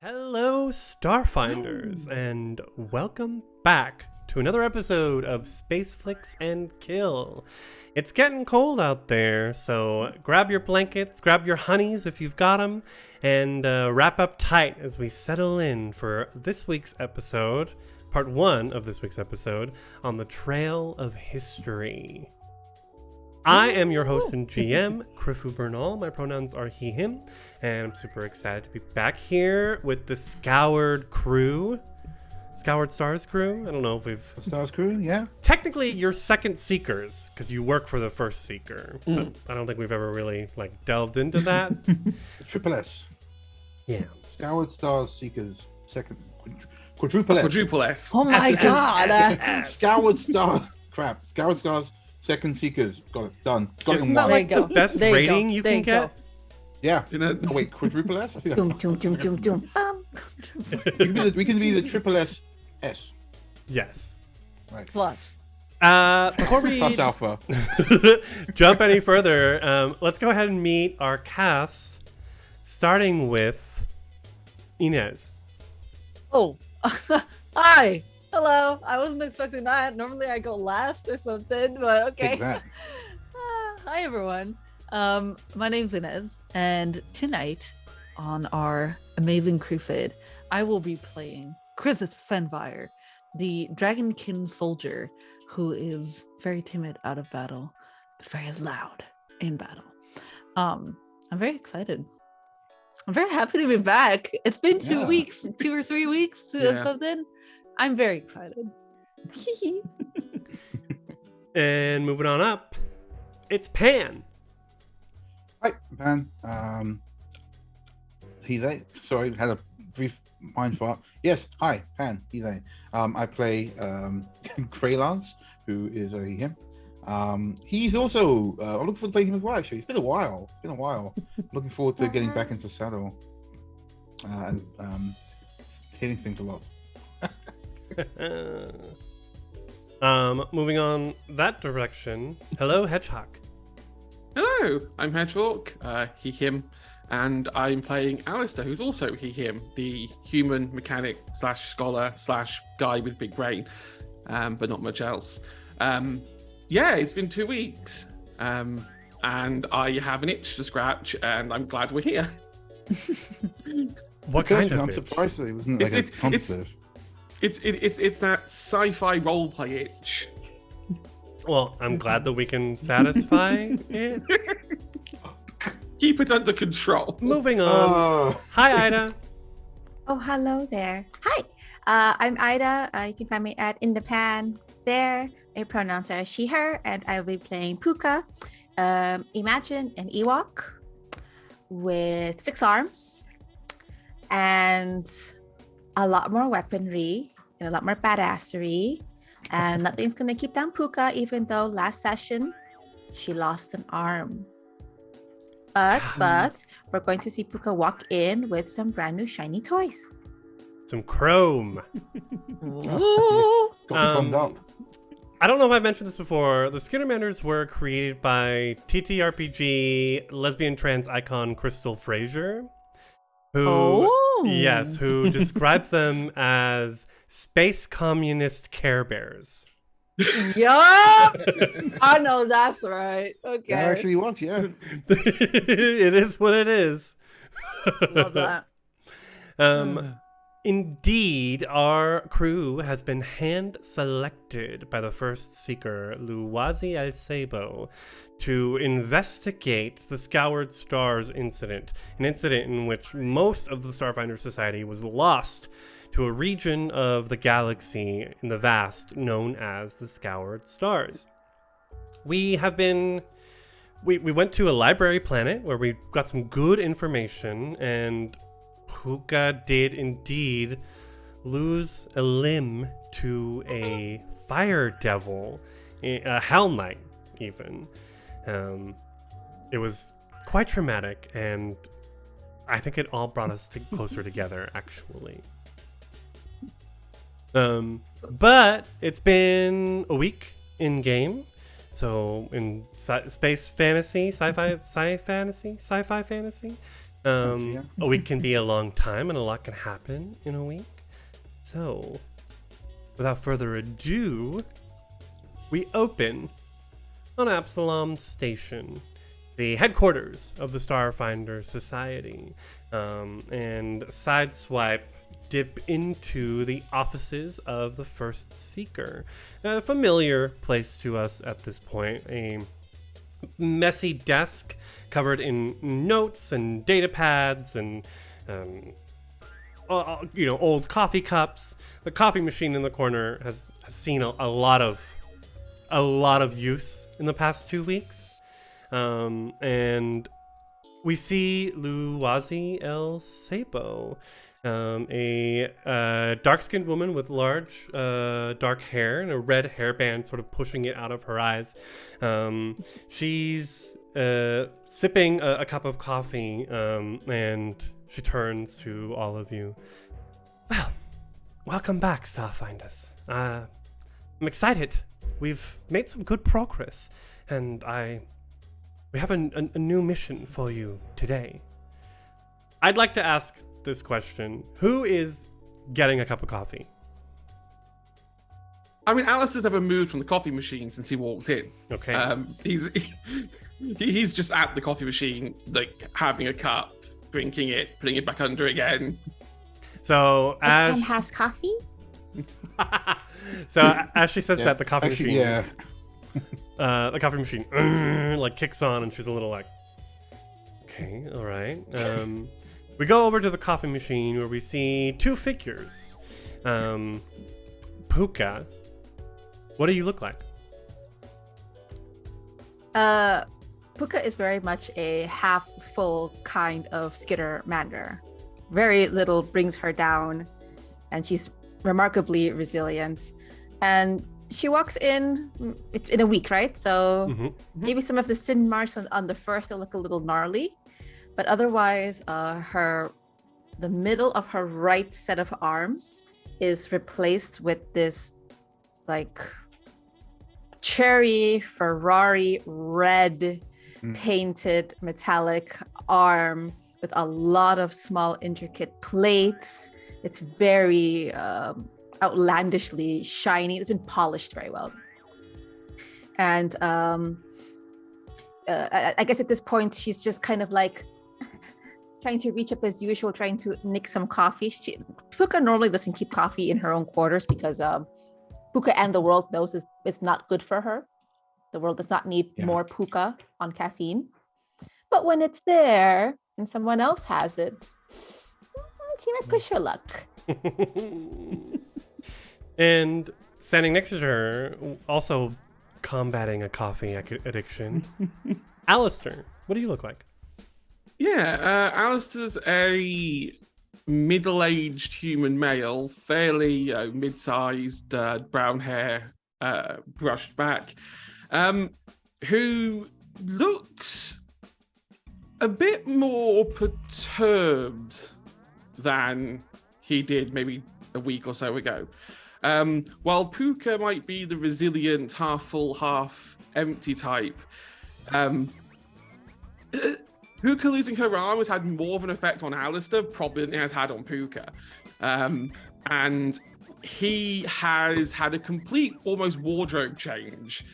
Hello, Starfinders, and welcome back to another episode of Spaceflix and Kill. It's getting cold out there, so grab your blankets, grab your honeys if you've got them, and wrap up tight as we settle in for this week's episode, part one of this week's episode, on the Trail of History. I am your host and GM, Krifu Bernal. My pronouns are he, him, and I'm super excited to be back here with the Scoured crew. Scoured Stars crew? I don't know if we've... Stars crew, yeah. Technically, you're second seekers, because you work for the first seeker. But I don't think we've ever really, delved into that. Triple S. Yeah. Scoured Stars Seekers, second... Quadruple S. Quadruple S. Oh my god! Scoured Stars... Crap. Scoured Stars... Second Seekers. Got it. Done. Got Isn't it in that one. like There the you go. best There you rating go. you There can you get? Yeah. You know, Oh, wait, quadruple S? I think Doom, doom, doom, doom, doom. we can be the triple S. S. Yes. Right. Plus. Before we Plus alpha. jump any further, let's go ahead and meet our cast, starting with Inez. Oh. Hi. Hello. I wasn't expecting that. Normally I go last or something, but okay. Take that. Hi everyone. My name's Inez, and tonight on our amazing crusade, I will be playing Chrisith Fenvire, the Dragonkin soldier who is very timid out of battle, but very loud in battle. I'm very excited. I'm very happy to be back. It's been 2 weeks, 2 or 3 weeks to Yeah. something. I'm very excited. And moving on up, it's Pan. Hi, Pan. He, they. Sorry, had a brief mind fart. Yes, hi, Pan. He, they. I play Kraylance, who is a he, him. He's also, I'm looking forward to playing him as well, actually. It's been a while. Looking forward to getting back into saddle and hitting things a lot. Moving on that direction. Hello, Hedgehog. hello, I'm Hedgehog, he, him, and I'm playing Alistair, who's also he, him, the human mechanic / scholar / guy with big brain, but not much else. Yeah, it's been 2 weeks, and I have an itch to scratch, and I'm glad we're here. What kind of I'm itch? surprised that it wasn't like It's- a competitive. It's that sci-fi roleplay itch. Well, I'm glad that we can satisfy it. Keep it under control. Moving on. Hi, Ida. Oh, hello there. Hi, I'm Ida. You can find me at In the Pan there. My pronouns are she, her, and I will be playing Puka. Imagine an Ewok with 6 arms and a lot more weaponry and a lot more badassery. And nothing's going to keep down Puka, even though last session she lost an arm. But we're going to see Puka walk in with some brand new shiny toys. Some chrome. Ooh. Got me thumbed up. I don't know if I mentioned this before. The Skittermanders were created by TTRPG lesbian trans icon Crystal Fraser, who who describes them as space communist Care Bears. Yup. I know that's right. Okay. That actually works, yeah. It is what it is. Love that. Indeed, our crew has been hand-selected by the first seeker, Luwazi El Sebo, to investigate the Scoured Stars incident, an incident in which most of the Starfinder Society was lost to a region of the galaxy in the vast known as the Scoured Stars. We went to a library planet where we got some good information, and Puka did indeed lose a limb to a fire devil, a hell knight even. It was quite traumatic, and I think it all brought us closer together, actually. But it's been a week in game, so in space fantasy, sci-fi fantasy, Yeah. A week can be a long time, and a lot can happen in a week. So, without further ado, we open on Absalom Station, the headquarters of the Starfinder Society, and sideswipe dip into the offices of the First Seeker, a familiar place to us at this point. A messy desk covered in notes and data pads and old coffee cups. The coffee machine in the corner has seen a lot of use in the past 2 weeks, and we see Luwazi El Sabo, a dark-skinned woman with large dark hair and a red hairband sort of pushing it out of her eyes. She's sipping a cup of coffee, and she turns to all of you. Well, welcome back, Starfinders. I'm excited. We've made some good progress, and we have a new mission for you today. I'd like to ask this question. Who is getting a cup of coffee? I mean, Alistair's never moved from the coffee machine since he walked in. Okay. He's just at the coffee machine, like having a cup, drinking it, putting it back under again. So as Ken has coffee? as she says that, the coffee Actually, machine, yeah. the coffee machine, like kicks on, and she's a little like, okay, all right. We go over to the coffee machine where we see two figures. Puka, what do you look like? Puka is very much a half-full kind of Skittermander. Very little brings her down, and she's remarkably resilient. And she walks in, it's in a week, right? So maybe some of the sin marks on the first, they'll look a little gnarly. But otherwise, the middle of her right set of arms is replaced with this like cherry Ferrari red painted metallic arm with a lot of small intricate plates. It's very outlandishly shiny. It's been polished very well. And I guess at this point, she's just kind of like trying to reach up as usual, trying to nick some coffee. Puka normally doesn't keep coffee in her own quarters because Puka and the world knows it's not good for her. The world does not need more Puka on caffeine. But when it's there and someone else has it, she might push her luck. And standing next to her, also combating a coffee addiction, Alistair, what do you look like? Yeah, Alistair's a middle-aged human male, fairly mid-sized, brown hair, brushed back, who looks a bit more perturbed than he did maybe a week or so ago. While Puka might be the resilient, half-full, half-empty type, Puka losing her arm has had more of an effect on Alistair probably than it has had on Puka. And he has had a complete, almost wardrobe change.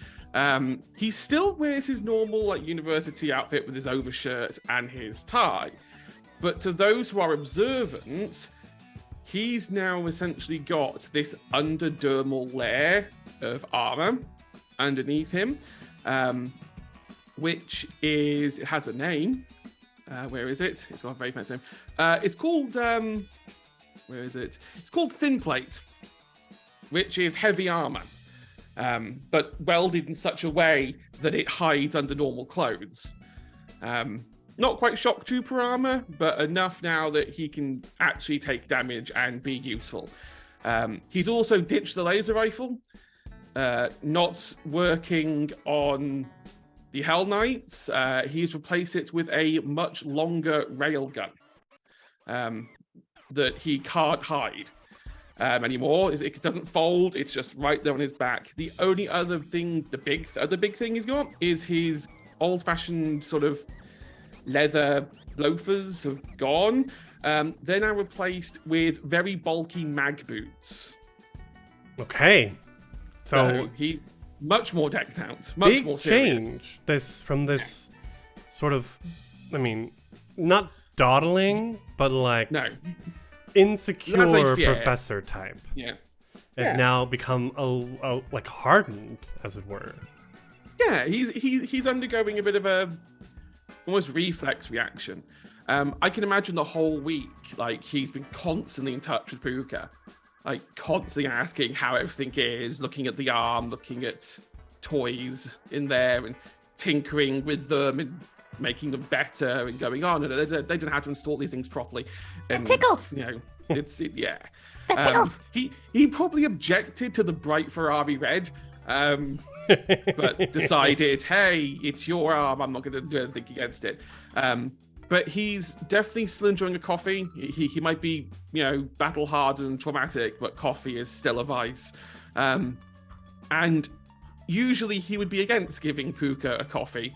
He still wears his normal like university outfit with his overshirt and his tie. But to those who are observant, he's now essentially got this underdermal layer of armor underneath him, which it has a name. Where is it? It's got a very fancy name. It's called, where is it? It's called Thin Plate, which is heavy armor, but welded in such a way that it hides under normal clothes. Not quite shock trooper armor, but enough now that he can actually take damage and be useful. He's also ditched the laser rifle, not working on the Hell Knights. He's replaced it with a much longer railgun that he can't hide anymore. It doesn't fold. It's just right there on his back. The only other thing, the other big thing he's got is his old-fashioned sort of leather loafers have gone. They're now replaced with very bulky mag boots. Okay. So he's much more decked out, much big more serious. change. This sort of, I mean, not dawdling, but like No. insecure That's like fear. professor type. Yeah. Has now become a like hardened, as it were. Yeah, he's undergoing a bit of a almost reflex reaction. I can imagine the whole week, like he's been constantly in touch with Puka, like constantly asking how everything is, looking at the arm, looking at toys in there, and tinkering with them and making them better and going on. And they don't know how to install these things properly. And tickles. You know, yeah. That tickles. He probably objected to the bright Ferrari red. But decided, hey, it's your arm. I'm not going to do anything against it. But he's definitely still enjoying a coffee. He might be, battle hardened and traumatic, but coffee is still a vice. And usually he would be against giving Puka a coffee.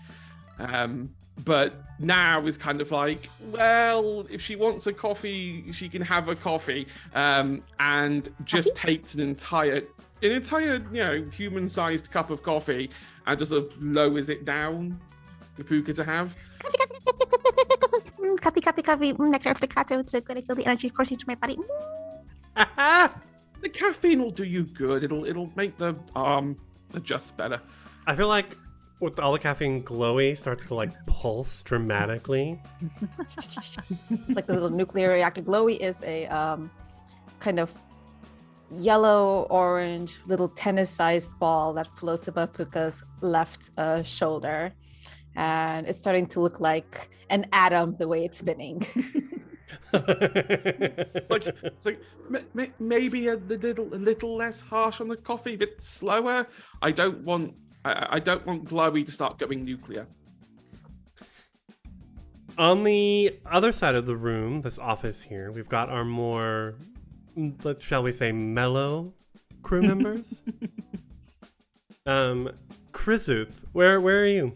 But now is kind of like, well, if she wants a coffee, she can have a coffee. And just takes an entire human-sized cup of coffee and just sort of lowers it down for Puka to have. Copy. Nectar of the Kato. It's going to feel the energy coursing through my body. The caffeine will do you good. It'll make the arm adjust better. I feel like with all the caffeine, Glowy starts to like pulse dramatically. Like the little nuclear reactor. Glowy is a kind of yellow-orange little tennis-sized ball that floats above Puka's left shoulder. And it's starting to look like an atom the way it's spinning. It's like maybe a little less harsh on the coffee, a bit slower. I don't want Glowy to start going nuclear. On the other side of the room, this office here, we've got our more, shall we say, mellow crew members. Krizuth, where are you?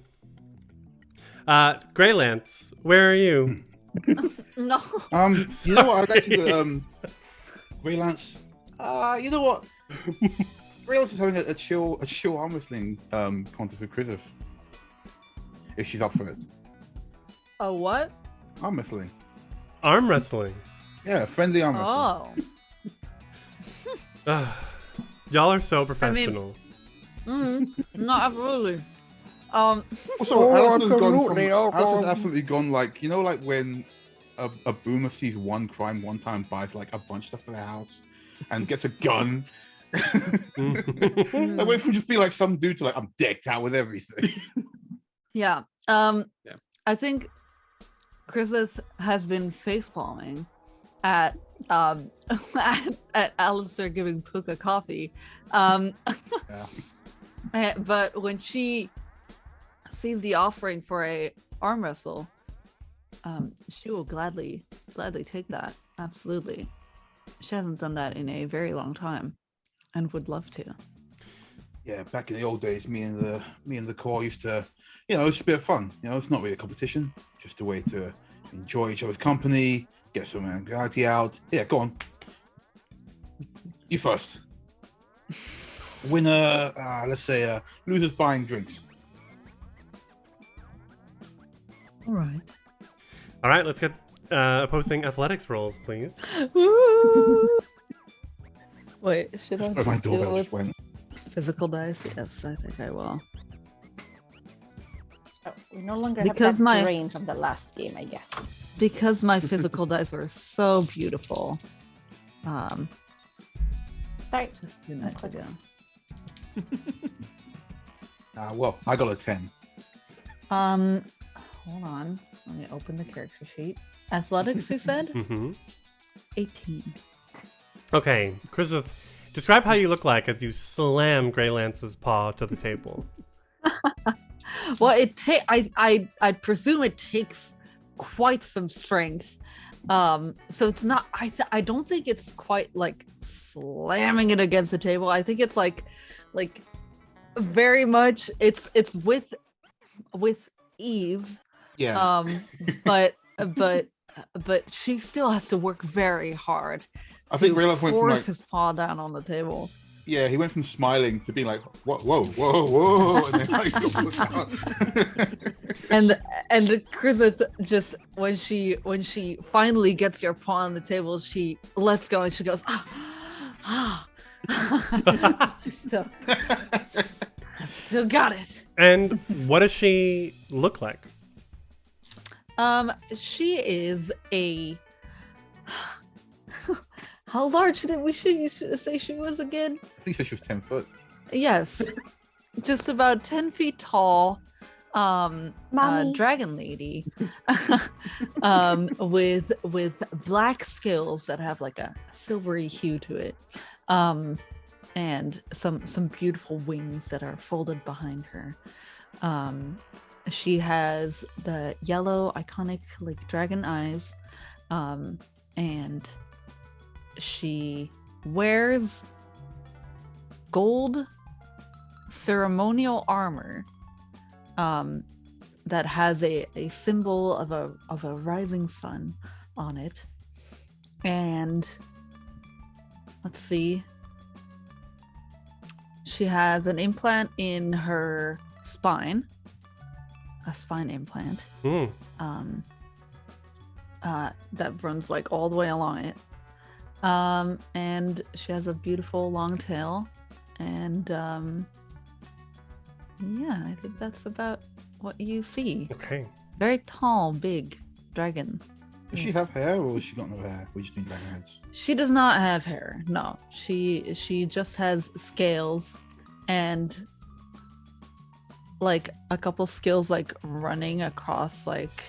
Greylance, where are you? No. You know what? I'd actually Greylance. You know what? Greylance is having a chill arm wrestling contest with Krizuth. If she's up for it. Oh, what? Arm wrestling. Arm wrestling. Yeah, friendly arm wrestling. Oh. Y'all are so professional. No, absolutely. Also, Alistair's absolutely gone like, like when a boomer sees one crime one time, buys like a bunch of stuff for their house and gets a gun. I went from just being like some dude to like, I'm decked out with everything. Yeah. I think Krizuth has been facepalming at Alistair giving Puka coffee. But when she sees the offering for a arm wrestle, she will gladly take that. Absolutely. She hasn't done that in a very long time and would love to. Yeah, back in the old days, me and the core used to, it's just a bit of fun. It's not really a competition, just a way to enjoy each other's company, get some anxiety out. Yeah, go on. You first. Winner, let's say, losers buying drinks. All right, let's get opposing athletics rolls, please. Wait, should I? My doorbell just went. Physical dice? Yes, I think I will. Oh, we no longer Because have that drain from the last game, I guess. Because my physical dice were so beautiful. Sorry. Just do nice ago. Well, I got a 10. Hold on. Let me open the character sheet. Athletics, you said? Mm-hmm. 18. Okay, Krizuth, describe how you look like as you slam Greylance's paw to the table. Well, I presume it takes quite some strength. So it's not. I don't think it's quite like slamming it against the table. I think it's like very much. It's with ease. Yeah. But she still has to work very hard I think to Greylock went from force like, his paw down on the table. yeah, he went from smiling to being like, whoa, whoa, whoa, whoa, and then like got pushed out. And Krizith just when she finally gets your paw on the table, she lets go and she goes, still got it. And what does she look like? She is a. How large did we say she was again? I think she was 10 foot. Yes, just about 10 feet tall. Mommy. Dragon lady, with black scales that have like a silvery hue to it, and some beautiful wings that are folded behind her. She has the yellow iconic like dragon eyes, and she wears gold ceremonial armor that has a symbol of a rising sun on it. And let's see, she has an implant in her spine, a spine implant that runs like all the way along it, and she has a beautiful long tail, and yeah, I think that's about what you see. Okay. Very tall, big dragon. Does she have hair or has she got no hair? We just need dragon heads. She does not have hair. No, she just has scales and like a couple scales like running across like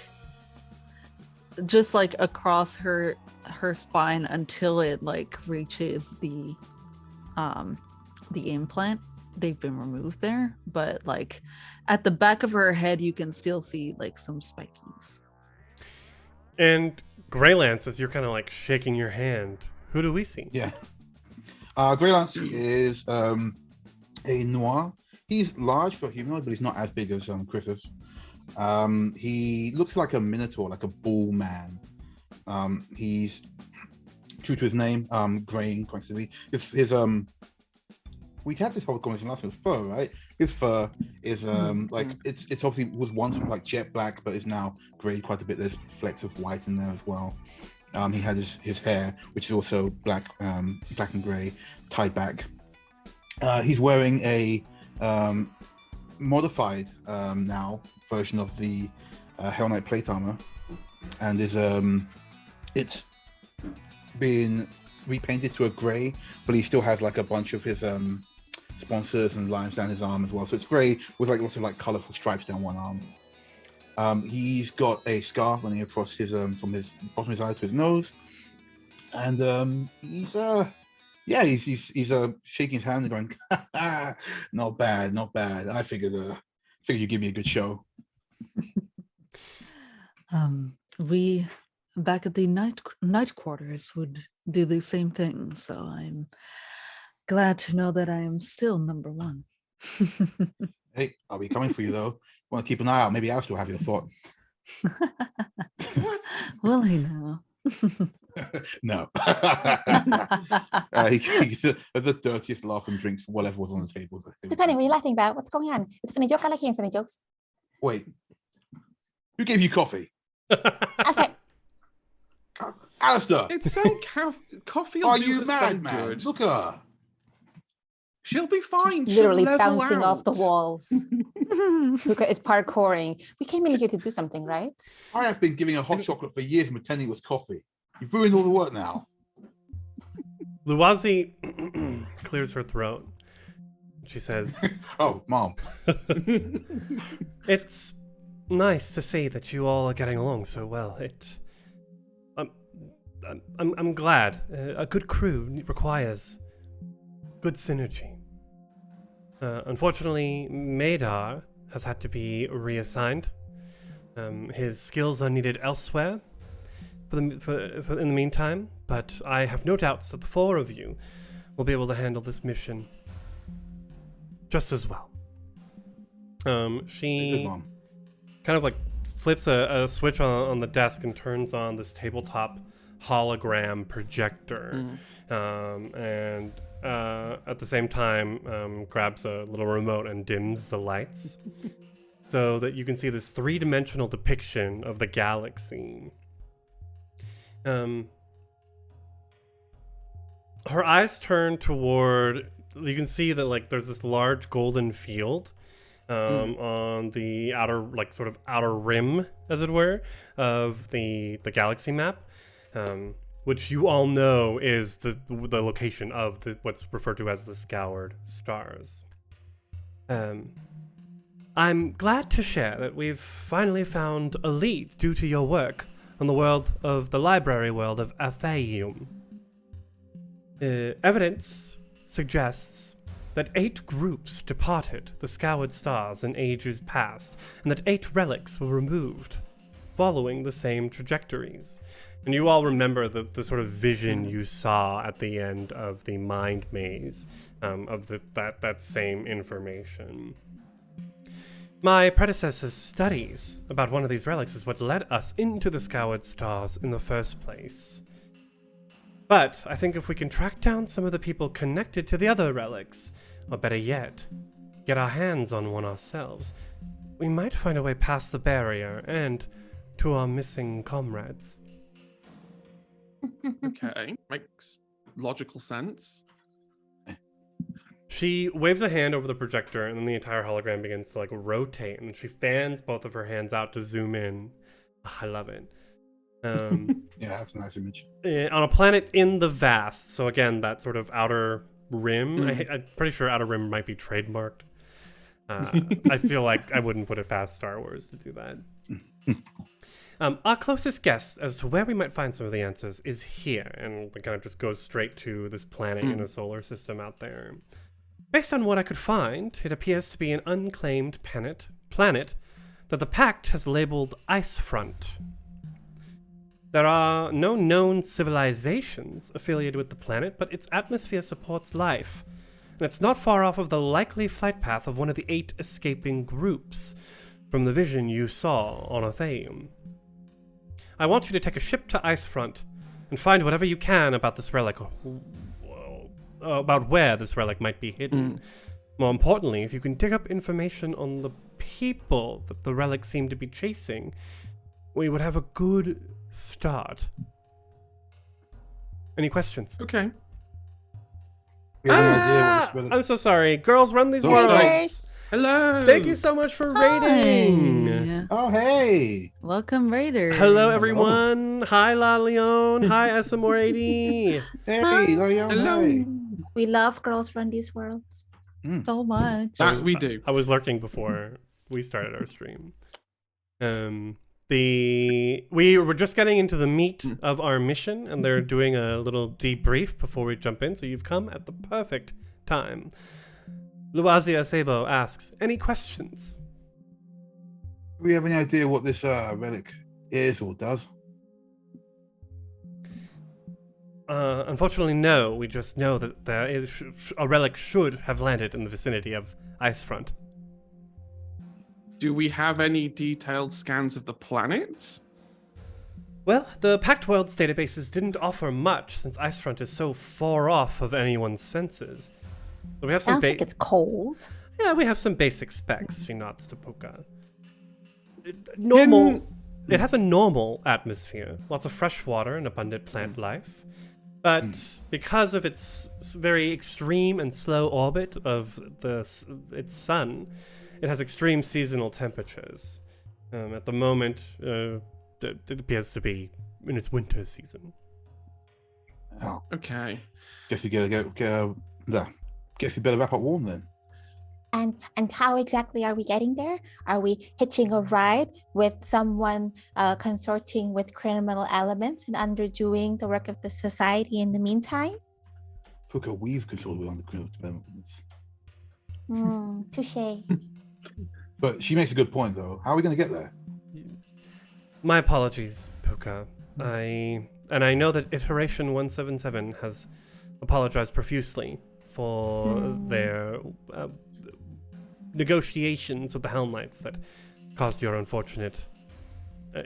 just like across her spine until it like reaches the implant. They've been removed there, but like at the back of her head you can still see like some spikings. And Greylance, as you're kind of like shaking your hand, who do we see? Yeah. Greylance is a noir. He's large for a humanoid, but he's not as big as Griffiths. He looks like a minotaur, like a bull man. He's true to his name, graying constantly. His we had this whole conversation last time. His fur, right? His fur is like it's obviously was once like jet black, but is now grey quite a bit. There's flecks of white in there as well. He had his hair, which is also black and grey, tied back. He's wearing a modified now version of the Hell Knight plate armor, and is it's been repainted to a grey, but he still has like a bunch of his sponsors and lines down his arm as well. So it's grey with like lots of like colourful stripes down one arm. He's got a scarf running across his from his bottom of his eye to his nose, and he's shaking his hand and going, not bad. I figured you'd give me a good show. We back at the night quarters would do the same thing, so I'm glad to know that I am still number one. Hey, I'll be coming for you though. Want to keep an eye out? Maybe I'll still have your thought. Will he now? No. He the dirtiest laugh and drinks whatever was on the table. It's funny, what are you laughing about? What's going on? It's a funny joke. I like hearing funny jokes. Wait, who gave you coffee? I said, Alistair. It's so coffee. Are you mad, man? Good. Look at her. She'll be fine. literally She'll level bouncing off the out. walls. Luca is parkouring. We came in here to do something, right? I have been giving her hot chocolate for years and pretending it was coffee. You've ruined all the work now. Luwazi clears her throat. She says, Oh, Mom. "It's nice to see that you all are getting along so well. I'm glad. A good crew requires good synergy. Unfortunately, Madar has had to be reassigned. His skills are needed elsewhere for in the meantime, but I have no doubts that the four of you will be able to handle this mission just as well." Good, She Mom. kind of like flips a switch on the desk and turns on this tabletop hologram projector. And at the same time grabs a little remote and dims the lights so that you can see this three-dimensional depiction of the galaxy. Her eyes turn toward, you can see that like there's this large golden field on the outer, like sort of outer rim, as it were, of the galaxy map, which you all know is the location of what's referred to as the Scoured Stars. I'm glad to share that we've finally found a lead due to your work on the library world of Atheium. Evidence suggests that 8 groups departed the Scoured Stars in ages past, and that 8 relics were removed, following the same trajectories. And you all remember the sort of vision you saw at the end of the mind maze of that same information. My predecessor's studies about one of these relics is what led us into the Scoured Stars in the first place. But I think if we can track down some of the people connected to the other relics, or better yet, get our hands on one ourselves, we might find a way past the barrier and to our missing comrades. Okay, makes logical sense. She waves a hand over the projector, and then the entire hologram begins to like rotate, and she fans both of her hands out to zoom in. I love it. Yeah, that's a nice image. On a planet in the vast, so again, that sort of outer rim. I'm pretty sure outer rim might be trademarked. I feel like I wouldn't put it past Star Wars to do that. Our closest guess as to where we might find some of the answers is here, and it kind of just goes straight to this planet in a solar system out there. Based on what I could find, it appears to be an unclaimed planet that the Pact has labeled Icefront. There are no known civilizations affiliated with the planet, but its atmosphere supports life, and it's not far off of the likely flight path of one of the 8 escaping groups from the vision you saw on Atheium. I want you to take a ship to Icefront and find whatever you can about this relic, about where this relic might be hidden. More importantly, if you can dig up information on the people that the relic seemed to be chasing, we would have a good start. Any questions? Okay. I'm so sorry. Girls run these Oh, worlds. Raiders. Hello. Thank you so much for raiding. Hi. Oh, hey. Welcome, Raiders. Hello, everyone. Hi, La Leon. Hi, SM480. Hey, Leon. Hello. Hey. We love girls run these worlds. So much. That we do. I was lurking before we started our stream. We were just getting into the meat of our mission, and they're doing a little debrief before we jump in, so you've come at the perfect time. Luazia Sabo asks, any questions? Do we have any idea what this relic is or does? Unfortunately, no. We just know that there is a relic should have landed in the vicinity of Icefront. Do we have any detailed scans of the planet? Well, the Pact Worlds databases didn't offer much since Icefront is so far off of anyone's senses. So we have some Sounds like it's cold. Yeah, we have some basic specs. She nods to Puka. It has a normal atmosphere, lots of fresh water and abundant plant life. But because of its very extreme and slow orbit of its sun, it has extreme seasonal temperatures. At the moment, it appears to be in its winter season. Oh, Okay. guess you better wrap up warm then. And how exactly are we getting there? Are we hitching a ride with someone consorting with criminal elements and underdoing the work of the society in the meantime? Puka, we've controlled on the criminal developments. Touche. But she makes a good point, though. How are we going to get there? My apologies, Puka. I know that Iteration 177 has apologized profusely for their negotiations with the Helm Knights that caused your unfortunate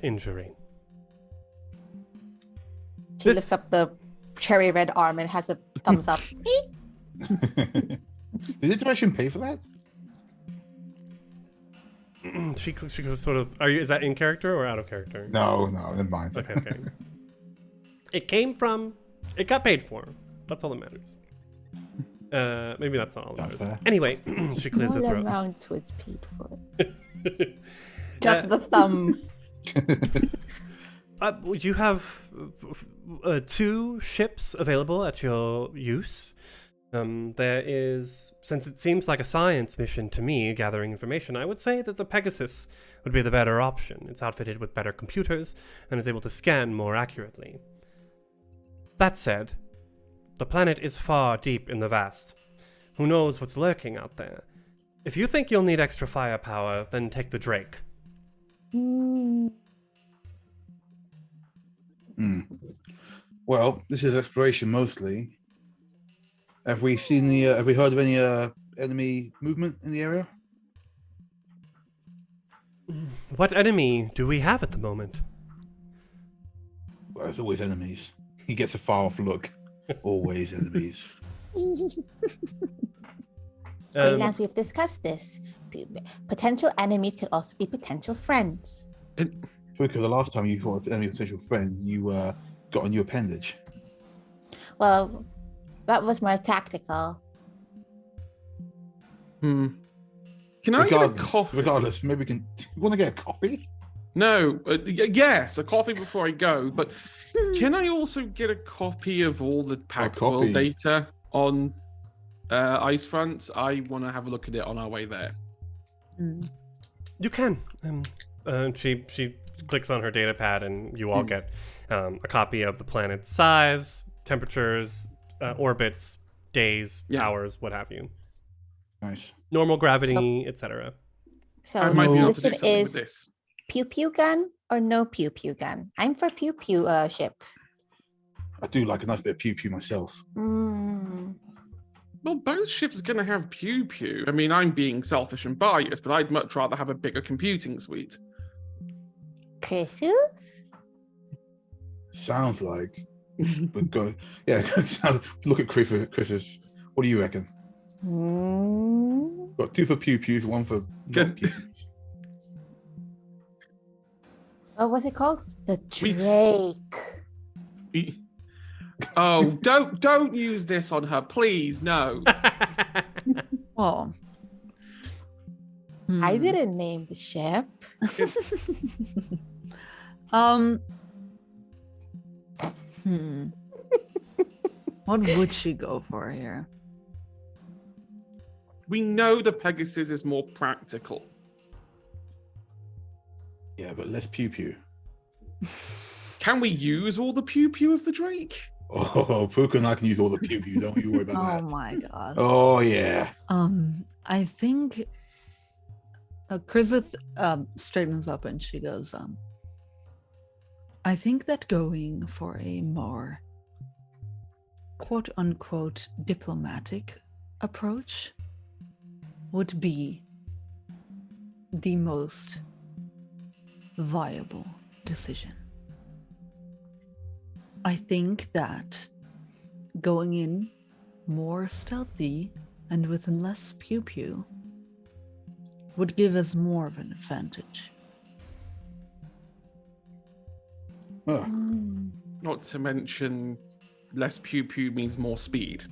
injury. She lifts up the cherry red arm and has a thumbs up. Did the direction pay for that? She could sort of. Is that in character or out of character? No, never mind. Okay. It got paid for. That's all that matters. Maybe that's not all that matters. Anyway, she clears her Small throat. amount was paid for. Just the thumb. You have 2 ships available at your use. There is, since it seems like a science mission to me, gathering information, I would say that the Pegasus would be the better option. It's outfitted with better computers and is able to scan more accurately. That said, the planet is far deep in the vast. Who knows what's lurking out there? If you think you'll need extra firepower, then take the Drake. Well, this is exploration mostly. Have we heard of any enemy movement in the area? What enemy do we have at the moment? Well, there's always enemies. He gets a far off look. Always enemies. Freelance, we've discussed this. Potential enemies could also be potential friends. Because the last time you fought an enemy potential friend, you got a new appendage. Well, that was more tactical. Can I get a coffee? Regardless, maybe we can. You want to get a coffee? No. Yes, a coffee before I go. But can I also get a copy of all the packed world data on Icefront? I want to have a look at it on our way there. You can. She clicks on her data pad, and you all get a copy of the planet's size, temperatures, orbits, days, hours, what have you. Nice. Normal gravity, etc. So I might be able to do this something is with this. pew pew gun or no pew pew gun? I'm for pew pew ship. I do like a nice bit of pew pew myself. Well, both ships are going to have pew pew. I mean, I'm being selfish and biased, but I'd much rather have a bigger computing suite. Chrisus? Sounds like. But go. Yeah. Look at Chris's. What do you reckon? Got 2 for pew pews, 1 for not pew pews. What was it called? The Drake. Oh, don't use this on her, please. No. Oh. I didn't name the ship. What would she go for here? We know the Pegasus is more practical. Yeah, but less pew pew. Can we use all the pew pew of the Drake? Oh, Puka and I can use all the pew pew. Don't you worry about that. Oh my god. Oh yeah. I think Chrisith straightens up and she goes, I think that going for a more quote unquote diplomatic approach would be the most viable decision. I think that going in more stealthy and with less pew pew would give us more of an advantage. Not to mention, less pew pew means more speed.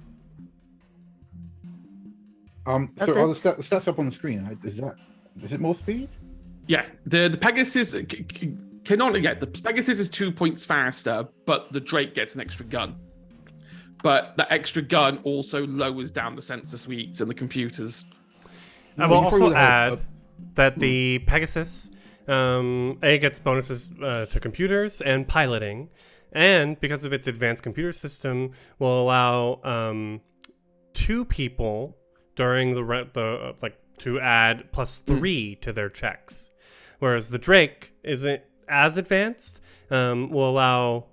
So are the stats up on the screen? Is it more speed? Yeah, the Pegasus cannot get the Pegasus is 2 points faster, but the Drake gets an extra gun. But that extra gun also lowers down the sensor suites and the computers. I will also add that the Pegasus gets bonuses to computers and piloting, and because of its advanced computer system, will allow 2 people during the to add +3 to their checks, whereas the Drake isn't as advanced. Will allow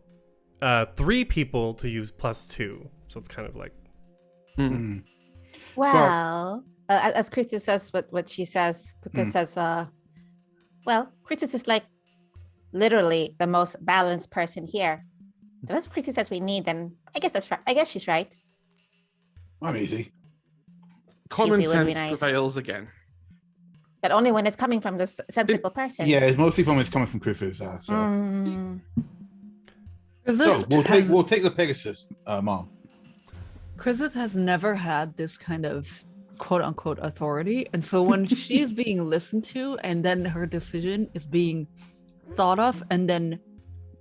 3 people to use +2, so it's kind of like. Well, as Christus says what she says, because says, well, Christus is like, literally the most balanced person here. So if Chrissy says we need them, I guess that's right. I guess she's right. I'm easy. Common Yuffie would be sense nice. prevails again. But only when it's coming from this sensible person. Yeah, it's mostly from it's coming from Griffiths. So we'll take the Pegasus, Mom. Krizith has never had this kind of quote unquote authority. And so when she's being listened to and then her decision is being thought of and then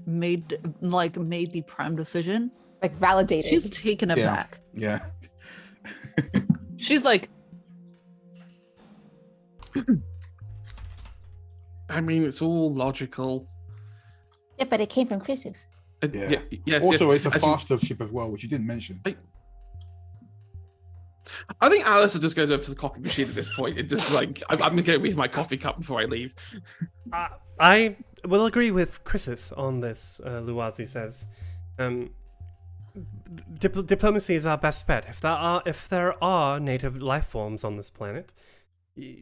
made the prime decision, Like validated. she's taken aback. Yeah. She's like, I mean, it's all logical. Yeah, but it came from Chris's. Yeah. Yes. Also, it's a As you- faster ship as well, which you didn't mention. I think Alistair just goes over to the coffee machine at this point. It just like I'm gonna go with my coffee cup before I leave. I will agree with Chrysis on this, Luwazi says. Diplomacy is our best bet. If there are native life forms on this planet,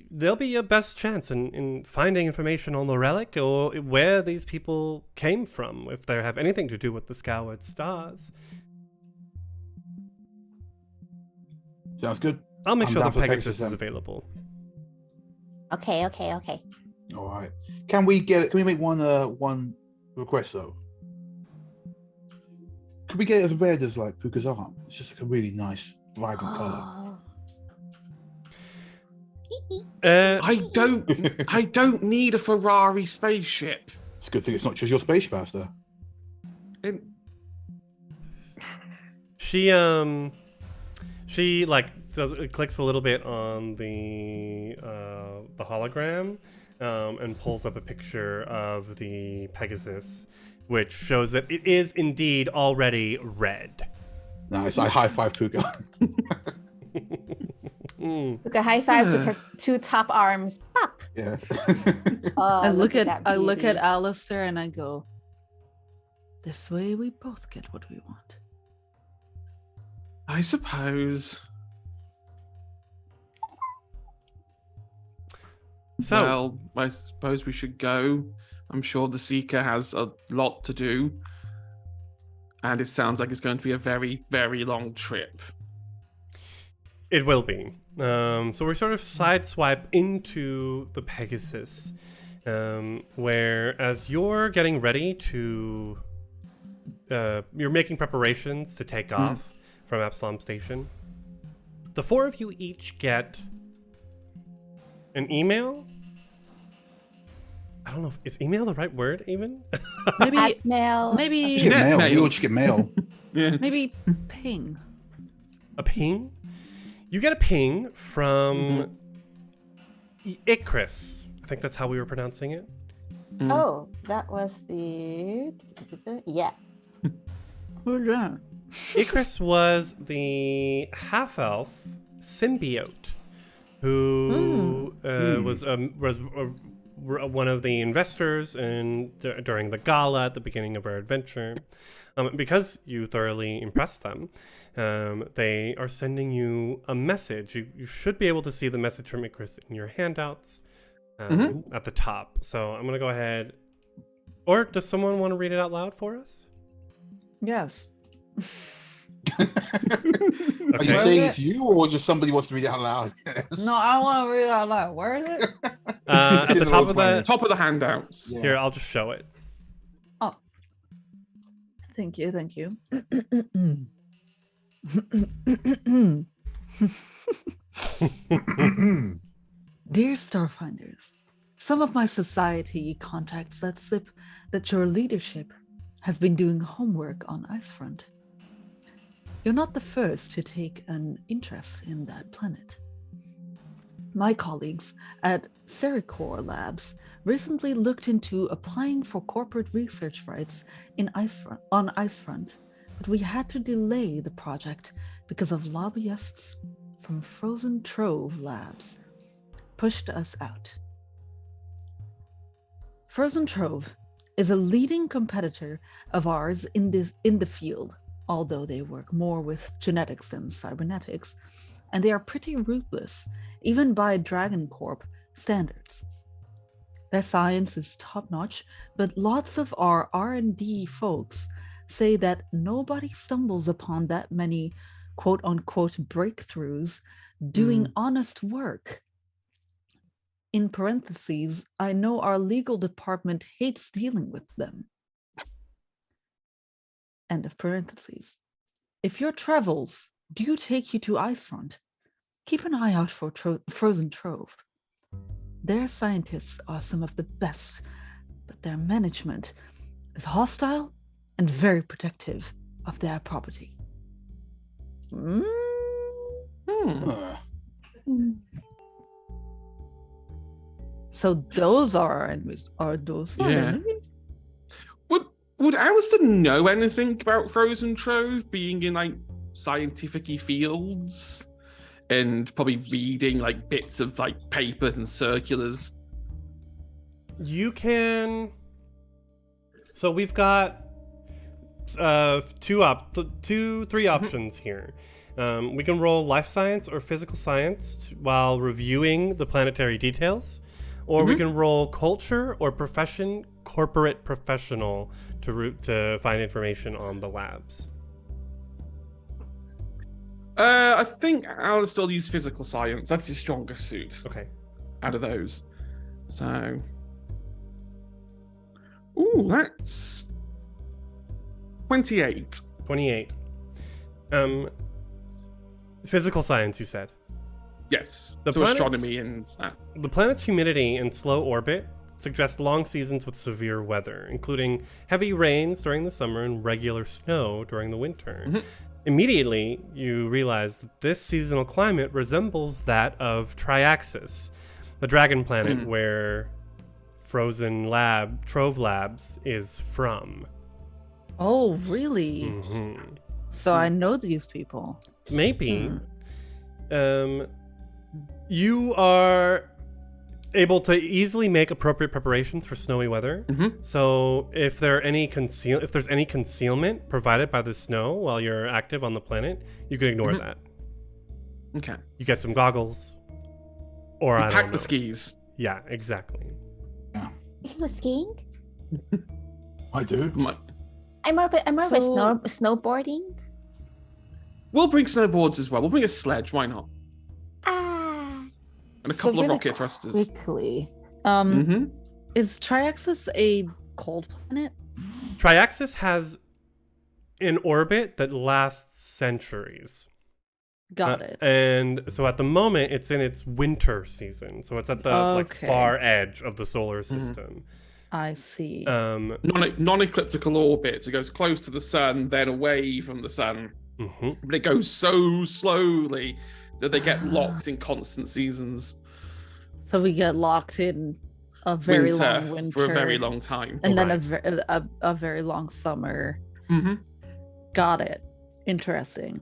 there'll be your best chance in finding information on the relic or where these people came from, if they have anything to do with the Scoured Stars. Sounds good. I'll make I'm sure the down for Pegasus Pegasus is then. available. Okay. All right. Can we make one request though? Could we get it as red as like Puka's arm? It's just like a really nice, vibrant color. I don't need a Ferrari spaceship. It's a good thing it's not just your space master. She clicks a little bit on the hologram and pulls up a picture of the Pegasus, which shows that it is indeed already red. Nice. I high five Puka. Puka high fives with her two top arms. Pop. Yeah. Oh, I look at that Alistair beauty. and I go, this way we both get what we want. I suppose. So, Well, I suppose we should go. I'm sure the Seeker has a lot to do. And it sounds like it's going to be a very, very long trip. it will be. So we sort of sideswipe into the Pegasus, where as you're getting ready to, you're making preparations to take off from Absalom Station. The four of you each get an email. I don't know is email the right word even? Maybe Mail. maybe Just get mail. Mail. We all just get mail. Yeah. maybe ping. A ping? You get a ping from Ikris. I think that's how we were pronouncing it. Oh, that was the yeah. Who's that? Ikris was the half-elf symbiote who was one of the investors during the gala at the beginning of our adventure. Because you thoroughly impressed them, they are sending you a message. You should be able to see the message from Ikris in your handouts at the top. So I'm going to go ahead. Or does someone want to read it out loud for us? Yes. Are you saying it's you, or just somebody wants to read it out loud? No, I want to read it out loud. Where is it? At the top of the... Top of the handouts. Yeah. Here, I'll just show it. Oh. Thank you. Dear Starfinders, some of my society contacts that slip that your leadership has been doing homework on Icefront. You're not the first to take an interest in that planet. My colleagues at Sericor Labs recently looked into applying for corporate research rights on Icefront, but we had to delay the project because of lobbyists from Frozen Trove Labs pushed us out. Frozen Trove is a leading competitor of ours in the field, although they work more with genetics than cybernetics, and they are pretty ruthless, even by Dragon Corp standards. Their science is top-notch, but lots of our R&D folks say that nobody stumbles upon that many quote-unquote breakthroughs doing honest work. In parentheses, I know our legal department hates dealing with them. End of parentheses. If your travels do take you to Icefront, keep an eye out for Frozen Trove. Their scientists are some of the best, but their management is hostile and very protective of their property. So those are our enemies. Are those our enemies? Would Alistair know anything about Frozen Trove, being in like scientific-y fields and probably reading like bits of like papers and circulars? You can. So we've got three options here. We can roll life science or physical science while reviewing the planetary details, or we can roll culture or corporate professional to find information on the labs. I think I'll still use physical science. That's his strongest suit. Okay. Out of those. So. Ooh, that's 28. 28. Physical science, you said? Yes. The so planets- astronomy and that. The planet's humidity and slow orbit suggest long seasons with severe weather, including heavy rains during the summer and regular snow during the winter. Immediately, you realize that this seasonal climate resembles that of Triaxis, the dragon planet where Trove Labs is from. Oh, really? So I know these people. Maybe. You are able to easily make appropriate preparations for snowy weather. So if there's any concealment provided by the snow while you're active on the planet, you can ignore that. Okay. You get some goggles, or I Pack don't know. the skis. Yeah, exactly. You go skiing? I do. I'm more of a snowboarding. We'll bring snowboards as well. We'll bring a sledge. Why not? And a couple of rocket thrusters. Quickly, is Triaxis a cold planet? Triaxis has an orbit that lasts centuries. Got it. And so at the moment, it's in its winter season. So it's at the far edge of the solar system. I see. Non-ecliptical orbit. It goes close to the sun, then away from the sun. But it goes so slowly that they get locked in constant seasons. So we get locked in a very long winter for a very long time, and then a very long summer. Got it. Interesting.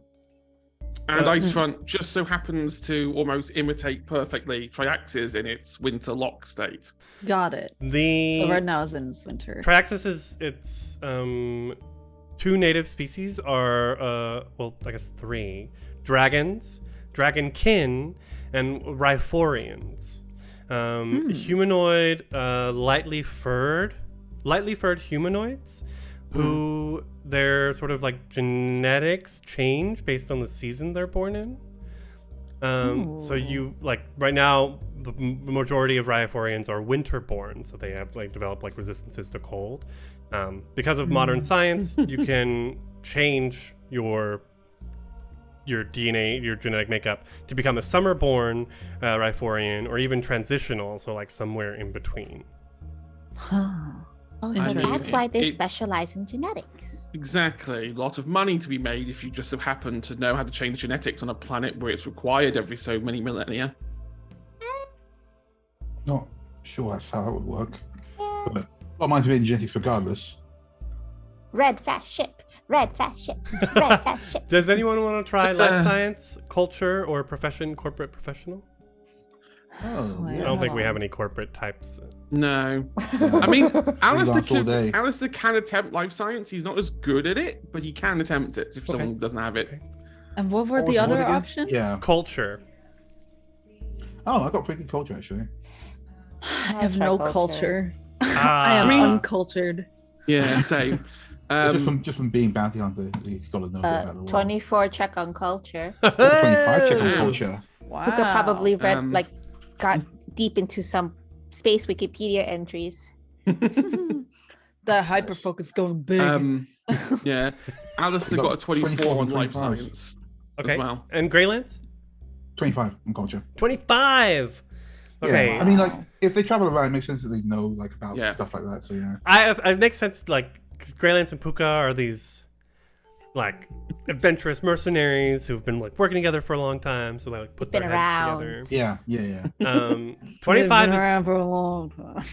And Icefront just so happens to almost imitate perfectly Triaxis in its winter lock state. Got it. So right now it's in its winter. Triaxis is two native species are I guess three: dragons, dragonkin, and Rhyphorians. Humanoid, lightly furred humanoids who their sort of like genetics change based on the season they're born in. So you like right now the majority of Rhyphorians are winter born, so they have like developed like resistances to cold. Because of modern science, you can change your DNA, your genetic makeup to become a summer-born Rhyphorian, or even transitional, so like somewhere in between. Oh, so that's why they specialize in genetics. Exactly. A lot of money to be made if you just so happen to know how to change genetics on a planet where it's required every so many millennia. Not sure that's how that would work. But a lot of minds in genetics regardless. Red fast ship. Red fast ship. Red fast ship. Does anyone want to try life science, culture, or corporate professional? I don't think we have any corporate types. No. I mean, Alistair can attempt life science. He's not as good at it, but he can attempt it if someone doesn't have it. And what were the other options? Yeah. Culture. Oh, I got pretty good culture actually. I have no culture. I Ah. am I mean- uncultured. Yeah, same. Just from being bounty hunter, you got to know a bit about the world. 24 check on culture. 25 check on Wow. culture. Wow. Who could probably read Um, got deep into some space Wikipedia entries. That hyper focus going big. Yeah. Alistair You got got a 24 24 on and life 25s. science Okay. as well. And Greylance? 25 on culture. 25. Okay. Yeah, I mean, like, if they travel around, it makes sense that they know, like, about Yeah. stuff like that. So, yeah. It makes sense, like, because Greylance and Puka are these, like, adventurous mercenaries who've been, like, working together for a long time, so they, like, put Been their around. heads together. Yeah. 25 Been is... around for a long time.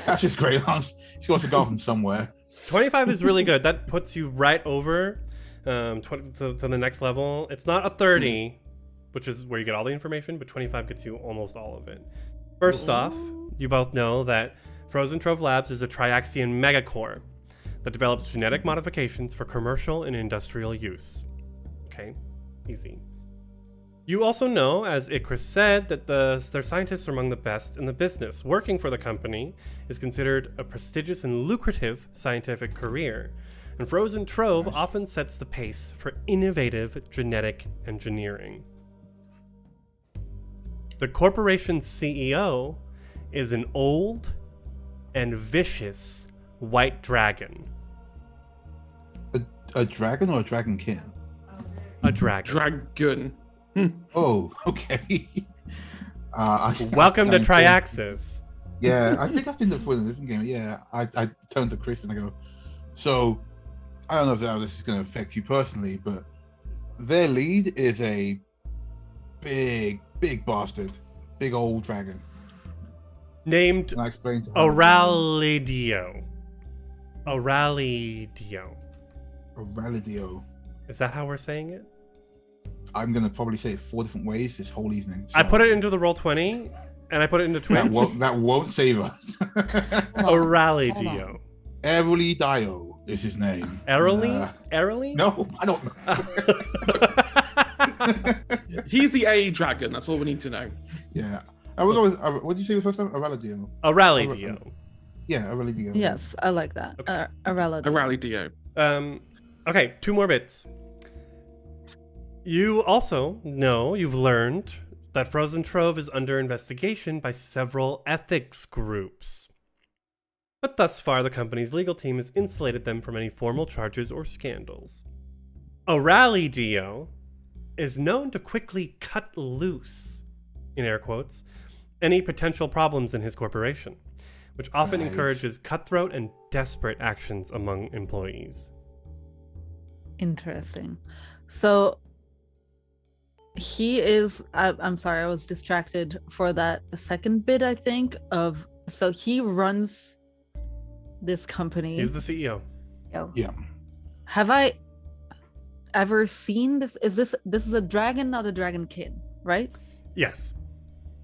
That's just great, Lance. He's got to go from somewhere. 25 is really good. That puts you right over to the next level. It's not a 30, which is where you get all the information, but 25 gets you almost all of it. First off, you both know that Frozen Trove Labs is a Triaxian megacore that develops genetic modifications for commercial and industrial use. Okay, easy. You also know, as Ikris said, that their scientists are among the best in the business. Working for the company is considered a prestigious and lucrative scientific career, and Frozen Trove often sets the pace for innovative genetic engineering. The corporation's CEO is an old and vicious white dragon. A dragon or a dragon kin? A dragon. Dragon. Oh, okay. Welcome to I'm- Triaxis. Yeah, I think I've been there before in a different game. Yeah, I turned to Chris and I go, so I don't know if this is going to affect you personally, but their lead is a big bastard, big old dragon. Named And I explained to him, Oralidio. Oralidio. Oralidio. Is that how we're saying it? I'm going to probably say it 4 different ways this whole evening. I so put it into the Roll20, and I put it into Twitch. that won't save us. Oralidio. Erolidio is his name. Eroli? Eroli? No, I don't know. He's the A dragon. That's all we need to know. Yeah. I will go with, what did you say the first time? Oralidio. Oralidio. Yeah, Oralidio. Yes, I like that. Okay. Arella. A rally Dio. Okay, 2 more bits. You also know, you've learned, that Frozen Trove is under investigation by several ethics groups. But thus far, the company's legal team has insulated them from any formal charges or scandals. Oralidio is known to quickly cut loose, in air quotes, any potential problems in his corporation, which often Right. encourages cutthroat and desperate actions among employees. Interesting. So he is. I'm sorry, I was distracted for that second bit. I think of. So he runs this company. He's the CEO. Yeah. Have I ever seen this? This is a dragon, not a dragon kin, right? Yes.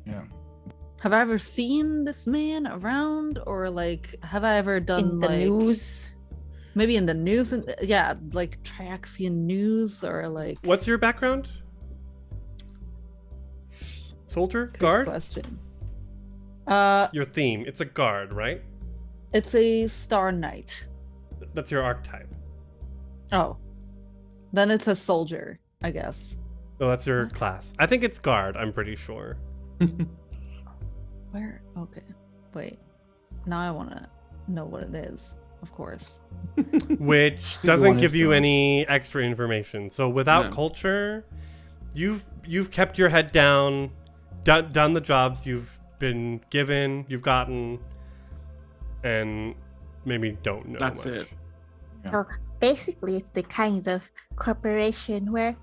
Yeah. Have I ever seen this man around, or like have I ever done In the like, news. maybe in the news? And yeah, like Triaxian news, or like. What's your background? Soldier? Good Guard? question. Your theme. It's a guard, right? It's a Star Knight. That's your archetype. Oh, then it's a soldier, I guess. So that's your class. I think it's guard, I'm pretty sure. Where? Okay, wait. Now I want to know what it is. Of course. Which One doesn't is give you guard. any extra information. So without No. culture, you've kept your head down, done the jobs you've been given, you've gotten, and maybe don't know That's much. it. So basically, it's the kind of corporation where,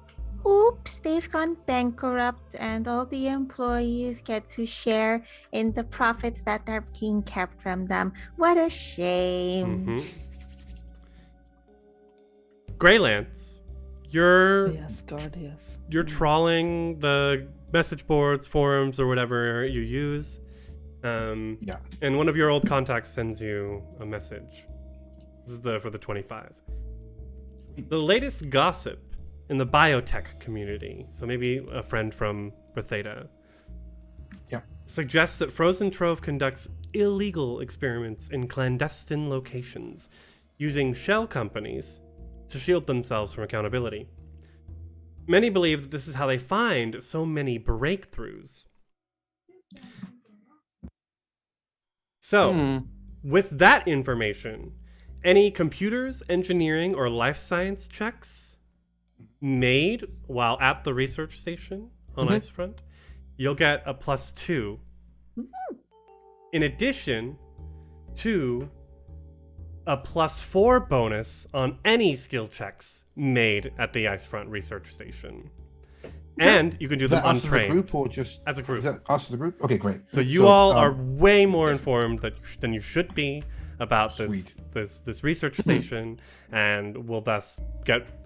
oops, they've gone bankrupt and all the employees get to share in the profits that are being kept from them. What a shame. Mhm. Greylance, you're Yes, guard. Yes. you're trawling the message boards, forums, or whatever you use. Yeah. And one of your old contacts sends you a message. This is for the 25. The latest gossip in the biotech community. So maybe a friend from Bethesda. Yeah. suggests that Frozen Trove conducts illegal experiments in clandestine locations, using shell companies to shield themselves from accountability. Many believe that this is how they find so many breakthroughs. So, with that information, any computers, engineering, or life science checks made while at the research station on Icefront, you'll get a +2. In addition to a +4 bonus on any skill checks made at the Icefront research station. And you can do them us untrained. As a group or just as a group? Is that us as a group? Okay, great. So you all are way more informed than you should be about this research station, and will thus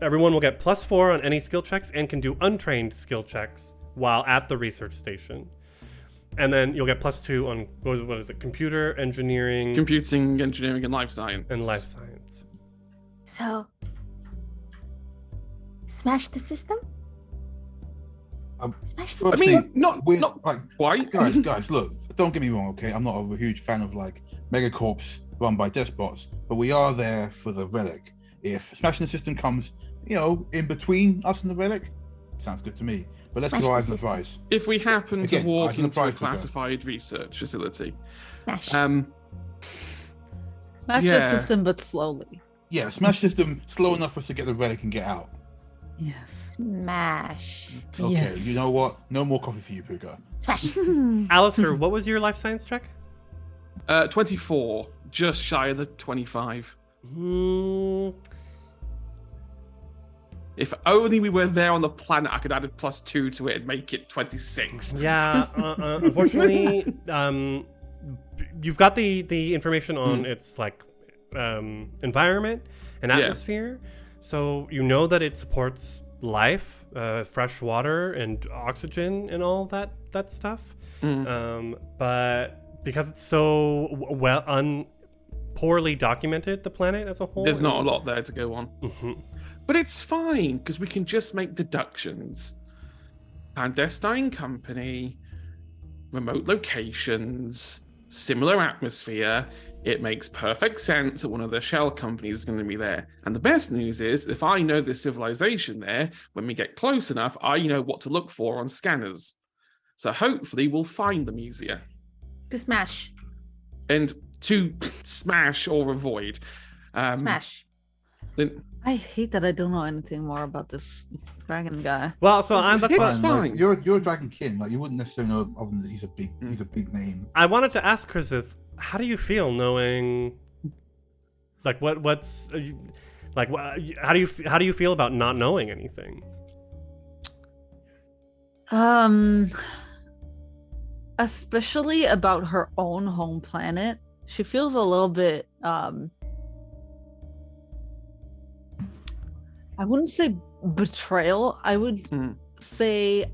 everyone will get +4 on any skill checks and can do untrained skill checks while at the research station. And then you'll get +2 on what is it? Computing, engineering, and life science. So, smash the system. Smash the system. I mean, not like, quite. Guys, look. Don't get me wrong. Okay, I'm not a huge fan of like megacorps run by despots, but we are there for the relic. If smashing the system comes, in between us and the relic, sounds good to me. But let's drive the price. If we happen to walk into a classified classified research facility, smash. Smash the system, but slowly. Yeah, smash system slow enough for us to get the relic and get out. Yes. Smash. Okay, Yes. You know what? No more coffee for you, Puka. Smash. Alistair, what was your life science check? 24, just shy of the 25. If only we were there on the planet, I could add a +2 to it and make it 26. Yeah, unfortunately, you've got the information on its like environment and atmosphere, so you know that it supports life, fresh water and oxygen and all that stuff. But because it's so poorly documented, the planet as a whole, there's not a lot there to go on. But it's fine, because we can just make deductions. Clandestine company, remote locations, similar atmosphere. It makes perfect sense that one of the shell companies is going to be there. And the best news is, if I know there's civilization there, when we get close enough, I know what to look for on scanners. So hopefully we'll find them easier. To smash. And to smash or avoid. Smash. Then, I hate that I don't know anything more about this dragon guy. Well, so that's it's what fine. You're a dragon king. Like you wouldn't necessarily know of him that he's a big name. I wanted to ask Chrisith, how do you feel knowing, like what's like how do you feel about not knowing anything? Especially about her own home planet, she feels a little bit I wouldn't say betrayal. I would say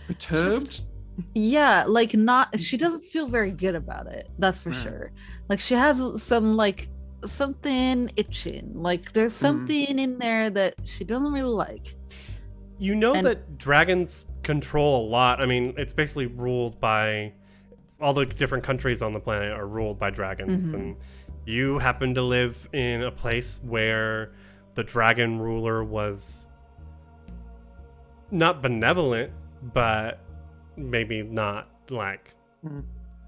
perturbed? Yeah, like she doesn't feel very good about it. That's for sure. Like she has some like something itching. Like there's something in there that she doesn't really like. You know that dragons control a lot. I mean, it's basically ruled by all the different countries on the planet are ruled by dragons, and you happen to live in a place where the dragon ruler was not benevolent, but maybe not like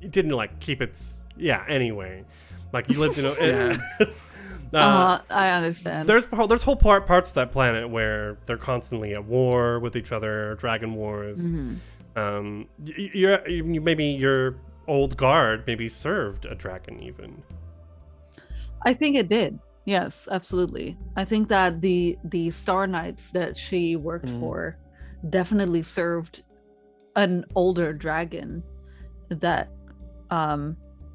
it didn't like keep its anyway. Like you lived in a I understand. There's whole parts of that planet where they're constantly at war with each other, dragon wars. Maybe your old guard maybe served a dragon even. I think it did. Yes, absolutely. I think that the Star Knights that she worked for definitely served an older dragon that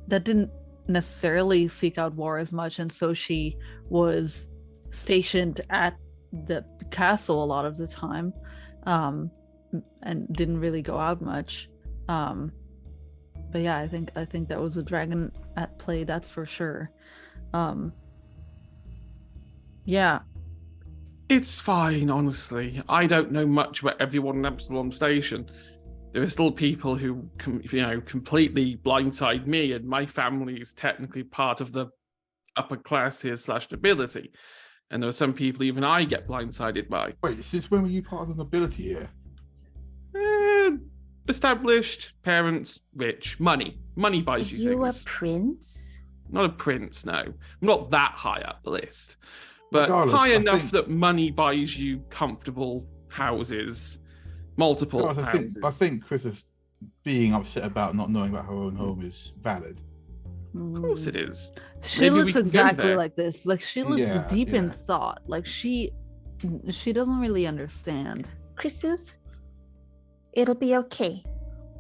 didn't necessarily seek out war as much, and so she was stationed at the castle a lot of the time, and didn't really go out much. But yeah, I think that was a dragon at play, that's for sure. Yeah. It's fine, honestly. I don't know much about everyone in Absalom Station. There are still people who, completely blindside me, and my family is technically part of the upper class here / nobility. And there are some people even I get blindsided by. Wait, since when were you part of the nobility here? Established, parents, rich, money. Money buys Are you you a things. prince? Not a prince, no. I'm not that high up the list. But Regardless, high I enough think- that money buys you comfortable houses. Multiple Guys, houses. I think Chris is being upset about not knowing about her own home is valid. Of course it is. She Maybe we looks can go exactly there. like this. Like she looks Yeah, deep in yeah. thought. Like she doesn't really understand. Chrisus, it'll be okay.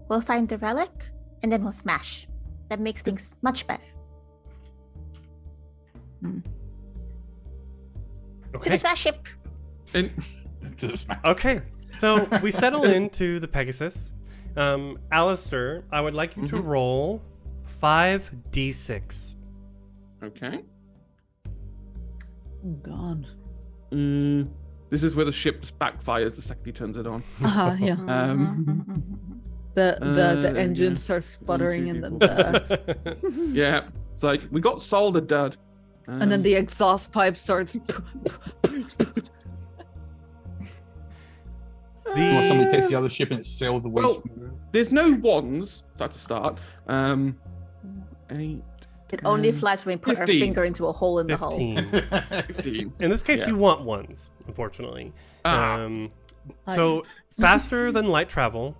We'll find the relic and then we'll smash. That makes things much better. To Okay. the smash ship. And Okay. So we settle into the Pegasus. Alistair, I would like you to roll 5d6. okay. Oh God. This is where the ship backfires the second he turns it on. Yeah. The engine yeah. starts sputtering, and then 1, 2, 3, 4, 5, 6. Yeah. It's like, we got soldered, Dad. and then the exhaust pipe starts. Or somebody takes the other ship and it sails away. Well, there's no wands. That's a start. 8, It only flies when we put our 15. finger into a hole in the hole. 15. 15. In this case, Yeah. you want ones, unfortunately. Ah. So faster than light travel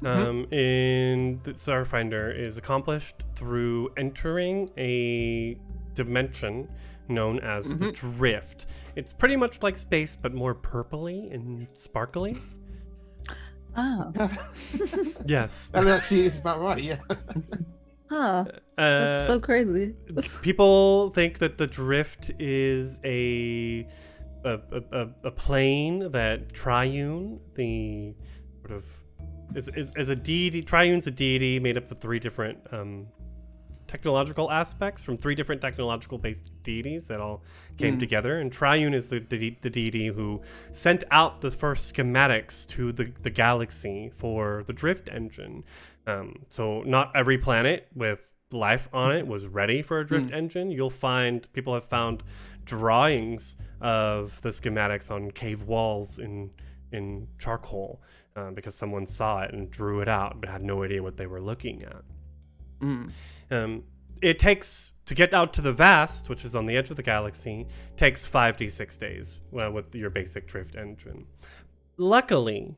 in the Starfinder is accomplished through entering a dimension known as the Drift. It's pretty much like space, but more purpley and sparkly. Oh. Yes. That actually is about right, yeah. Huh. That's so crazy. People think that the Drift is a plane that Triune, the sort of is a deity. Triune's a deity made up of 3 different technological aspects from 3 different technological based deities that all came together. And Triune is the deity who sent out the first schematics to the galaxy for the Drift engine. So not every planet with life on it was ready for a Drift engine. People have found drawings of the schematics on cave walls in charcoal because someone saw it and drew it out but had no idea what they were looking at. It takes, to get out to the Vast, which is on the edge of the galaxy, takes 5d6 days with your basic Drift engine. Luckily,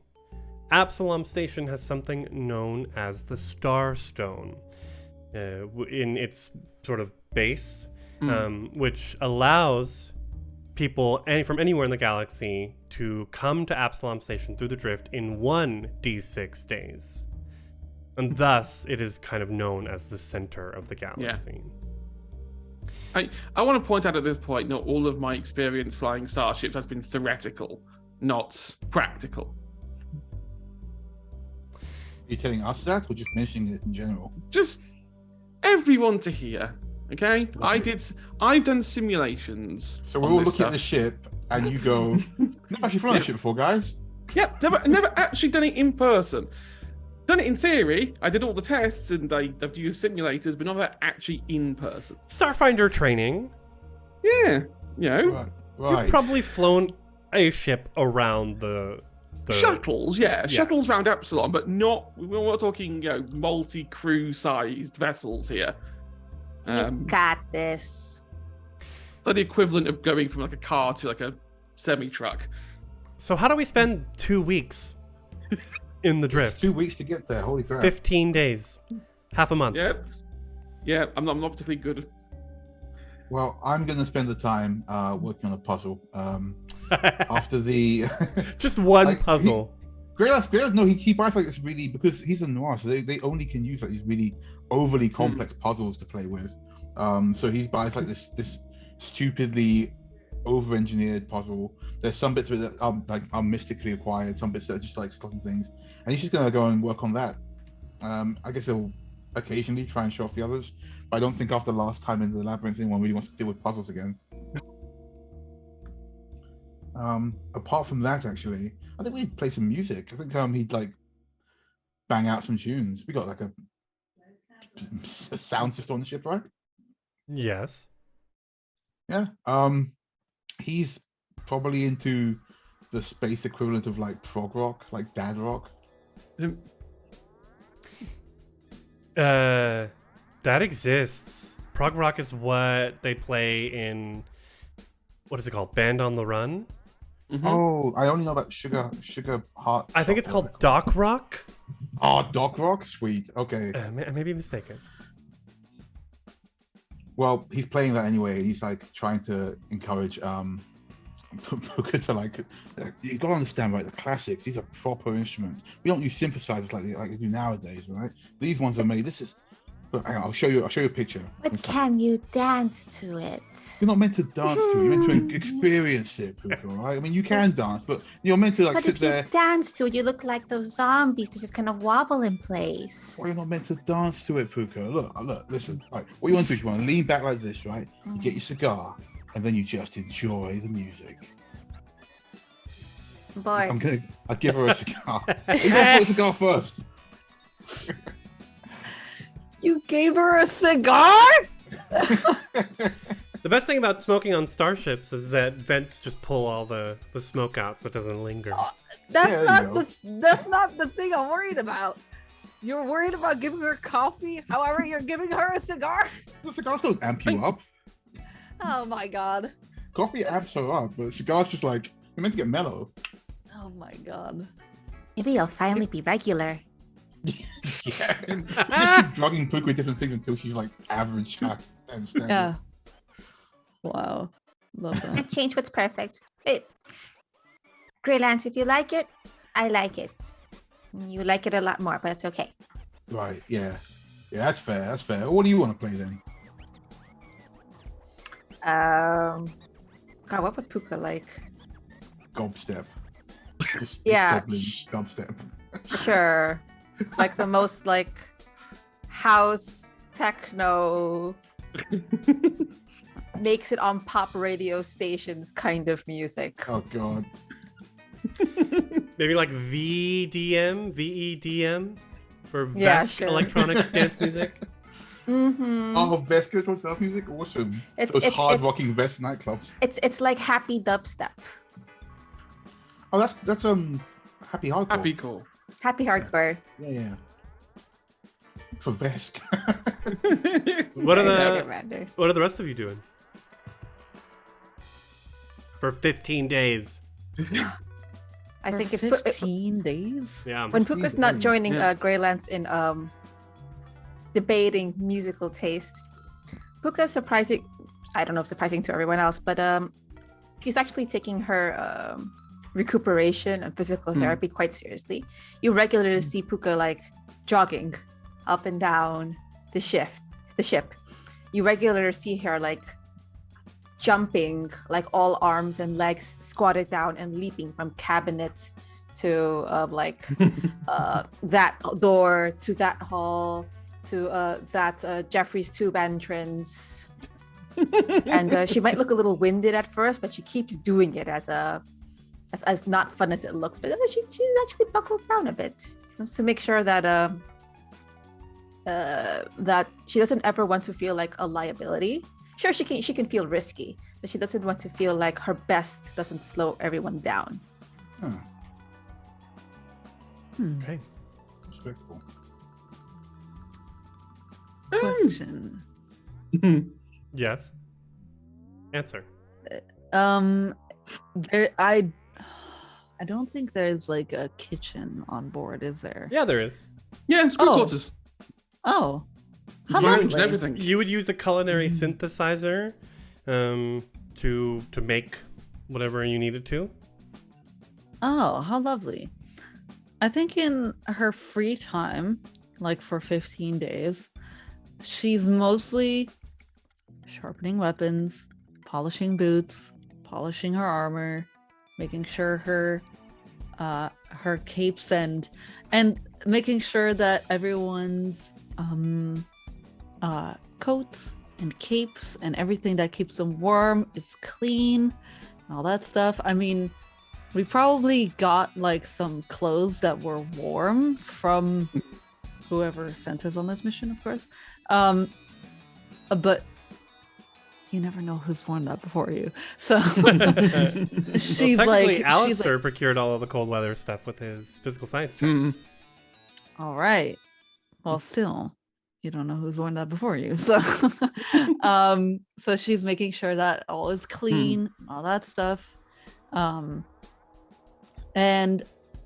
Absalom Station has something known as the Starstone in its sort of base, which allows people from anywhere in the galaxy to come to Absalom Station through the Drift in 1d6 days. And thus, it is kind of known as the center of the galaxy. I want to point out at this point, not all of my experience flying starships has been theoretical, not practical. Are you telling us that or just mentioning it in general? Just everyone to hear, okay? I've done simulations. So we're on all this looking at the stuff. ship and you go, never actually flown a ship before, guys. Yep, never actually done it in person. Done it in theory. I did all the tests and I've used simulators, but never actually in person. Starfinder training. Yeah, you know, Right. You've probably flown a ship around the shuttles. Yeah, Yes. shuttles around Epsilon, but not. We're not talking, multi-crew sized vessels here. You got this. It's like the equivalent of going from like a car to like a semi-truck. So how do we spend 2 weeks in the It's Drift? 2 weeks to get there. Holy crap. 15 days. Half a month. Yep. Yeah, I'm not particularly good. Well, I'm going to spend the time working on a puzzle. After the Just one Like, puzzle. Greylas, no, he buys like this really, because he's a noir, so they only can use like these really overly complex puzzles to play with. So he buys like this stupidly over-engineered puzzle. There's some bits of it that are mystically acquired, some bits that are just like slotting things, and he's just gonna go and work on that. I guess he'll occasionally try and show off the others, but I don't think after last time in the labyrinth anyone really wants to deal with puzzles again. Apart from that, actually, I think we'd play some music. I think he'd like bang out some tunes. We got like a sound system on the ship, right? Yes. Yeah. He's probably into the space equivalent of like prog rock, like dad rock. That exists. Prog rock is what they play in, what is it called? Band on the Run? Mhm. Oh, I only know about Sugar Heart. I think it's called Dock Rock. Oh, Dock Rock? Sweet. Okay. I may be mistaken. Well, he's playing that anyway. He's like trying to encourage Puka to like. You gotta understand, right? The classics. These are proper instruments. We don't use synthesizers like they do nowadays, right? These ones are made. This is. Look, hang on, I'll show you a picture. But can you dance to it? You're not meant to dance to it. You're meant to experience it, Puka, right? I mean, you can dance, but you're meant to like But sit if you there. dance to it, you look like those zombies that just kind of wobble in place. Well, you're not meant to dance to it, Puka. Look, listen. Right, what you want to do is you want to lean back like this, right? You get your cigar, and then you just enjoy the music. Boy, I'll give her a cigar. You gotta put a cigar first. You gave her a cigar? The best thing about smoking on starships is that vents just pull all the smoke out so it doesn't linger. That's Yeah, that's not the thing I'm worried about. You're worried about giving her coffee, however you're giving her a cigar? The cigars don't amp you up. Oh my god. Coffee amps her up, but cigars just like you're meant to get mellow. Oh my god. maybe you'll finally be regular. Yeah. You just keep drugging Puka with different things until she's like average. Yeah. Wow. Love that. And change what's perfect. Greylands, if you like it, I like it. You like it a lot more, but it's okay. Right. Yeah. Yeah. That's fair. That's fair. What do you want to play then? God, what would Puka like? Gobstep. Just Yeah. goblin Gobstep. Sure. Like the most like house techno makes it on pop radio stations kind of music. Oh God. Maybe like VDM, VEDM for Yeah, Vest sure. electronic dance music. Mm-hmm. Oh, Vest dance music, awesome. Those hard rocking Vest nightclubs. It's like happy dubstep. Oh, that's happy hardcore. Happy cool. Happy hardcore. Yeah. For Vesk. What are Sorry, the Commander. what are the rest of you doing? For 15 days. I think if 15 days? Yeah. when Puka's not 15 joining Yeah. Greylands in debating musical taste, Puka's surprising. I don't know if surprising to everyone else, but she's actually taking her recuperation and physical therapy quite seriously. You regularly see Puka like jogging up and down the ship. You regularly see her like jumping, like all arms and legs squatted down and leaping from cabinet to that door to that hall to that Jeffrey's tube entrance. And she might look a little winded at first, but she keeps doing it as not fun as it looks. But she actually buckles down a bit to make sure that that she doesn't ever want to feel like a liability. Sure, she can feel risky, but she doesn't want to feel like her best doesn't slow everyone down. Huh. Okay. Respectable. Question. Yes. Answer. There, I don't think there's like a kitchen on board, is there? Yeah, there is. Yeah, it's good Oh. quarters. Oh, how Lounge and lovely. everything. You would use a culinary synthesizer to make whatever you needed to. Oh, how lovely. I think in her free time, like for 15 days, she's mostly sharpening weapons, polishing boots, polishing her armor, making sure her capes and making sure that everyone's coats and capes and everything that keeps them warm is clean all that stuff. I mean, we probably got like some clothes that were warm from whoever sent us on this mission, of course. But you never know who's worn that before you. So she's like, Alistair procured all of the cold weather stuff with his physical science check. All right. Well, still, you don't know who's worn that before you. So, so she's making sure that all is clean, all that stuff. And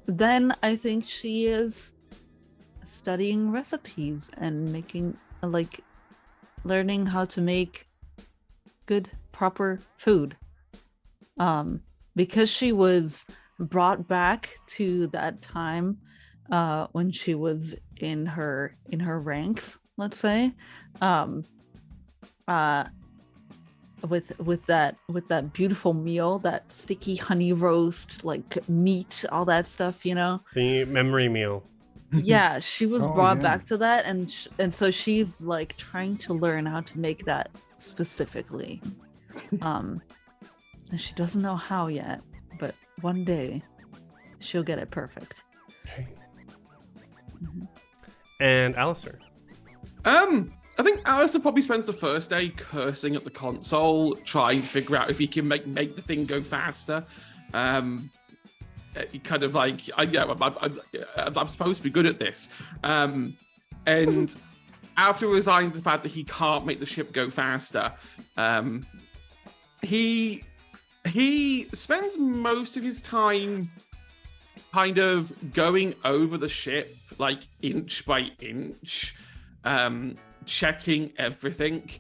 then I think she is studying recipes and making, like, learning how to make good, proper food. Because she was brought back to that time when she was in her ranks, let's say, with that beautiful meal, that sticky honey roast, like meat, all that stuff, you know, the memory meal. Yeah, she was brought back to that, and so she's like trying to learn how to make that specifically. And she doesn't know how yet, but one day she'll get it perfect. Okay. And Alistair. I think Alistair probably spends the first day cursing at the console, trying to figure out if he can make the thing go faster. Kind of like, I'm supposed to be good at this. And after resigning to the fact that he can't make the ship go faster, he spends most of his time kind of going over the ship, like inch by inch, checking everything.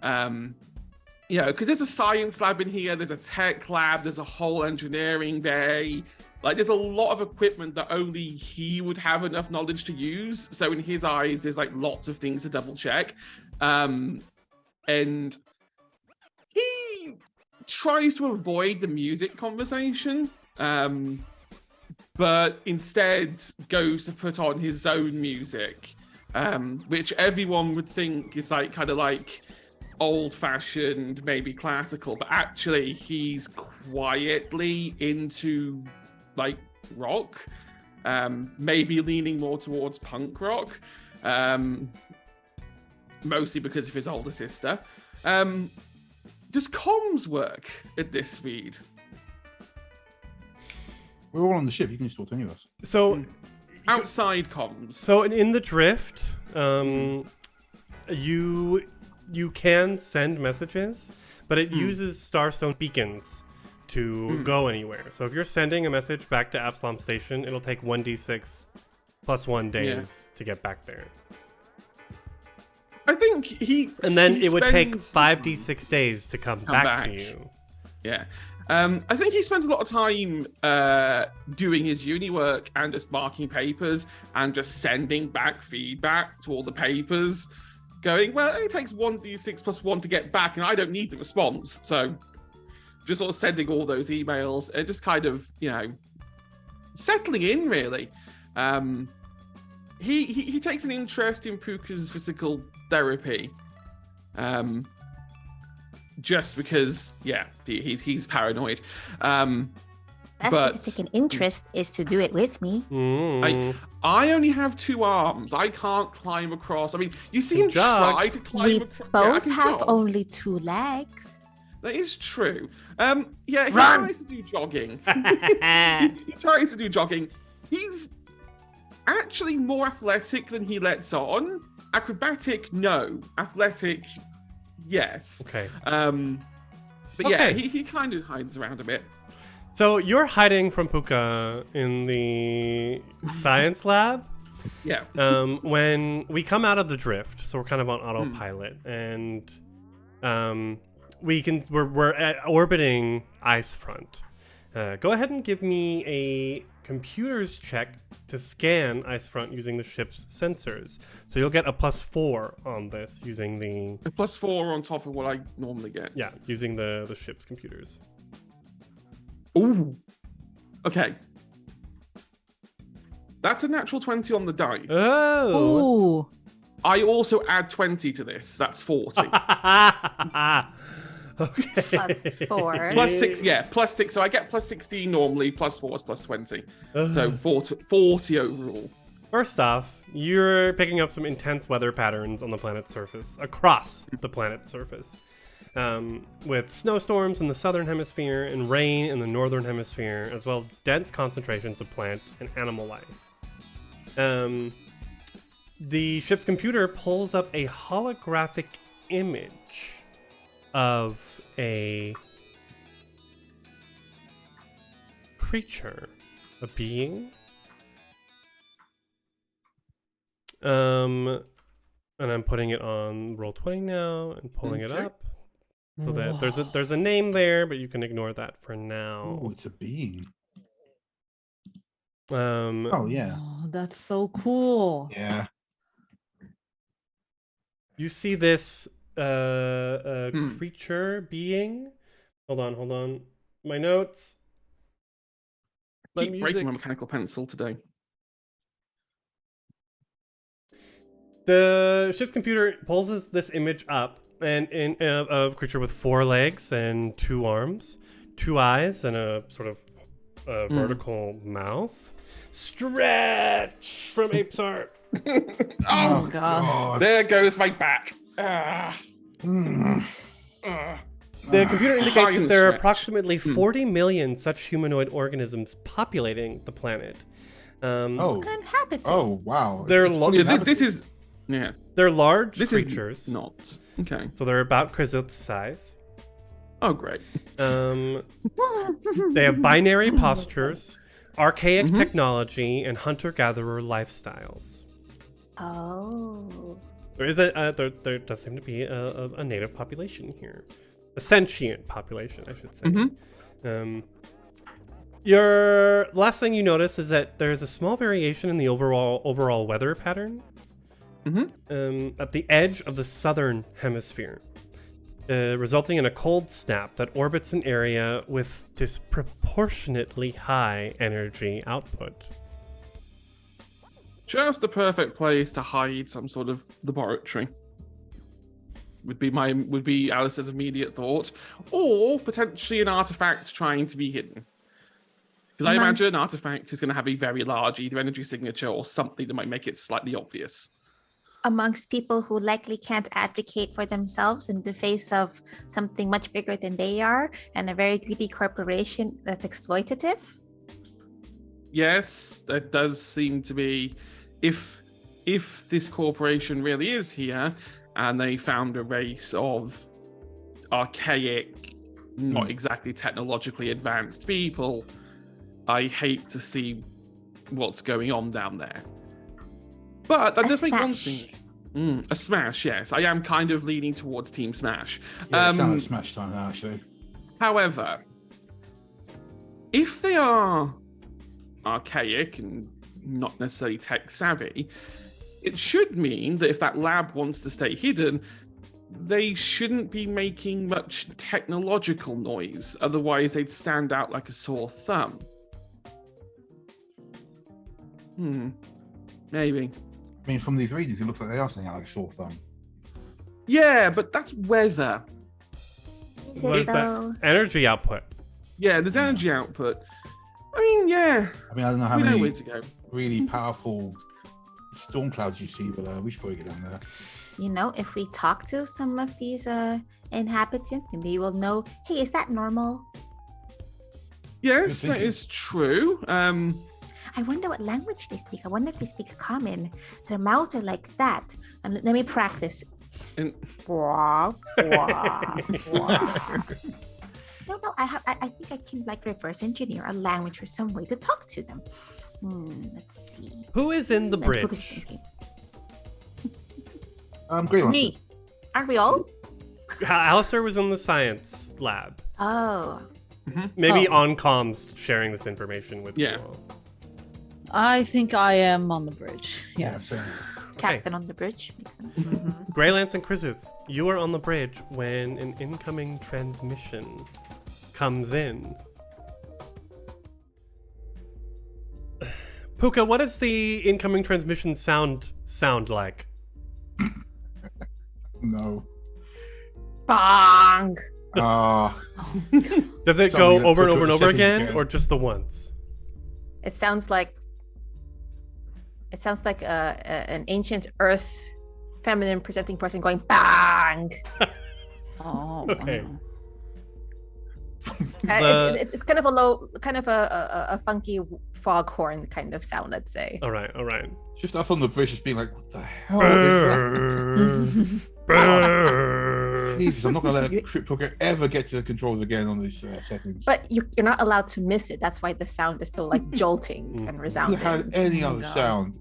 Because there's a science lab in here, there's a tech lab, there's a whole engineering bay. Like, there's a lot of equipment that only he would have enough knowledge to use. So in his eyes, there's like lots of things to double check. And he tries to avoid the music conversation, but instead goes to put on his own music, which everyone would think is like kind of like old-fashioned, maybe classical, but actually he's quietly into like rock, maybe leaning more towards punk rock, mostly because of his older sister. Does comms work at this speed? We're all on the ship. You can just talk to any of us. So outside comms. So in the drift, you can send messages, but it uses Starstone beacons to go anywhere. So if you're sending a message back to Absalom Station, it'll take 1d6 plus 1 days to get back there. I think and then it would take 5d6 days to come back to you. Yeah. I think he spends a lot of time doing his uni work and just marking papers and just sending back feedback to all the papers, going, well, it only takes 1d6 plus 1 to get back, and I don't need the response. So just sort of sending all those emails and just kind of, settling in, really. He takes an interest in Puka's physical therapy. Just because, he's paranoid. Best way to take an interest is to do it with me. I only have 2 arms. I can't climb across. I mean, you see him try to climb across. We both have only 2 legs. That is true. He tries to do jogging. He tries to do jogging. He's actually more athletic than he lets on. Acrobatic, no. Athletic, yes. Okay. But he kind of hides around a bit. So you're hiding from Puka in the science lab. Yeah. When we come out of the drift, so we're kind of on autopilot, and we're orbiting ice front. Go ahead and give me a computer's check to scan ice front using the ship's sensors. So you'll get a +4 on this using the a +4 on top of what I normally get. Yeah, using the ship's computers. Ooh. Okay. That's a natural 20 on the dice. Oh. Ooh. I also add 20 to this. That's 40. Okay. Plus 4. Plus 6, yeah, plus 6. So I get plus 16 normally, plus 4 is plus 20. So Ugh. 40 overall. First off, you're picking up some intense weather patterns on the planet's surface, across the planet's surface, with snowstorms in the southern hemisphere and rain in the northern hemisphere, as well as dense concentrations of plant and animal life. The ship's computer pulls up a holographic image of a creature, a being. And I'm putting it on Roll20 now and pulling it Okay. up. So that there's a name there, but you can ignore that for now. Oh, it's a being. Oh, yeah. Oh, that's so cool. Yeah. You see this Hmm. creature being. Hold on. My notes. My Keep breaking my music. mechanical pencil today. The ship's computer pulls this image up, and of a creature with 4 legs and 2 arms, 2 eyes, and a sort of vertical mouth. Stretch from Ape's Art. Oh, God. there goes my back. Ah. Mm. Ah. The computer indicates that Fine there are stretch. approximately 40 million such humanoid organisms populating the planet. Oh. Uninhabited. Oh, wow. They're It's lo- fully Yeah, inhabited. this is. Yeah, They're large this creatures, is not. Okay. so they're about Krizith's size. Oh, great. They have binary postures, archaic Mhm. technology, and hunter-gatherer lifestyles. Oh. There is there does seem to be a native population here, a sentient population, I should say. Mhm. Your last thing you notice is that there is a small variation in the overall weather pattern. At the edge of the southern hemisphere, resulting in a cold snap that orbits an area with disproportionately high energy output. Just the perfect place to hide some sort of laboratory. Would be Alice's immediate thought, or potentially an artifact trying to be hidden. Because I Amongst- imagine an artifact is going to have a very large either energy signature or something that might make it slightly obvious. Amongst people who likely can't advocate for themselves in the face of something much bigger than they are and a very greedy corporation that's exploitative. Yes, that does seem to be. If this corporation really is here, and they found a race of archaic, not exactly technologically advanced people, I hate to see what's going on down there. But that A does make one smash. thing. A smash, yes. I am kind of leaning towards Team Smash. Yeah, it sounds like Smash time now, actually. However, if they are archaic and not necessarily tech savvy, it should mean that if that lab wants to stay hidden, they shouldn't be making much technological noise. Otherwise, they'd stand out like a sore thumb. Maybe. I mean, from these readings, it looks like they are saying like a sore thumb. Yeah, but that's weather. Is What it is that? though? Energy output. Yeah, there's energy output. I mean, yeah, I mean, I don't know how we know many where to go. really powerful storm clouds you see, but we should probably get down there. You know, if we talk to some of these inhabitants, maybe we'll know, hey, is that normal? Yes, Good that thinking. is true. I wonder what language they speak. I wonder if they speak common. Their mouths are like that. And let me practice. And Bwah, bwah, bwah. No, I think I can like reverse engineer a language or some way to talk to them. Let's see. Who is in the And focus bridge? thinking. Great one. Me. Aren't we all? Alistair was in the science lab. Oh. Maybe Oh. on comms sharing this information with Yeah. you all. I think I am on the bridge. Yes. Yeah, same. Captain on the bridge. Makes sense. Greylance and Krizith, you are on the bridge when an incoming transmission comes in. Puka, what does the incoming transmission sound like? No. Bong. Does it Something go that over and took over and a over second again, again. or just the once? It sounds like an ancient Earth feminine presenting person going bang. Oh, Okay. wow. It's kind of a low, kind of a funky foghorn kind of sound, I'd say. All right. Just us on the bridge just being like, what the hell is that? Brrr. Jesus, I'm not going to let Cryptocurrency ever get to the controls again on these settings. But you're not allowed to miss it. That's why the sound is so like jolting and If resounding. you had any Oh, other God. sound.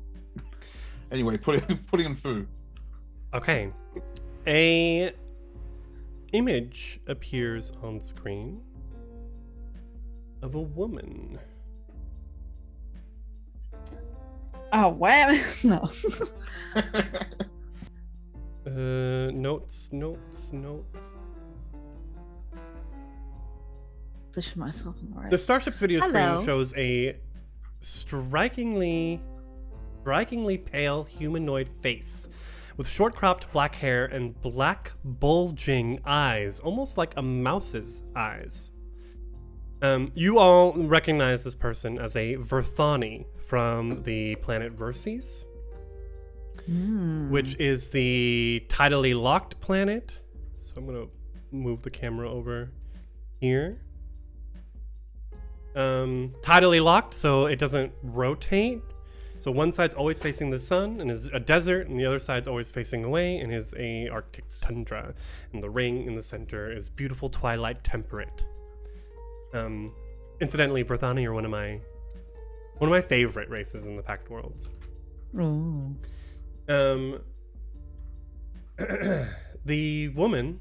Anyway, putting them through. Okay. A image appears on screen of a woman. Oh, wow. No. Notes. Position myself in the right. The Starship's video Hello. screen shows a strikingly pale humanoid face with short cropped black hair and black bulging eyes, almost like a mouse's eyes. You all recognize this person as a Verthani from the planet Verces, which is the tidally locked planet. So I'm gonna move the camera over here. Tidally locked, so it doesn't rotate. So one side's always facing the sun and is a desert, and the other side's always facing away and is a Arctic tundra. And the ring in the center is beautiful twilight temperate. Incidentally, Verthani are one of my favorite races in the Pact Worlds. Oh. The woman,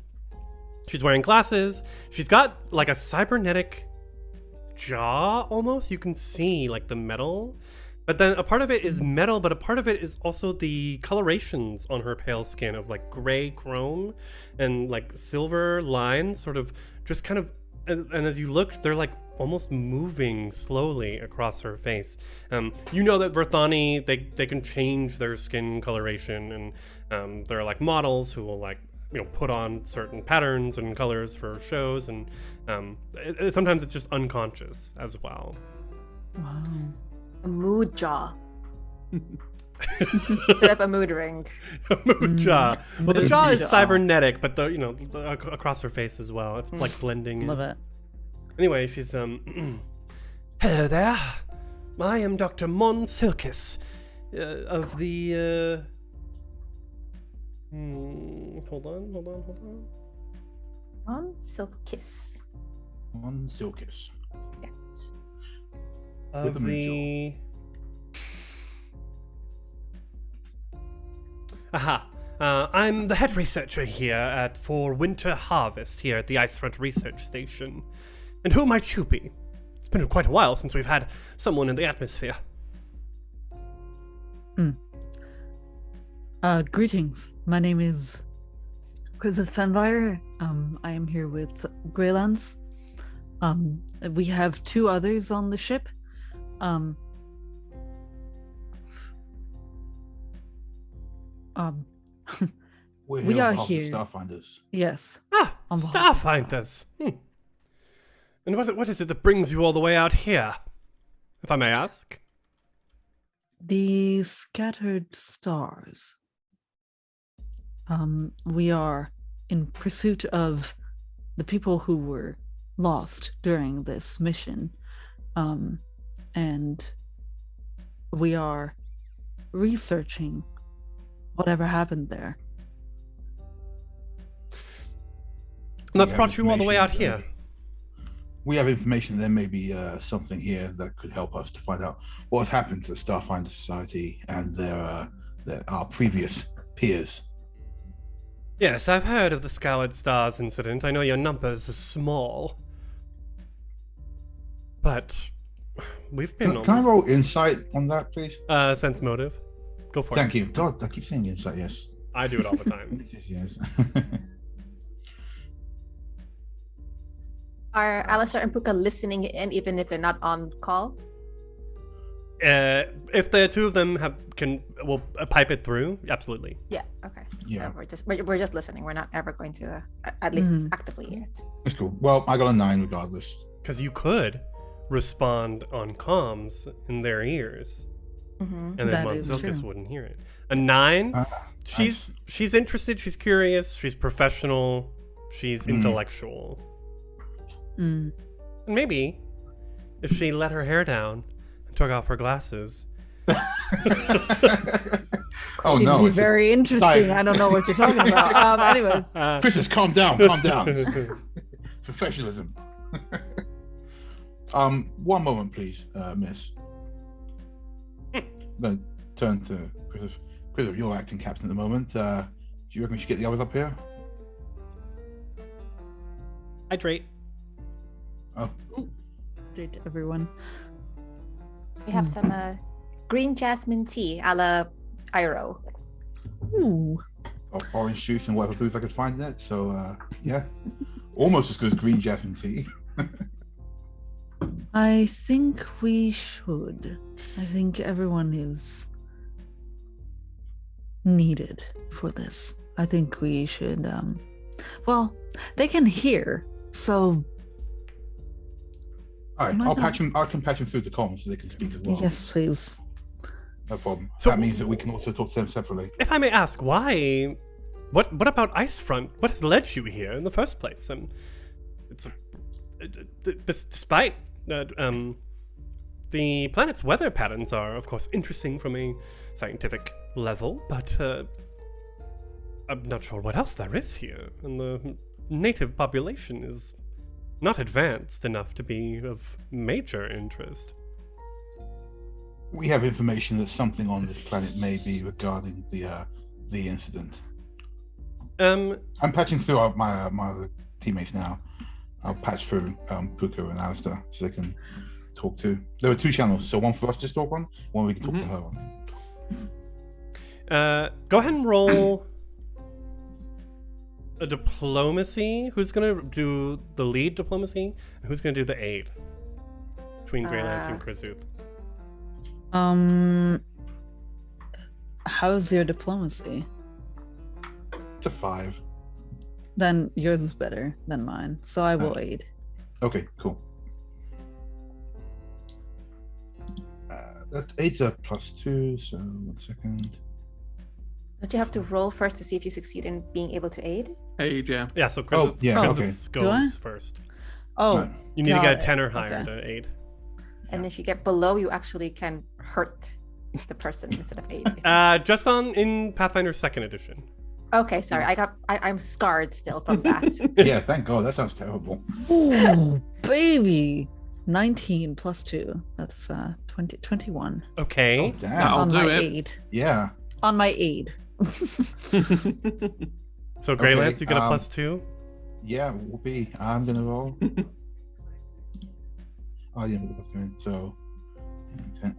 she's wearing glasses. She's got like a cybernetic jaw almost. You can see like the metal. But then a part of it is metal, but a part of it is also the colorations on her pale skin of like gray chrome and like silver lines sort of just kind of, and as you look, they're like almost moving slowly across her face. You know that Verthani, they can change their skin coloration, and there are like models who will like, you know, put on certain patterns and colors for shows, and sometimes it's just unconscious as well. Wow. A mood jaw. Instead of a mood ring. Mood jaw. Well, the jaw is Jaw. cybernetic, but across her face as well. It's like blending in. Love it. Anyway, she's hello there. I am Dr. Mon Silkis of the hold on. On silk kiss. On Silkis. Yes. Of the mood Aha. I'm the head researcher here for Winter Harvest here at the Icefront Research Station. And who might you be? It's been quite a while since we've had someone in the atmosphere. Greetings. My name is Chris Fenvire. I am here with Greylands. We have two others on the ship. We're We here are on behalf of the here. Starfinders. Yes. Ah, On behalf of the Starfinders. And what is it that brings you all the way out here, if I may ask? The Scattered Stars. We are in pursuit of the people who were lost during this mission. And we are researching whatever happened there. And that's We have brought you all the way out information, here. We have information. There may be something here that could help us to find out what has happened to the Starfinder Society and our previous peers. Yes, I've heard of the Scoured Stars incident. I know your numbers are small. But we've been Can I roll insight on that, please? sense motive. Go for Thank it. you. God, I keep saying insight. Yes. I do it all the time. Yes. Are Alistair and Puka listening in even if they're not on call? If the two of them will pipe it through, absolutely. Yeah. Okay. Yeah. So we're just listening. We're not ever going to at least actively hear it. That's cool. Well, I got a 9 regardless. Because you could respond on comms in their ears, and then That is Monsilkus true. wouldn't hear it. A 9. Nice. She's interested. She's curious. She's professional. She's intellectual. Mm. And maybe if she let her hair down and took off her glasses. Oh It'd no! be It's very interesting. I don't know what you're talking about. Anyways, Christmas, calm down, calm down. Professionalism. One moment, please, Miss. Then turn to Christopher. Christopher, you're acting captain at the moment. Do you reckon we should get the others up here? Hydrate. Oh, to everyone. We have some green jasmine tea a la Iro. Ooh. orange juice and whatever booze I could find in it. So yeah, almost as good as green jasmine tea. I think we should. I think everyone is needed for this. I think we should well, they can hear, so All right, Why I'll not? patch them. I can patch them through the comms so they can speak as well. yes, please. No problem. So- That means that we can also talk to them separately. If I may ask, why? What about Icefront? What has led you here in the first place? It's despite the planet's weather patterns are, of course, interesting from a scientific level, but I'm not sure what else there is here, and the native population is not advanced enough to be of major interest. We have information that something on this planet may be regarding the incident. I'm patching through my other teammates now. I'll patch through Puka and Alistair so they can talk to. There are two channels, so one for us to just talk on, one we can talk to her on. Go ahead and roll a diplomacy. Who's gonna do the lead diplomacy? And who's gonna do the aid? Between Greylance and Krizuth. How's your diplomacy? It's a 5. Then yours is better than mine, so I will aid. Okay, cool. That 8's a +2, so 1 second. Don't you have to roll first to see if you succeed in being able to aid? Aid, yeah. Yeah, so Oh, yeah, Krizuth Do I? goes first. Oh, Right. You need to got get a it. 10 or higher Okay. to aid. And if you get below, you actually can hurt the person instead of aid. Just in Pathfinder 2nd edition. Okay, sorry. I'm scarred still from that. Yeah, thank God. That sounds terrible. ooh, baby. 19 plus 2. That's 21. Okay. Oh, damn. I'll on do my it. aid. Yeah. On my aid. So Greylance, Okay, you get a +2. Yeah, whoopee. I'm gonna roll. Oh yeah, but that's going so 10.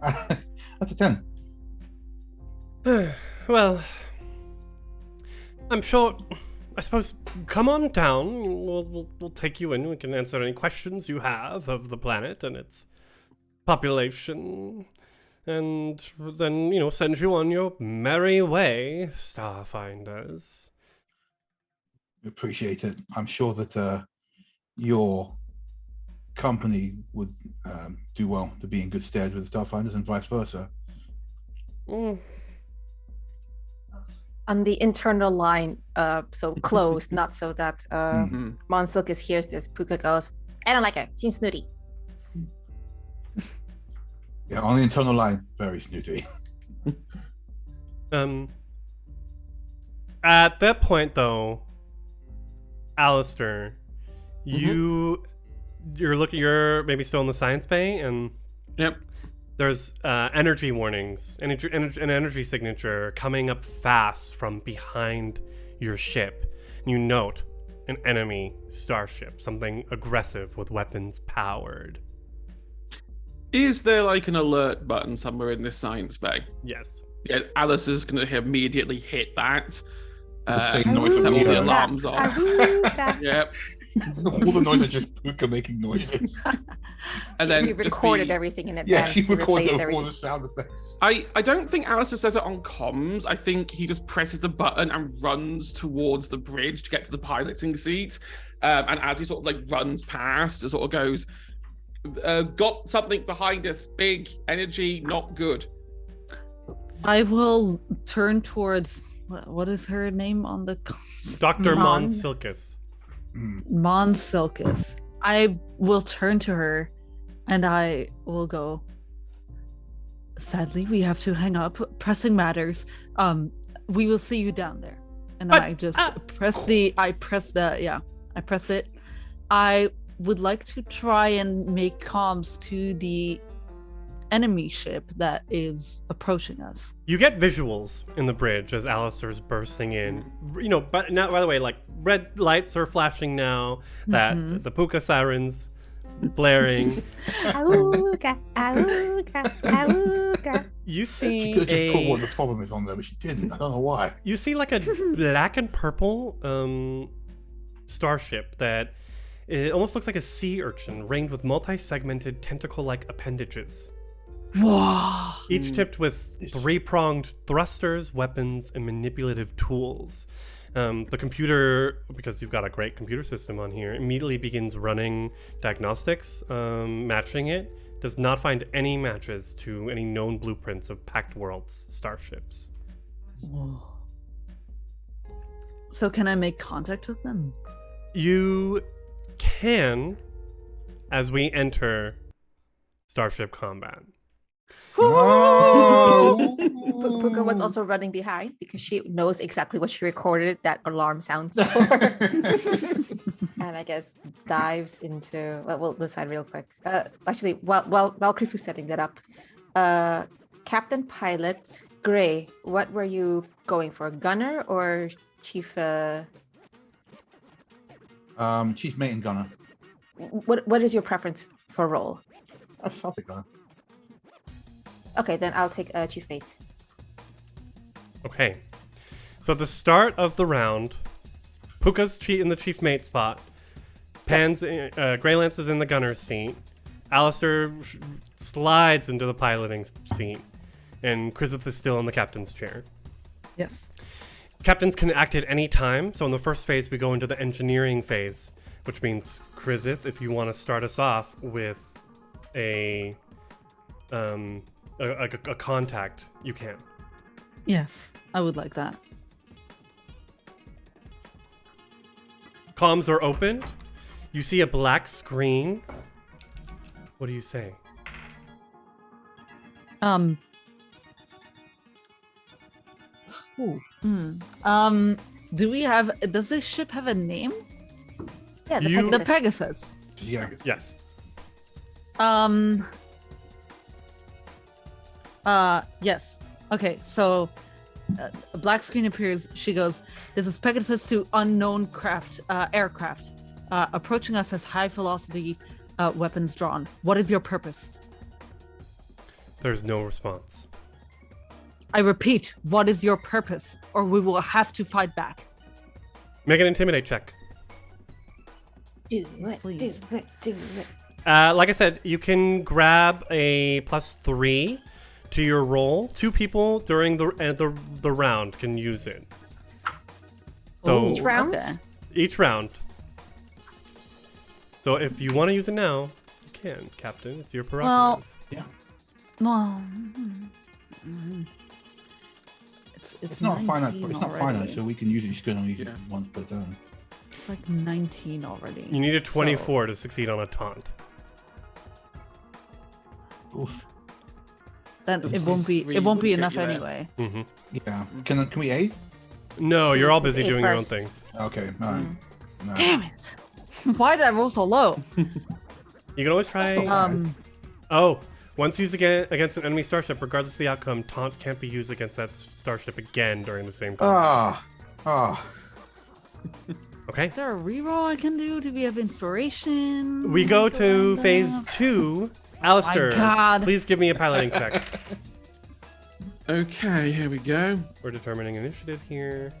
That's a 10. Well, I'm sure. I suppose come on down. We'll take you in. We can answer any questions you have of the planet and its population, and then send you on your merry way, Starfinders. Appreciate it. I'm sure that your company would do well to be in good stead with the Starfinders and vice versa. Mm. On the internal line, so closed, not so that Mhm. Monsilkus hears this. Puka goes, I don't like her. She's snooty. Yeah, on the internal line, very snooty. At that point, though, Alistair, you're maybe still in the science bay, and Yep. there's energy warnings, an energy signature coming up fast from behind your ship. You note an enemy starship, something aggressive with weapons powered. Is there like an alert button somewhere in this science bay? Yes. Yeah, Alice is going to immediately hit that. The same noise set that all we the heard. alarms off. Aruga. Yep. All the noise is just Puka making noises. And She then just recorded be- everything in Yeah, advance. she to recorded replace all everything. the sound effects. I don't think Alistair says it on comms. I think he just presses the button and runs towards the bridge to get to the piloting seat. And as he sort of like runs past, it sort of goes, got something behind us, big energy, not good. I will turn towards what is her name on the Dr. Mon. Monsilkus. Mon Silkus. I will turn to her and I will go, sadly, we have to hang up. Pressing matters. We will see you down there. And But- I just press it. I would like to try and make comms to the enemy ship that is approaching us. You get visuals in the bridge as Alistair's bursting in. You know, but now, by the way, like red lights are flashing now. That the puka sirens blaring. Auga, auga, auga. You She see could have just put what a the problem is on there, but she didn't. I don't know why. you see like a black and purple starship that it almost looks like a sea urchin ringed with multi-segmented tentacle-like appendages. Whoa! Each tipped with This- three-pronged thrusters, weapons, and manipulative tools. The computer, because you've got a great computer system on here, immediately begins running diagnostics, matching it. Does not find any matches to any known blueprints of Pact Worlds starships. Whoa. So can I make contact with them? You can, as we enter Starship combat. Oh! Puka was also running behind because she knows exactly what she recorded that alarm sounds for. And I guess dives into we'll decide real quick. Actually, while Krifu's setting that up, Captain Pilot Gray, what were you going for, gunner or chief? Chief Mate and Gunner. What is your preference for role? I'll take Gunner. Okay, then I'll take chief mate. Okay. So at the start of the round, Puka's in the chief mate spot. Pan's Greylance is in the gunner's seat. Alistair slides into the piloting seat, and Krizith is still in the captain's chair. Yes. Captains can act at any time. So in the first phase, we go into the engineering phase, which means Krizith, if you want to start us off with a contact, you can. Yes, I would like that. Comms are opened. You see a black screen. What do you say? Do we have? Does this ship have a name? Yeah, the You- The Pegasus. Pegasus. Yeah. Yes. Yes. Okay, so a black screen appears. She goes, "This is Pegasus to unknown aircraft, approaching us as high velocity weapons drawn. What is your purpose?" There's no response. I repeat, what is your purpose, or we will have to fight back. Make an intimidate check. Do it, Please. do it, do it. Like I said, you can grab a +3 to your roll. 2 people during the round can use it. So Each round? Okay. each round. So if you want to use it now, you can, Captain. It's your prerogative. Yeah. Well, It's not finite. 19 It's not already. finite, so we can use it. You still only use it Yeah. once per turn. It's like 19 already. You need a 24 to succeed on a taunt. Oof. Then it won't be. Three It won't be would get enough you there. anyway. hmm Yeah. Can we aid? No, you're all busy Eight doing first. your own things. Okay. All right. No. Damn it! Why did I roll so low? You can always try. Oh, Once used against an enemy starship, regardless of the outcome, taunt can't be used against that starship again during the same combat. Ah. Okay. Is there a reroll I can do? Do we have inspiration? We go to Anything like phase that? 2. Alistair, God. please give me a piloting check. Okay, here we go. We're determining initiative here.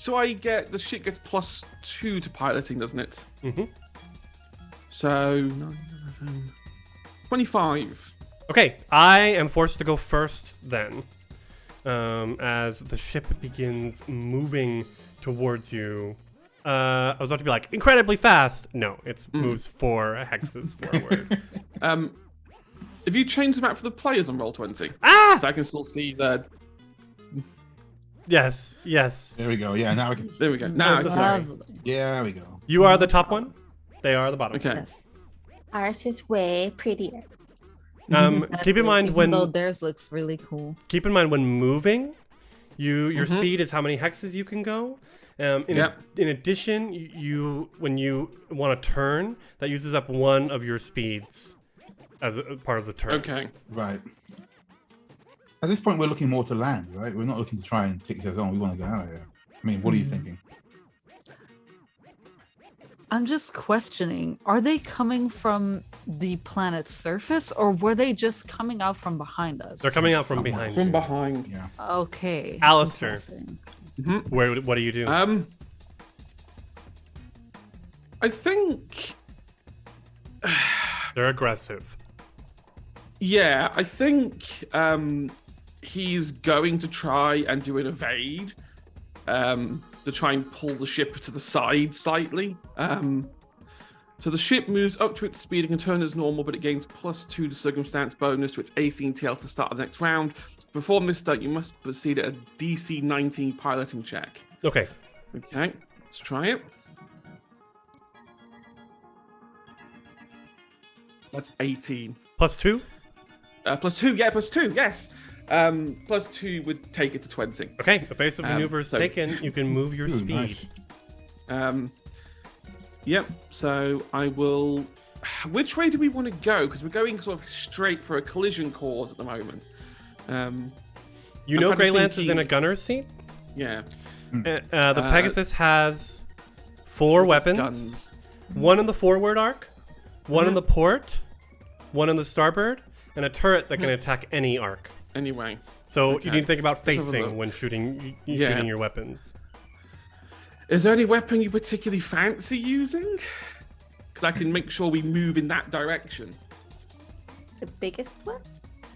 So the ship gets +2 to piloting, doesn't it? Mm-hmm. So 9, 11, 25. Okay, I am forced to go first then. As the ship begins moving towards you. I was about to be like, incredibly fast. No, it moves 4 hexes forward. If you change the map for the players on Roll20, Ah! so I can still see the... Yes. There we go. Yeah, now we can. There we go. Now, so sorry. Lovely. Yeah, there we go. You are the top one. They are the bottom. okay. Yes. Ours is way prettier. Keep in mind Even though when theirs looks really cool. moving, your speed is how many hexes you can go. In addition, you when you want to turn, that uses up 1 of your speeds as a part of the turn. Okay. Right. At this point, we're looking more to land, right? We're not looking to try and take each other on. We want to get out of here. I mean, what are you thinking? I'm just questioning, are they coming from the planet's surface or were they just coming out from behind us? They're coming out from Somewhere? behind From you. behind. Yeah. Okay. Alistair. Interesting. What do you do? I think... They're aggressive. Yeah, I think he's going to try and do an evade to try and pull the ship to the side slightly. So the ship moves up to its speed and can turn as normal, but it gains +2 to circumstance bonus to its AC and TL at the start of the next round. To perform this stunt, you must proceed at a DC 19 piloting check. Okay. Okay, let's try it. That's 18. +2? +2, yeah, +2, yes. +2 would take it to 20. Okay, evasive maneuver is so- taken. You can move your Ooh, speed. nice. Yep, so I will... Which way do we want to go? Because we're going sort of straight for a collision course at the moment. You I'm know kinda Grey Lance is in a thinking- gunner's seat? Yeah. The Pegasus has 4 weapons. Guns. 1 in the forward arc, 1 in the port, 1 in the starboard, and a turret that can attack any arc. Anyway. So Okay. you need to think about Let's have a facing look. when shooting Yeah. shooting your weapons. Is there any weapon you particularly fancy using? Because I can make sure we move in that direction. The biggest one?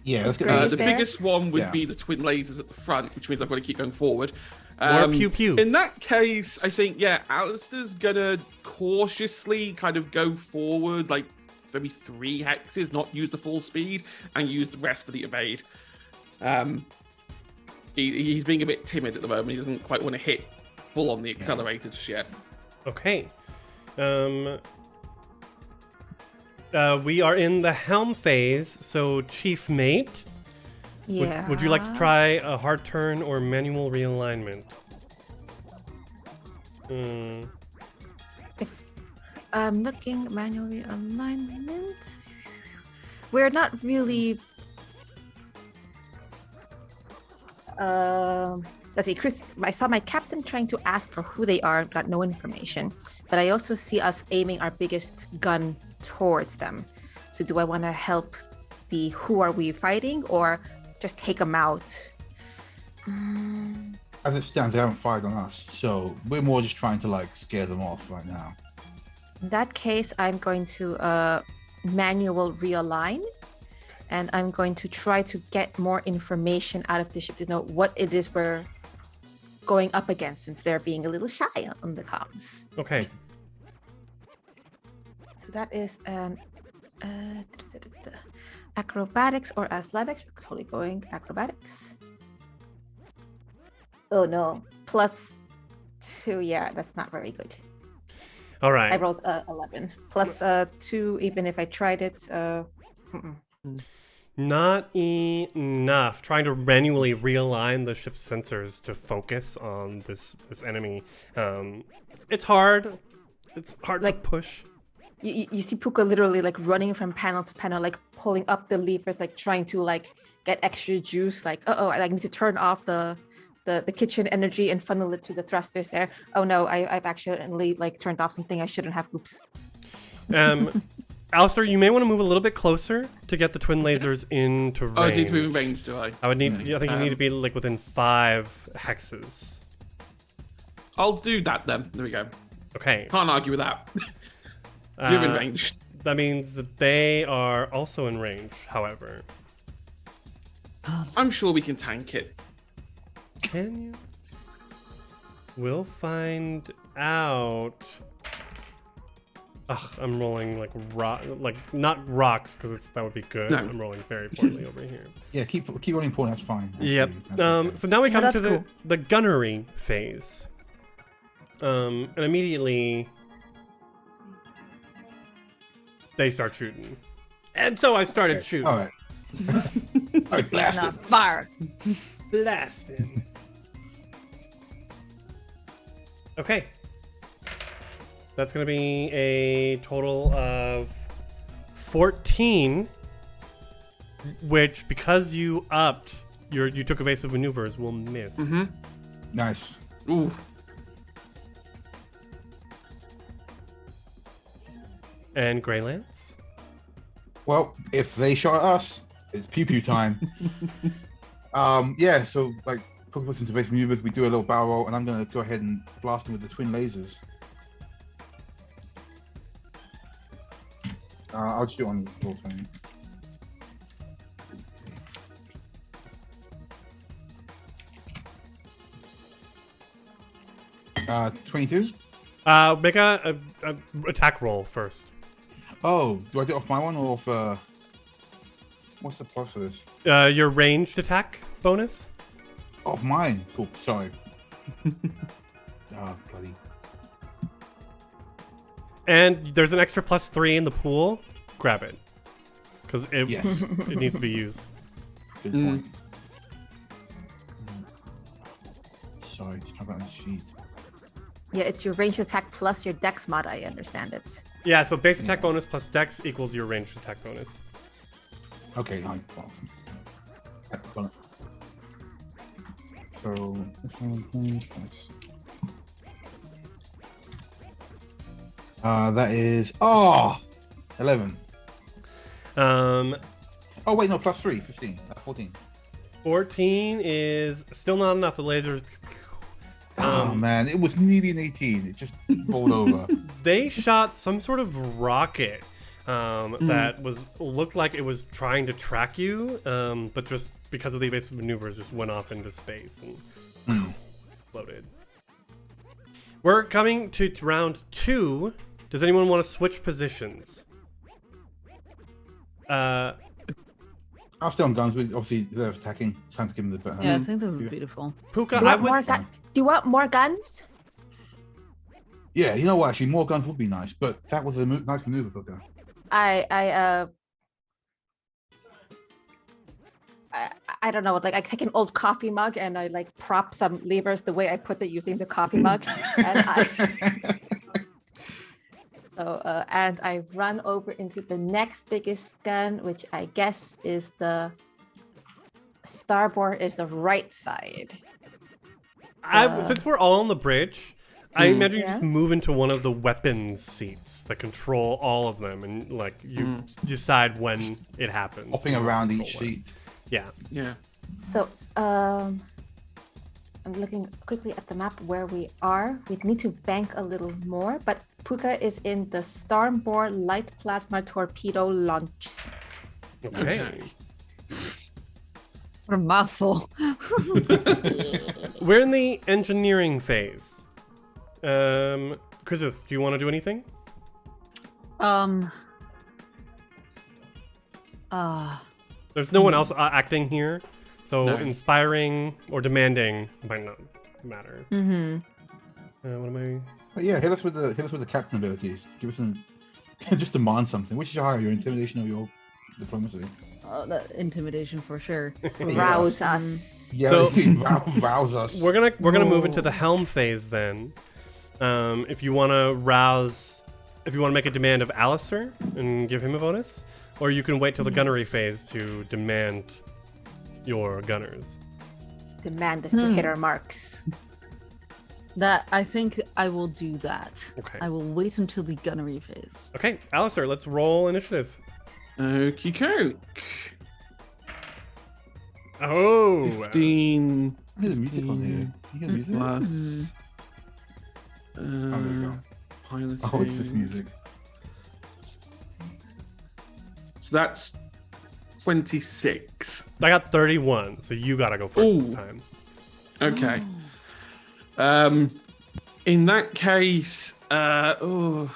Yeah, let's get Is The there? biggest one would Yeah. be the twin lasers at the front, which means I've got to keep going forward. Or pew pew. In that case, I think, yeah, Alistair's gonna cautiously kind of go forward, like maybe 3 hexes, not use the full speed, and use the rest for the evade. He's being a bit timid at the moment. He doesn't quite want to hit full on the accelerator just yet. Okay. We are in the helm phase, so Chief Mate, Yeah. would you like to try a hard turn or manual realignment? If I'm looking manual realignment, we're not really. Let's see, Chris. I saw my captain trying to ask for who they are, got no information. But I also see us aiming our biggest gun towards them. So do I want to help the who are we fighting or just take them out? As it stands, they haven't fired on us, so we're more just trying to like scare them off right now. In that case, I'm going to manual realign, and I'm going to try to get more information out of the ship to know what it is we're going up against, since they're being a little shy on the comms. Okay. So that is an acrobatics or athletics. We're totally going acrobatics. Oh no, +2. Yeah, that's not very good. All right. I rolled 11 +2. Even if I tried it, Not enough. Trying to manually realign the ship's sensors to focus on this enemy. It's hard. It's hard Like- to push. you see Puka literally like running from panel to panel, like pulling up the levers, like trying to like get extra juice. Like, I need to turn off the kitchen energy and funnel it to the thrusters there. Oh no, I've accidentally like turned off something I shouldn't have. Oops. Alistair, you may want to move a little bit closer to get the twin lasers into range. Oh, do you need to move in range, do I? I would need. I think you need to be like within 5 hexes. I'll do that then. There we go. Okay. Can't argue with that. You're in range. That means that they are also in range, however. I'm sure we can tank it. Can you? We'll find out. Ugh, I'm rolling like not rocks because that would be good. No. I'm rolling very poorly over here. Yeah, keep rolling point. That's fine. Actually. Yep. That's okay. So now we come to that's cool. the gunnery phase. And immediately they start shooting, and so I started shooting. All right. All right, blast it. Not fire. Blasted. Okay. That's going to be a total of 14, which, because you upped, you took evasive maneuvers, will miss. Mm-hmm. Nice. Ooh. And Grey Lance? Well, if they shot at us, it's pew pew time. Yeah. So like, puts into base maneuvers. We do a little barrel roll, and I'm gonna go ahead and blast them with the twin lasers. I'll just do it on the roll 20. 22. Make a attack roll first. Oh, do I do it off my one or off? What's the plus for this? Your ranged attack bonus. Off mine. Cool. Sorry. Oh, bloody. And there's an extra +3 in the pool. Grab it, because it Yes. it needs to be used. Good point. Sorry, just talk about the sheet. Yeah, it's your ranged attack plus your dex mod. I understand it. Yeah, so base attack bonus plus dex equals your ranged attack bonus. Okay, fine. Well, so this one plus. That is 11. Oh wait, no, +3, 15, 14. 14 is still not enough. The lasers. Oh man, it was nearly an 18. It just rolled over. They shot some sort of rocket that looked like it was trying to track you, but just because of the evasive maneuvers, just went off into space and exploded. We're coming to round 2. Does anyone want to switch positions? I'll stay on guns. Obviously, they're attacking. It's time to give them the better. Yeah, I think this is beautiful. Puka, Do I you, want would. do you want more guns? Yeah, you know what? Actually, more guns would be nice, but that was a nice maneuver, Booker. I don't know, like I take an old coffee mug and I like prop some levers the way I put it using the coffee mug, and I run over into the next biggest gun, which I guess is the starboard, is the right side. Since we're all on the bridge, I imagine you Yeah. just move into one of the weapons seats that control all of them, and like you decide when it happens. Hopping when you around control each it. seat. Yeah. Yeah. So I'm looking quickly at the map where we are. We need to bank a little more, but Puka is in the starboard light plasma torpedo launch seat. Okay. What a mouthful. We're in the engineering phase. Chrisith, do you want to do anything? There's no one else acting here, so No. inspiring or demanding might not matter. Mm-hmm. What am I? But yeah, hit us with the captain abilities. Give us an just demand something. Which is higher, your intimidation or your diplomacy? The intimidation for sure. Rouse us. Yeah, So- rouse us. We're gonna move into the helm phase then. If you want to make a demand of Alistair and give him a bonus, or you can wait till the gunnery phase to demand your gunners. Demand us to hit our marks. That I think I will do that. Okay. I will wait until the gunnery phase. Okay, Alistair, let's roll initiative. Okie coke. Oh, 15 I hear the music on here. You hear the music? plus there you go. Piloting. Oh, it's this music. So that's 26. I got 31, so you gotta go first this Ooh. time. Okay. In that case, so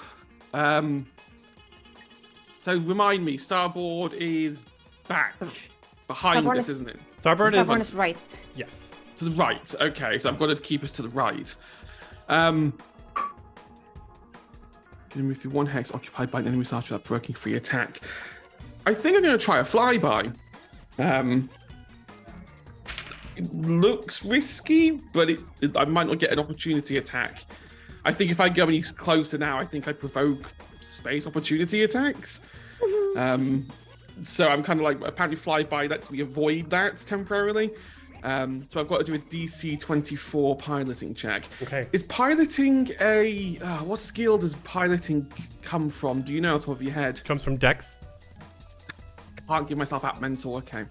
remind me, starboard is back behind Starboard us, is- isn't it? Starboard is Starboard is right. yes. To the right. Okay, so I've got to keep us to the right. Can move through one hex occupied by an enemy starter without provoking free attack. I think I'm going to try a flyby. It looks risky, but I might not get an opportunity attack. I think if I go any closer now, I think I provoke space opportunity attacks. So I'm kind of like, apparently flyby lets me avoid that temporarily. So I've got to do a DC 24 piloting check. Okay. Is piloting a... what skill does piloting come from? Do you know off the top of your head? Comes from Dex. Can't give myself out mental, okay.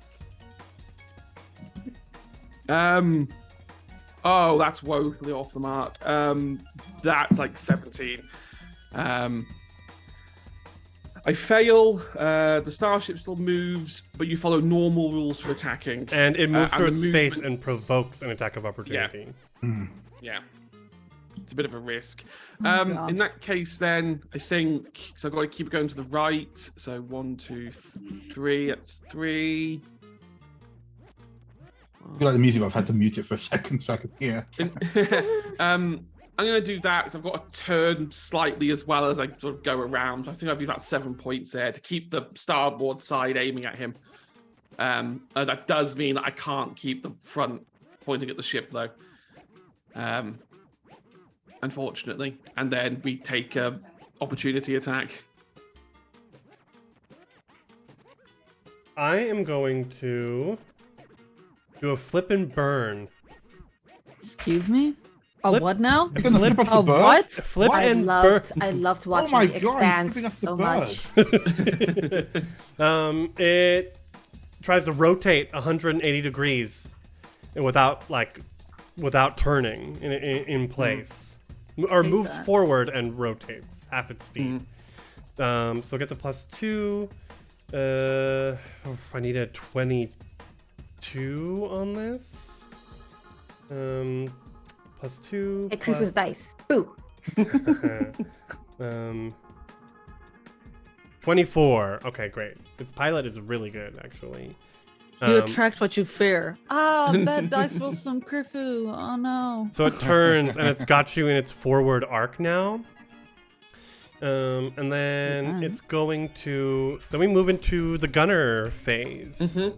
Oh, that's woefully off the mark. That's like 17. I fail. The starship still moves, but you follow normal rules for attacking. And it moves and through the its space movement- and provokes an attack of opportunity. Yeah. It's a bit of a risk. God. In that case, then, I think... So I've got to keep it going to the right. So 1, 2, 3. That's 3. You like the music, but I've had to mute it for a second so I could hear. I'm going to do that because I've got to turn slightly as well as I sort of go around. I think I've used about 7 points there to keep the starboard side aiming at him. That does mean that I can't keep the front pointing at the ship, though. Unfortunately. And then we take a opportunity attack. I am going to do a flip and burn. Excuse me? A Flip- what now? You're gonna flip us the A bird? what? Flip What? and burn. I loved Oh watching my The god, Expanse he's flipping us the so bird. much. It tries to rotate 180 degrees without turning in place, or Hate moves that. forward and rotates half its speed. So it gets a +2. I need a 22 on this. +2. Hey, Creeper's dice. Boo. 24. Okay, great. Its pilot is really good, actually. You attract what you fear. Ah, bad dice rolls from Krifu. Oh no. So it turns and it's got you in its forward arc now. And then Good. it's going to. Then we move into the gunner phase. So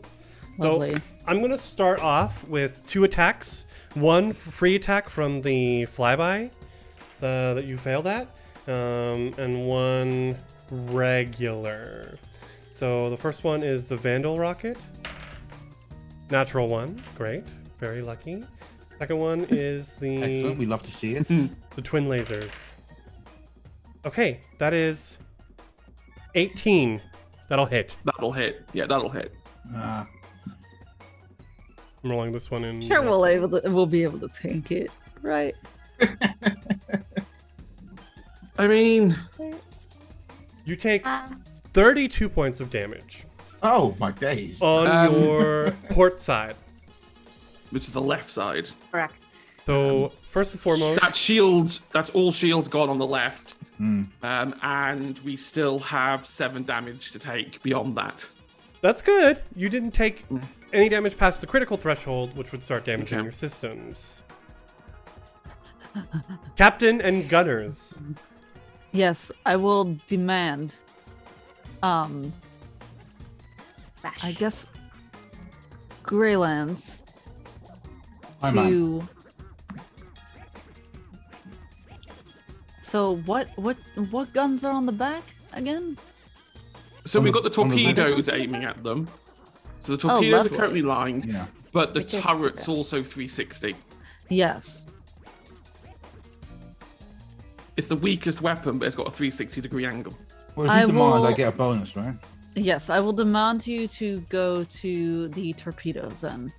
Lovely. I'm going to start off with 2 attacks. One free attack from the flyby that you failed at, and one regular. So the first one is the Vandal Rocket. Natural 1. Great. Very lucky. Second one is Excellent, we the love to see it. twin lasers. Okay, that is 18. That'll hit. That'll hit. Yeah, that'll hit. Ah, I'm rolling this one in. Sure, we'll be able to tank it, right? I mean, You take 32 points of damage oh my days. on your port side. which is the left side. Correct. So first and foremost, That's all shields gone on the left. Hmm. And we still have 7 damage to take beyond that. that's good. You didn't take any damage past the critical threshold, which would start damaging Okay. your systems. Captain and gunners. Yes, I will demand. Bash. I guess Greylands Hi, to. So what guns are on the back again? So On we've the- got the on the left. torpedoes aiming at them. So the torpedoes are lovely. currently lined, Yeah. but the Which is- turret's also 360. Yes. It's the weakest weapon, but it's got a 360-degree angle. Well, if I you demand, I will- get a bonus, right? Yes, I will demand you to go to the torpedoes then.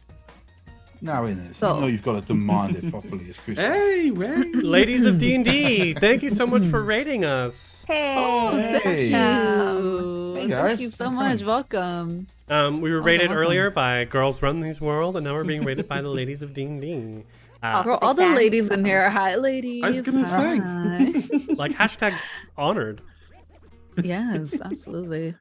Now, Ines, So- you know you've got to demand it properly as Christmas. Hey, wait. Ladies of D&D, thank you so much for rating us. Hey. Thank Hey. you. Hey, guys. Thank you so Have much. fun. Welcome. We were Welcome, rated welcome. earlier by Girls Run This World, and now we're being rated by the Ladies of D&D. Also For all big the fans. ladies in here, hi, ladies. I was gonna say. Hi. Like, hashtag honored. Yes, absolutely.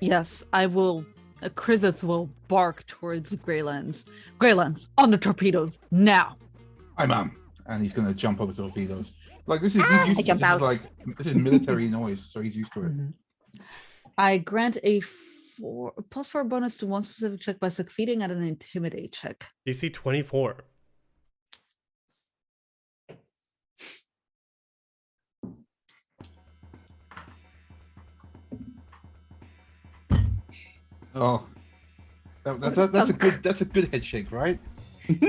Yes, I will. Krizith will bark towards Greylands. Greylands, on the torpedoes now. Hi, ma'am. And he's going to jump over torpedoes. Like, this is, he's I used to jump this. out. Is like, this is military noise, so he's used to it. I grant a +4 bonus to one specific check by succeeding at an intimidate check. DC 24. Oh. That's a good head shake, right?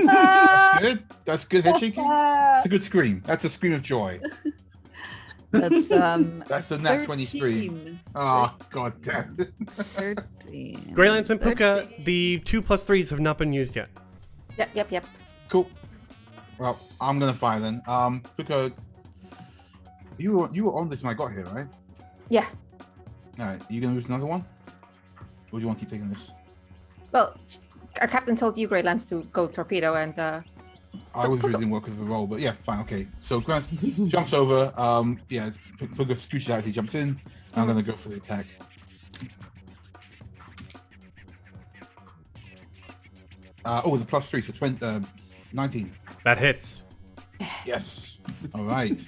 Ah, Good? That's good head shaking? That's a good scream. That's a scream of joy. That's That's the nat 20 scream. 13. Oh, god damn it. 13. Greylands and Puka, 13. the 2+3s have not been used yet. Yep. Cool. Well, I'm gonna fire then. Puka, you were on this when I got here, right? Yeah. Alright, you gonna move to another one? Or do you want to keep taking this? Well, our captain told you, Greylands, to go torpedo, and I was really didn't work as a roll, but yeah, fine, okay. So Grant jumps over, yeah, Puka scooches out, he jumps in. I'm gonna go for the attack. Oh, the +3, so 20, 19. That hits. Yes. All right.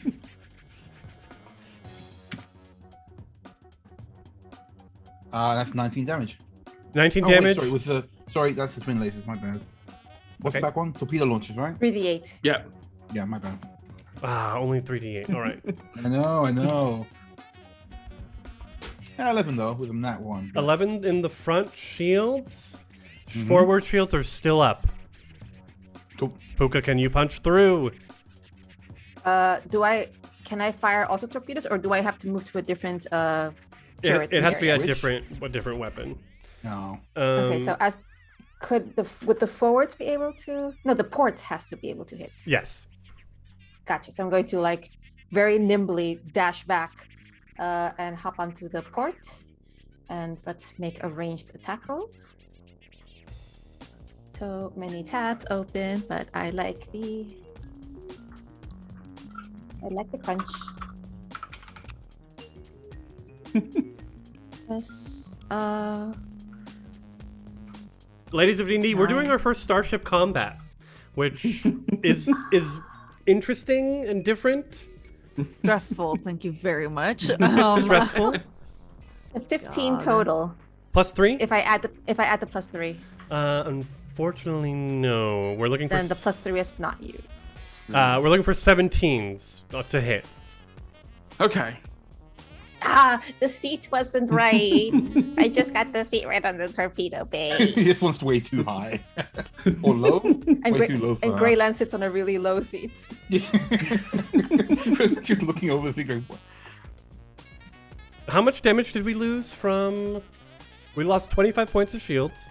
That's 19 damage. 19 Oh, wait, damage. sorry, that's the twin lasers. My bad. What's Okay. the back one? Torpedo launchers, right? 3d8. Yeah. Yeah, my bad. Only 3d8. All right. I know. Yeah, 11 though, with a nat 1. 11 in the front shields. Mhm. Forward shields are still up. Cool. Puka, can you punch through? Can I fire also torpedoes, or do I have to move to a different turret? It has to be area? a Which? different weapon. No. Okay, so would the forwards be able to? No, the ports has to be able to hit. Yes. Gotcha. So I'm going to like very nimbly dash back and hop onto the port, and let's make a ranged attack roll. So many tabs open, but I like the punch. Yes. Ladies of D&D, we're doing Nine. our first Starship combat, which is interesting and different. Stressful. Thank you very much. Stressful. The 15 God. total. +3? If I add the +3, Unfortunately, no. We're looking for then the +3 is not used. we're looking for 17s to hit. Okay. The seat wasn't right. I just got the seat right on the torpedo bay. This one's way too high. Or low? And, Way too low for and her. Greyland sits on a really low seat. Yeah. She's looking over the thing going, what? How much damage did we lose from... We lost 25 points of shields,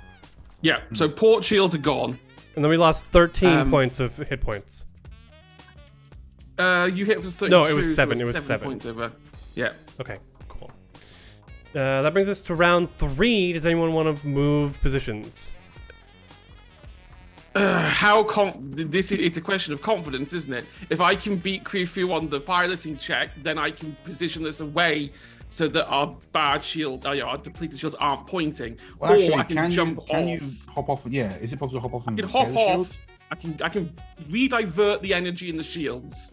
Yeah. So port shields are gone. and then we lost 13 Um, points of hit points. You hit was 32. No, it was so 7, it was 7. points over. Yeah. Okay, cool. That brings us to round 3. Does anyone want to move positions? It's a question of confidence, isn't it? If I can beat Krifu on the piloting check, then I can position this away so that our bad shield, our depleted shields aren't pointing. Well, or actually, I can jump off. Can you hop off? Yeah, is it possible to hop off? I can hop off. I can redivert the energy in the shields.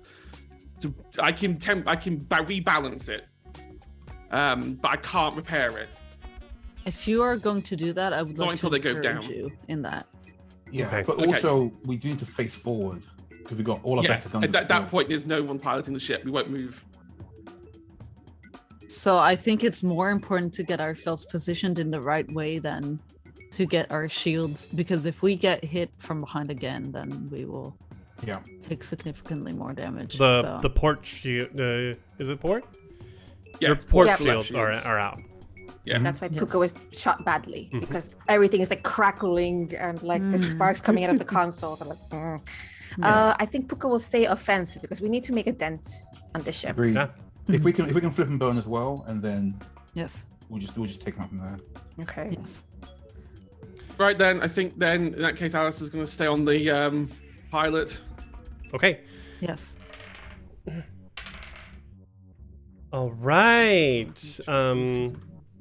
I can rebalance it. But I can't repair it. If you are going to do that, I would Not like until to they go encourage down. you in that. Yeah, Okay. but Okay. also we do need to face forward because we've got all our Yeah, better guns. at that point, there's no one piloting the ship. We won't move. So I think it's more important to get ourselves positioned in the right way than to get our shields, because if we get hit from behind again, then we will Yeah. take significantly more damage. The so. port shield... is it port? Yeah, Your it's port Yeah. shields are shields. out. Yeah. That's why Yes. Puka was shot badly Mhm. because everything is like crackling and like the sparks coming out of the consoles. I'm like, I think Puka will stay offensive because we need to make a dent on the ship. Agreed. Yeah. If we can flip and burn as well, and then Yes. we'll just take them up from there. Okay. Yes. Right then, I think then in that case, Alistair's going to stay on the pilot. Okay. Yes. All right.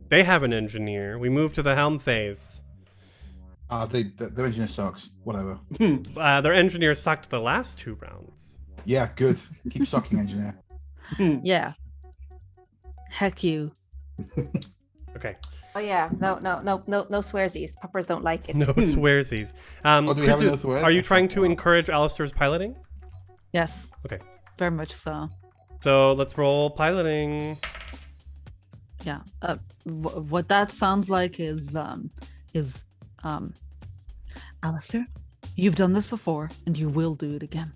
They have an engineer. We move to the helm phase. Their engineer sucks. Whatever. Their engineer sucked the last 2 rounds. Yeah, good. Keep sucking, engineer. Yeah. Heck you. Okay. Oh yeah, no swearsies. Puppers don't like it. No swearsies. Oh, do we have Chrisu, no swears? are you trying to encourage Alistair's piloting? Yes. Okay. Very much so. So let's roll piloting. Yeah. What that sounds like is Alistair, you've done this before and you will do it again.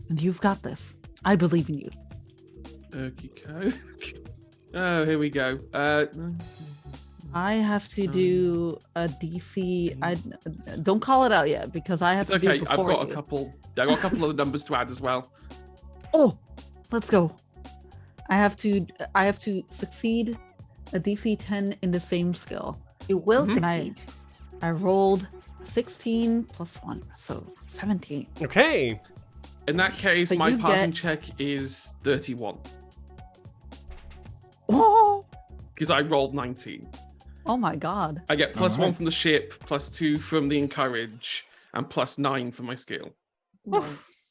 And you've got this. I believe in you. Okay. Oh, here we go. I have to Um, do a DC. I don't call it out yet because I have It's to do okay. it I've before got you. a couple. I've got a couple of numbers to add as well. Oh, let's go. I have to succeed a DC 10 in the same skill. You will Mhm. succeed. I rolled 16 plus 1, so 17. Okay. In that case, So my you passing get- check is 31 Oh, because I rolled 19. oh my god. I get plus Alright. 1 from the ship, plus 2 from the encourage, and plus 9 from my skill. Nice.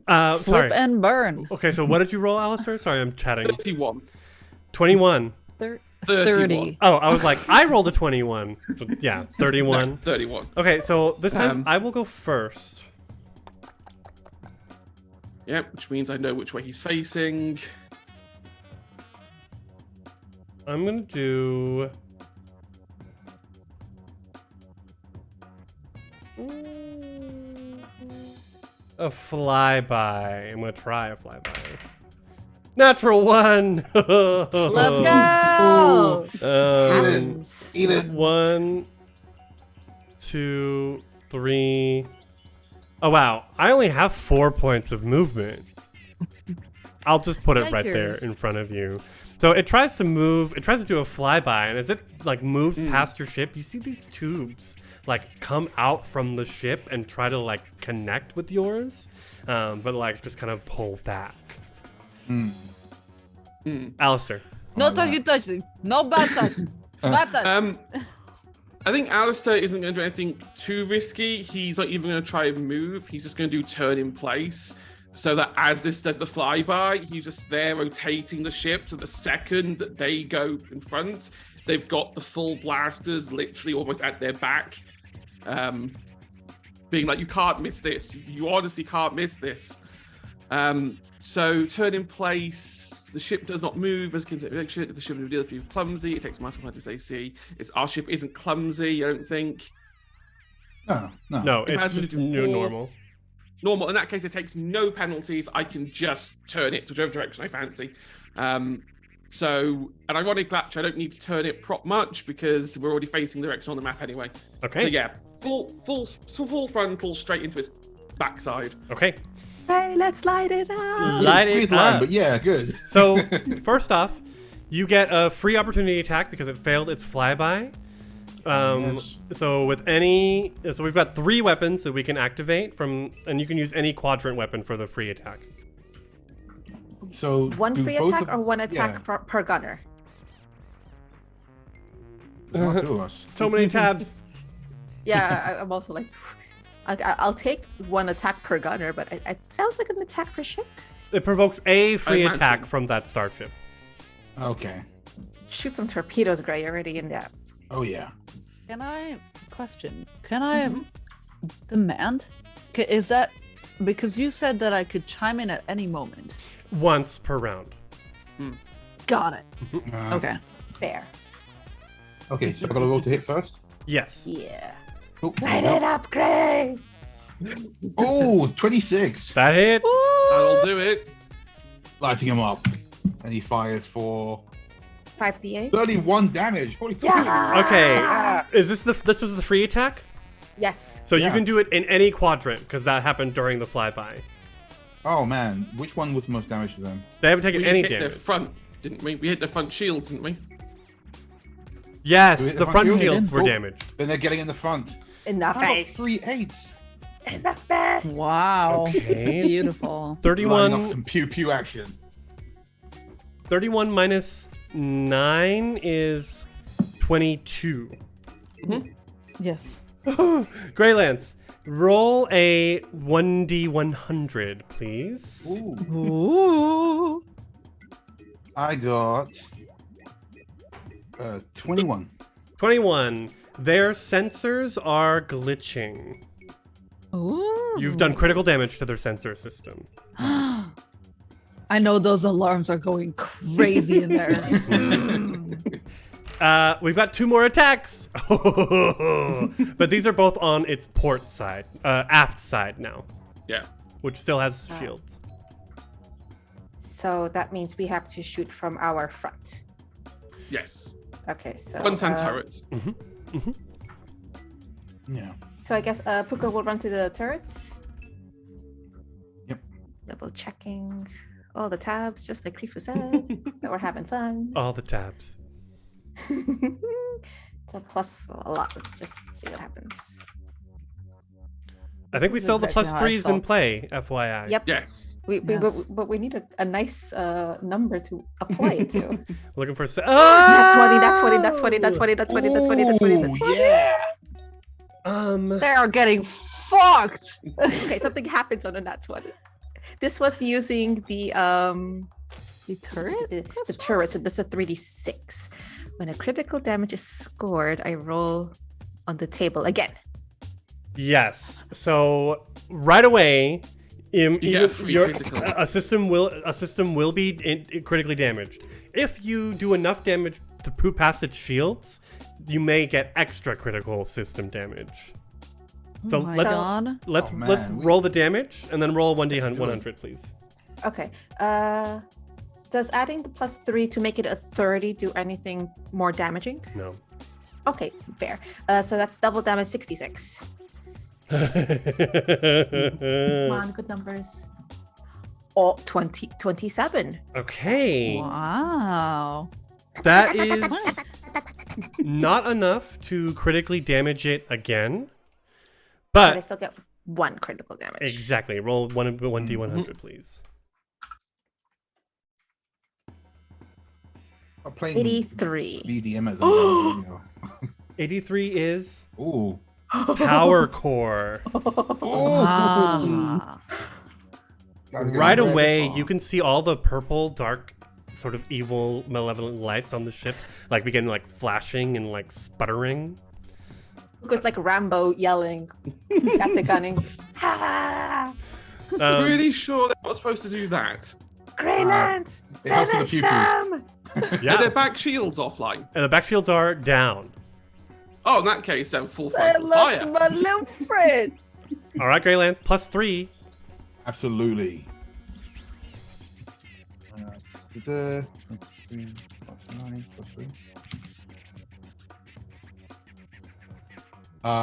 Sorry. Flip and burn. Okay, so what did you roll, Alistair? Sorry, I'm chatting. 31. 21. 30. Oh, I was like, I rolled a 21. So, yeah, 31. No, 31. Okay, so this time Um, I will go first. Yeah, which means I know which way he's facing. I'm gonna do. A flyby. I'm gonna try a flyby. Natural 1. Let's go. Happens. Eat it. 1, 2, 3. Oh wow! I only have 4 points of movement. I'll just put it right there Yikers. in front of you. So it tries to move. It tries to do a flyby, and as it like moves past your ship, you see these tubes like come out from the ship and try to like connect with yours, but like just kind of pull back. Alistair. No touching. No bad touch. Bad touch. I think Alistair isn't going to do anything too risky. He's not even going to try and move. He's just going to do turn in place. So that as this does the flyby, he's just there rotating the ship. So the second that they go in front, they've got the full blasters literally almost at their back. Being like, you can't miss this. You honestly can't miss this. So turn in place. The ship does not move as consideration. If the ship is be clumsy, it takes -100 AC. Our ship isn't clumsy, I don't think. No. No, It it's has just to do new 4. normal. Normal. In that case, it takes no penalties. I can just turn it to whichever direction I fancy. And ironically, actually, I don't need to turn it prop much because we're already facing the direction on the map anyway. Okay. So yeah, full frontal straight into its backside. Okay. Hey, let's light it up. Light it Weird line, up. but yeah, good. So, first off, you get a free opportunity attack because it failed its flyby. Yes. So we've got 3 weapons that we can activate from, and you can use any quadrant weapon for the free attack. So One do free both attack of- or one attack Yeah, per gunner? there's not 2 of us. So many tabs. Yeah, I'm also like, I'll take one attack per gunner, but it sounds like an attack per ship. It provokes a free imagine. attack from that starship. Okay. Shoot some torpedoes, Gray, already in there. Oh yeah. Can I demand? Is that because you said that I could chime in at any moment? Once per round. Got it. Uh, Okay. Fair. Okay, so I gotta roll to hit first. Yes. Yeah. Oh, Light it up, Gray. oh 26. That hits. That'll do it. Lighting him up. and he fires for 5d8. 31 damage. Holy fuck. Yeah. Okay. Ah. Is this was the free attack? Yes. So you Yeah. can do it in any quadrant because that happened during the flyby. Oh man, which one was the most damage to them? They haven't taken We any hit damage. the front, didn't we? We hit the front shields, didn't we? Yes, Do we hit the the front front shields shield? were Oh. damaged. Then they're getting in the front. In the I got face. 3 8s. In the face. Wow. Okay. Beautiful. 31, Some pew pew action. 31 minus 9 is 22. Yes. Greylance, roll a 1d100, please. Ooh. Ooh. I got 21. 21. Their sensors are glitching. Ooh. You've done critical damage to their sensor system. I know those alarms are going crazy in there. We've got 2 more attacks. But these are both on its port side, aft side now, Yeah. which still has shields. So that means we have to shoot from our front. Yes. Okay, so. Front and turrets. Yeah. So I guess Puka will run to the turrets. Yep. Double checking all the tabs, just like Krifu said. That we're having fun. All the tabs. So plus a lot. Let's just see what happens. I think we is still have the plus exactly how I 3s in felt. play, FYI. Yep. Yes. Yes. But we need a nice number to apply it to. Looking for... That's 20, that's 20, that's 20, that's 20, that's 20, that's 20, that's 20, that's 20. Yeah. They are getting fucked. Okay, something happens on a nat 20. This was using the turret? the turret, so this is a 3d6. When a critical damage is scored, I roll on the table again. Yes. So right away, get a free critical. a system will be critically damaged. If you do enough damage to poop past its shields, you may get extra critical system damage. So Oh my let's God. let's Oh, man, let's we- roll the damage and then roll a 1d Let's do it. 100, please. Okay. Does adding the plus 3 to make it a 30 do anything more damaging? No. Okay, fair. So that's double damage 66. Come on, good numbers. Oh, 27. Okay. Wow. That is not enough to critically damage it again. But I But still get 1 critical damage. exactly. Roll 1d100, please. I'm playing 83. BDM at the moment. 83 is Ooh. Power Core. Ah. Right away, you can see all the purple, dark, sort of evil, malevolent lights on the ship, like begin like flashing and like sputtering. Because like Rambo yelling at the gunning. Ha! Really sure they're not supposed to do that? Grey Lance! It helps with the Finish pew-pew. them! Are Yeah, their back shields offline? and the back shields are down. Oh, in that case, then full I frontal love fire. my little friend. All right, Grey Lance, plus 3. Absolutely. The 3 plus 9 plus 3.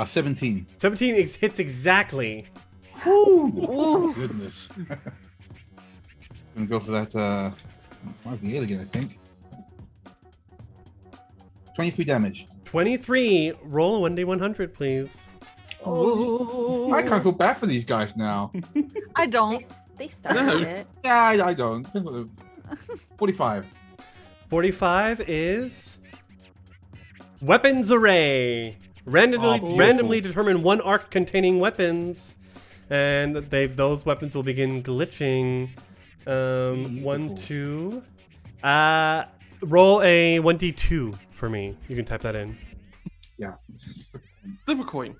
17. 17 hits exactly. Ooh. Goodness. Gonna go for that 5d8 again, I think. 23 damage. 23. Roll a 1d100, please. Ooh. I can't feel bad for these guys now. I They, don't. they started No. it. Yeah, I don't. 45. 45 is Weapons Array. beautiful. Randomly determine one arc containing weapons, and those weapons will begin glitching. 1, Beautiful. 2. Roll a 1d2 for me. You can type that in. Yeah. Flip a coin.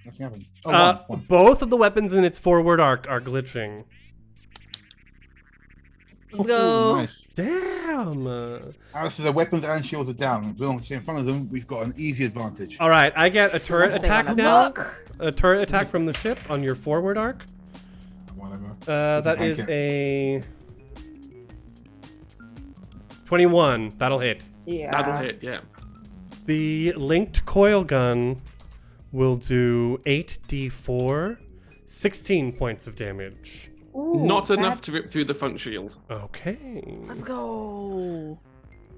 Nothing happened. Oh, one. Both of the weapons in its forward arc are glitching. Let's go. Nice. Damn. So the weapons and shields are down. We don't see in front of them. We've got an easy advantage. All right, I get a turret Let's stay attack on the now. block. A turret attack from the ship on your forward arc. whatever. That is a 21. That'll hit. Yeah. That'll hit, yeah. The linked coil gun will do 8d4, 16 points of damage. Ooh, Not enough that- to rip through the front shield. Okay. Let's go.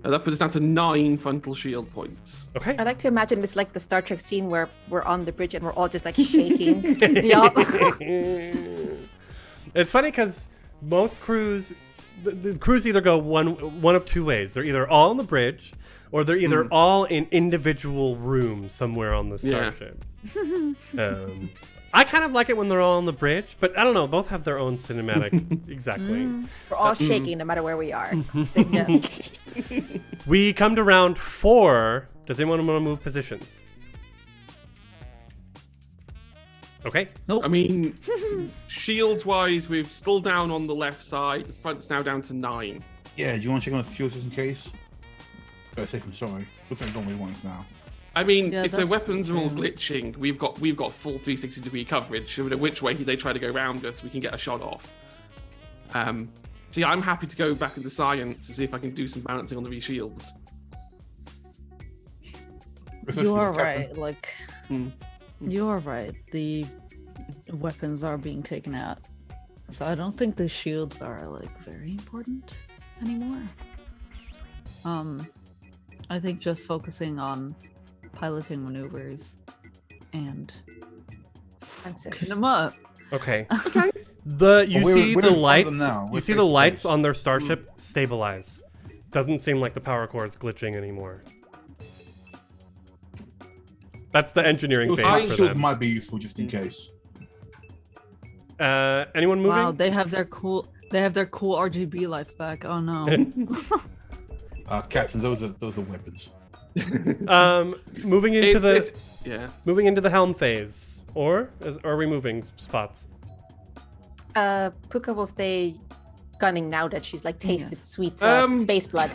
That puts us down to 9 frontal shield points. Okay. I like to imagine it's like the Star Trek scene where we're on the bridge and we're all just like shaking. Yup. It's funny because most crews, the crews either go one of two ways. They're either all on the bridge, or they're either all in individual rooms somewhere on the Yeah. starship. I kind of like it when they're all on the bridge, but I don't know. Both have their own cinematic. Exactly. We're all shaking no matter where we are. Yes. We come to round 4. Does anyone want to move positions? Okay. I mean, shields-wise, we're still down on the left side. The front's now down to 9. Yeah, do you want to check on the fuel just in case? Better safe than sorry. Looks like only ones now. I mean, Yeah, if the that's weapons are all fair. glitching, we've got full 360-degree coverage. No matter which way they try to go around us, we can get a shot off. So yeah, I'm happy to go back into science to see if I can do some balancing on the shields. You are Captain. right. Like, Hmm. you are right. The weapons are being taken out, so I don't think the shields are like very important anymore. I think just focusing on piloting maneuvers and fucking them up. Okay. Okay. You Well, see we're the in front of lights. them now. You We're see face the to lights face. on their starship stabilize. Doesn't seem like the power core is glitching anymore. That's the engineering Shield- phase for shield them. might be useful just in case. Anyone moving? Wow, they have their cool RGB lights back. Oh no. Captain, those are weapons. Moving into yeah. moving into the helm phase, or are we moving spots? Puka will stay gunning now that she's like tasted Yes. sweet space blood.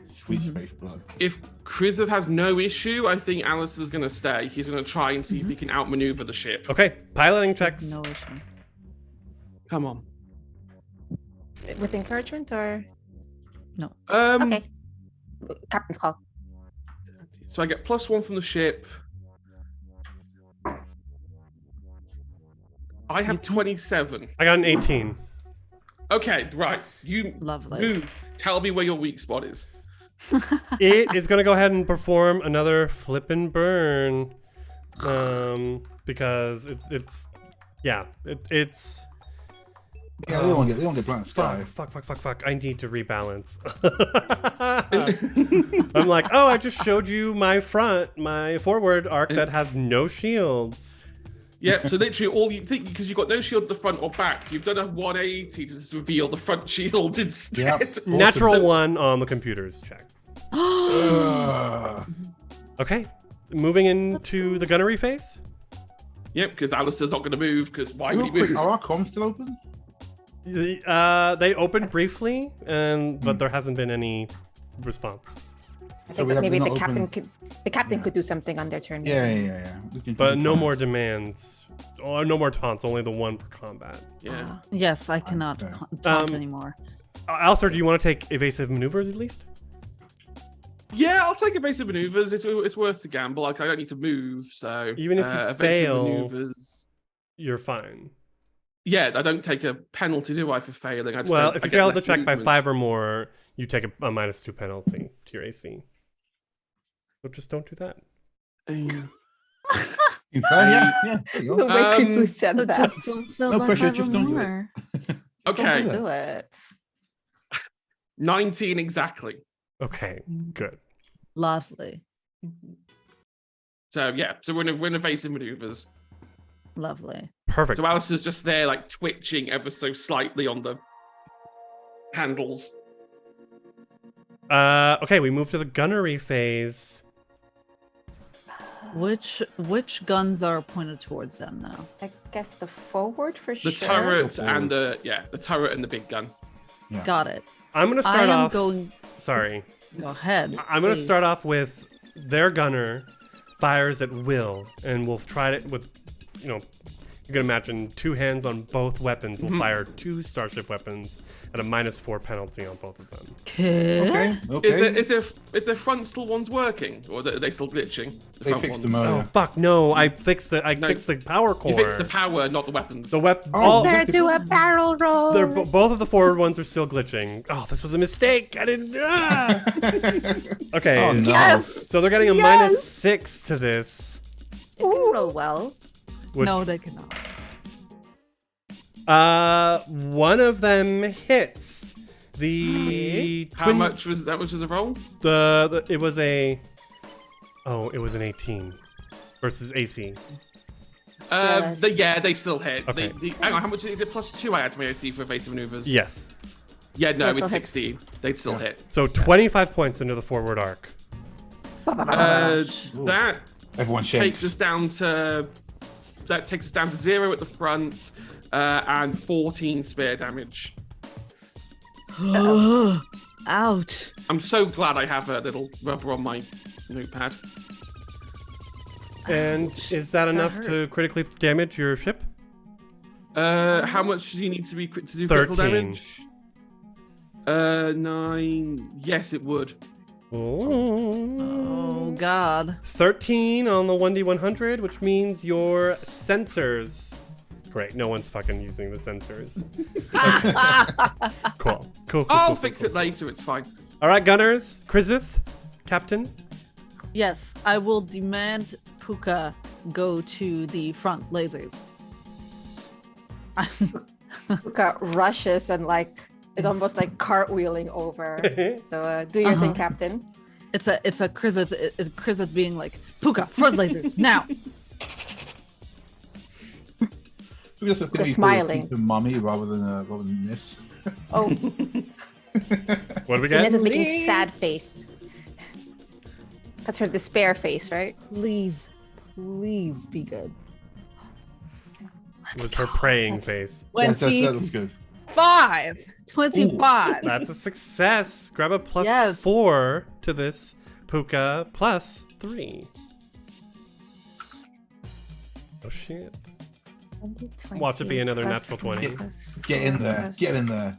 Sweet space blood. If Krizith has no issue, I think Alistair's going to stay. He's going to try and see if he can outmaneuver the ship. Okay, piloting checks. No issue. Come on. With encouragement or Okay. okay. Captain's call. So I get +1 from the ship. I have 27. I got an 18. Okay, right. You Lovely. move. Tell me where your weak spot is. It is gonna go ahead and perform another flip and burn, because it's Yeah, they don't get blind sky. fuck. I need to rebalance. I'm like, oh, I just showed you my forward arc that has no shields. Yeah, so literally all you think, because you've got no shield at the front or back, so you've done a 180 to just reveal the front shields instead. Yep. Natural So- 1 on the computer's check. Ugh. Okay, moving into the gunnery phase. Yep, because Alistair's not going to move, because why would Real he quick, move? are our comms still open? They opened briefly, but there hasn't been any response. I So think we that have maybe to the not captain open- could do something on their turn. Yeah. We can But do no fine. more demands. Or no more taunts, only the one per combat. Yeah. Yes, I cannot Okay. taunt anymore. Alistair, do you want to take evasive maneuvers at least? Yeah, I'll take evasive maneuvers. It's worth the gamble. Like, I don't need to move, so Even if you evasive fail- maneuvers. You're fine. Yeah, I don't take a penalty, do I, for failing? I just Well, don't- if I you get fail the less check by movement. 5 or more, you take a -2 penalty to your AC. So just don't do that. In fact, yeah. There you The go. way Um, Kripu said that. Just don't feel No by pressure, five just or don't do it. more. Okay, Don't Do it. 19 exactly. Okay, good. Lovely. So yeah, so we're in evasive maneuvers. Lovely. Perfect. So Alistair's just there, like twitching ever so slightly on the handles. Okay, we move to the gunnery phase. Which guns are pointed towards them now? I guess the forward for The sure. turret Go and the turret and the big gun. Got it. I'm gonna I start am off. going. Sorry, Go ahead. I'm gonna please. start off with their gunner fires at will, and we'll try it with, You can imagine 2 hands on both weapons will fire 2 starship weapons at a -4 penalty on both of them. Okay. Is their front still ones working, or are they still glitching? The They front fixed ones? them Oh earlier. fuck no! I fixed the power core. You fixed the power, not the weapons. The weapon. Oh, There, do a barrel roll. Both of the forward ones are still glitching. Oh, this was a mistake. I didn't. Ah! Okay. Oh no. Yes. So they're getting a -6 to this. It can roll well. Which, No, they cannot. one of them hits. The How much was the roll? it was a. Oh, it was an 18 versus AC. They still hit. Okay. Hang on, how much is it? +2 I add to my AC for evasive maneuvers. Yes. Yeah, no, That it's still hits. 16. They'd still hit. So 25 points into the forward arc. That Everyone takes shakes. us down to 0 at the front, and 14 spear damage. Ouch. I'm so glad I have a little rubber on my notepad. And is that enough hurt. to critically damage your ship? How much do you need to do critical 13. damage? 9. Yes, it would. Oh God. 13 on the 1d100, which means your sensors. Great, no one's fucking using the sensors. Cool. I'll fix it later. It's fine. All right, gunners. Krizith, captain. Yes, I will demand Puka go to the front lasers. Puka rushes and is almost like cartwheeling over. So do your thing, Captain. It's a Krizith being like, Puka, front lasers, now. We just think smiling. to mummy rather than this. Oh, What do we get? Inez is making sad face. That's her despair face, right? Please be good. It was her praying face. That looks good. 25. That's a success. Grab a plus Yes. 4 to this Puka plus 3. Oh shit. 20, Watch it be another plus natural 20. plus Get in 4 there. plus- Get in there.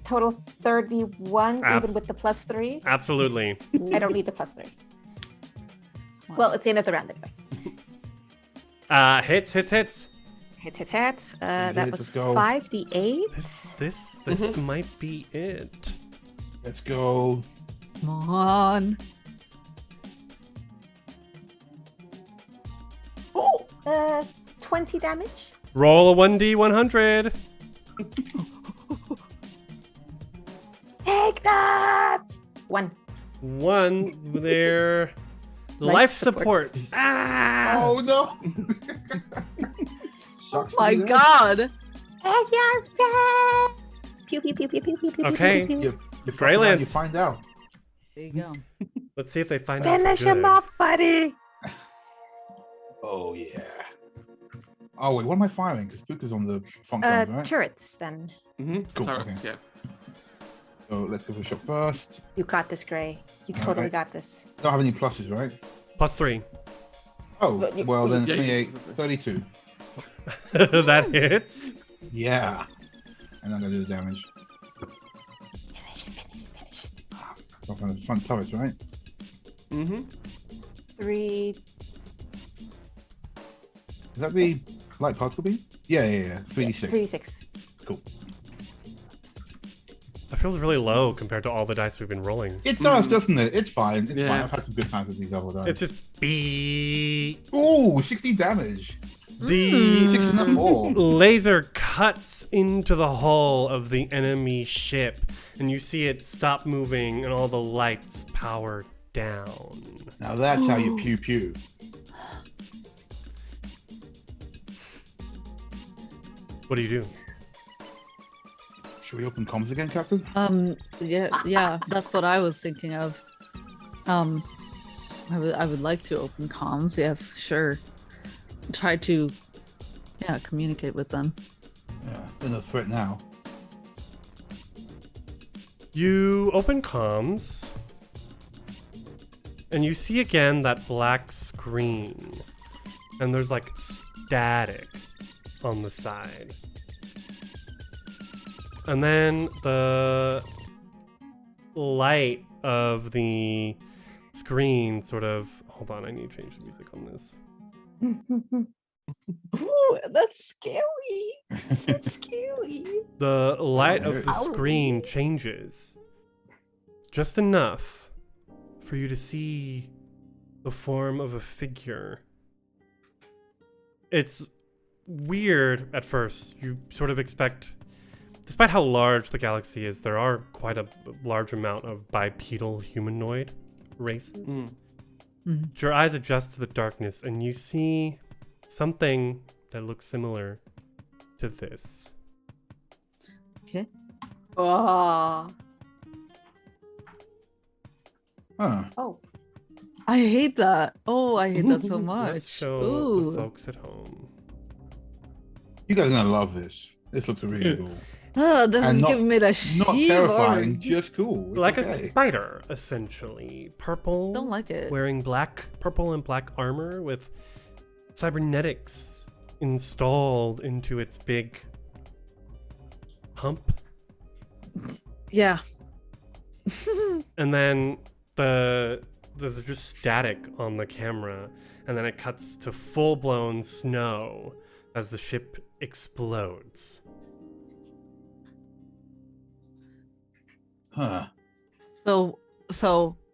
Total 31, Ab- even with the +3. Absolutely. I don't need the +3. Well, it's the end of the round anyway. Hits. Hits. That Let's was go. 5d8. This might be it. Let's go. Come on. Oh, 20 damage. Roll a 1d100. Take that! 1. 1. Their life support. Ah! Oh no! Sucks to My be there. God. Egg your face! Pew, pew, pew, pew, pew, pew, pew, Okay. pew, pew, pew. You Grey fuck around, Lance. You find out. There you go. Let's see if they find out. Finish for him good. off, buddy. Oh yeah. Oh wait, what am I firing? Because Puka's on the front guns, right? Turrets, then. Cool, Turrets, okay. yeah. So let's go for the shot first. You got this, Gray. You totally Alright. got this. Don't have any pluses, right? Plus 3. Oh, But you- well then Yeah, 28, you- 32. That hits. Yeah. And I'm gonna do the damage. Finish it. Off on the front turrets, right? 3. Is that the light particle beam? Yeah. 3d6. 3d6. Cool. That feels really low compared to all the dice we've been rolling. It does, doesn't it? It's fine. It's Yeah. fine. I've had some good times with these other dice. It's just beep. Ooh, 60 damage. The 6 and a 4. laser cuts into the hull of the enemy ship, and you see it stop moving, and all the lights power down. Now that's how you pew pew. What do you do? Should we open comms again, Captain? Yeah, that's what I was thinking of. I would like to open comms. Yes, sure. Try to, communicate with them. Yeah, they're no threat now. You open comms, And you see again that black screen. And there's like static on the side. And then the light of the screen sort of... Hold on, I need to change the music on this. Ooh, that's scary. That's scary. The light of the Ow. screen changes just enough for you to see the form of a figure. It's weird at first. You sort of expect, despite how large the galaxy is, there are quite a large amount of bipedal humanoid races. Your eyes adjust to the darkness and you see something that looks similar to this. Okay. Oh. Huh. Oh. I hate that. Oh, I hate that so much. Let's show Ooh. the folks at home. You guys are gonna love this. This looks really cool. Oh, this And is not- giving me the Not shivers. terrifying, just cool. It's Like a okay. spider, essentially. Purple. Don't like it. Wearing purple and black armor with cybernetics installed into its big hump. Yeah. And then there's just static on the camera, and then it cuts to full-blown snow as the ship explodes. Huh. So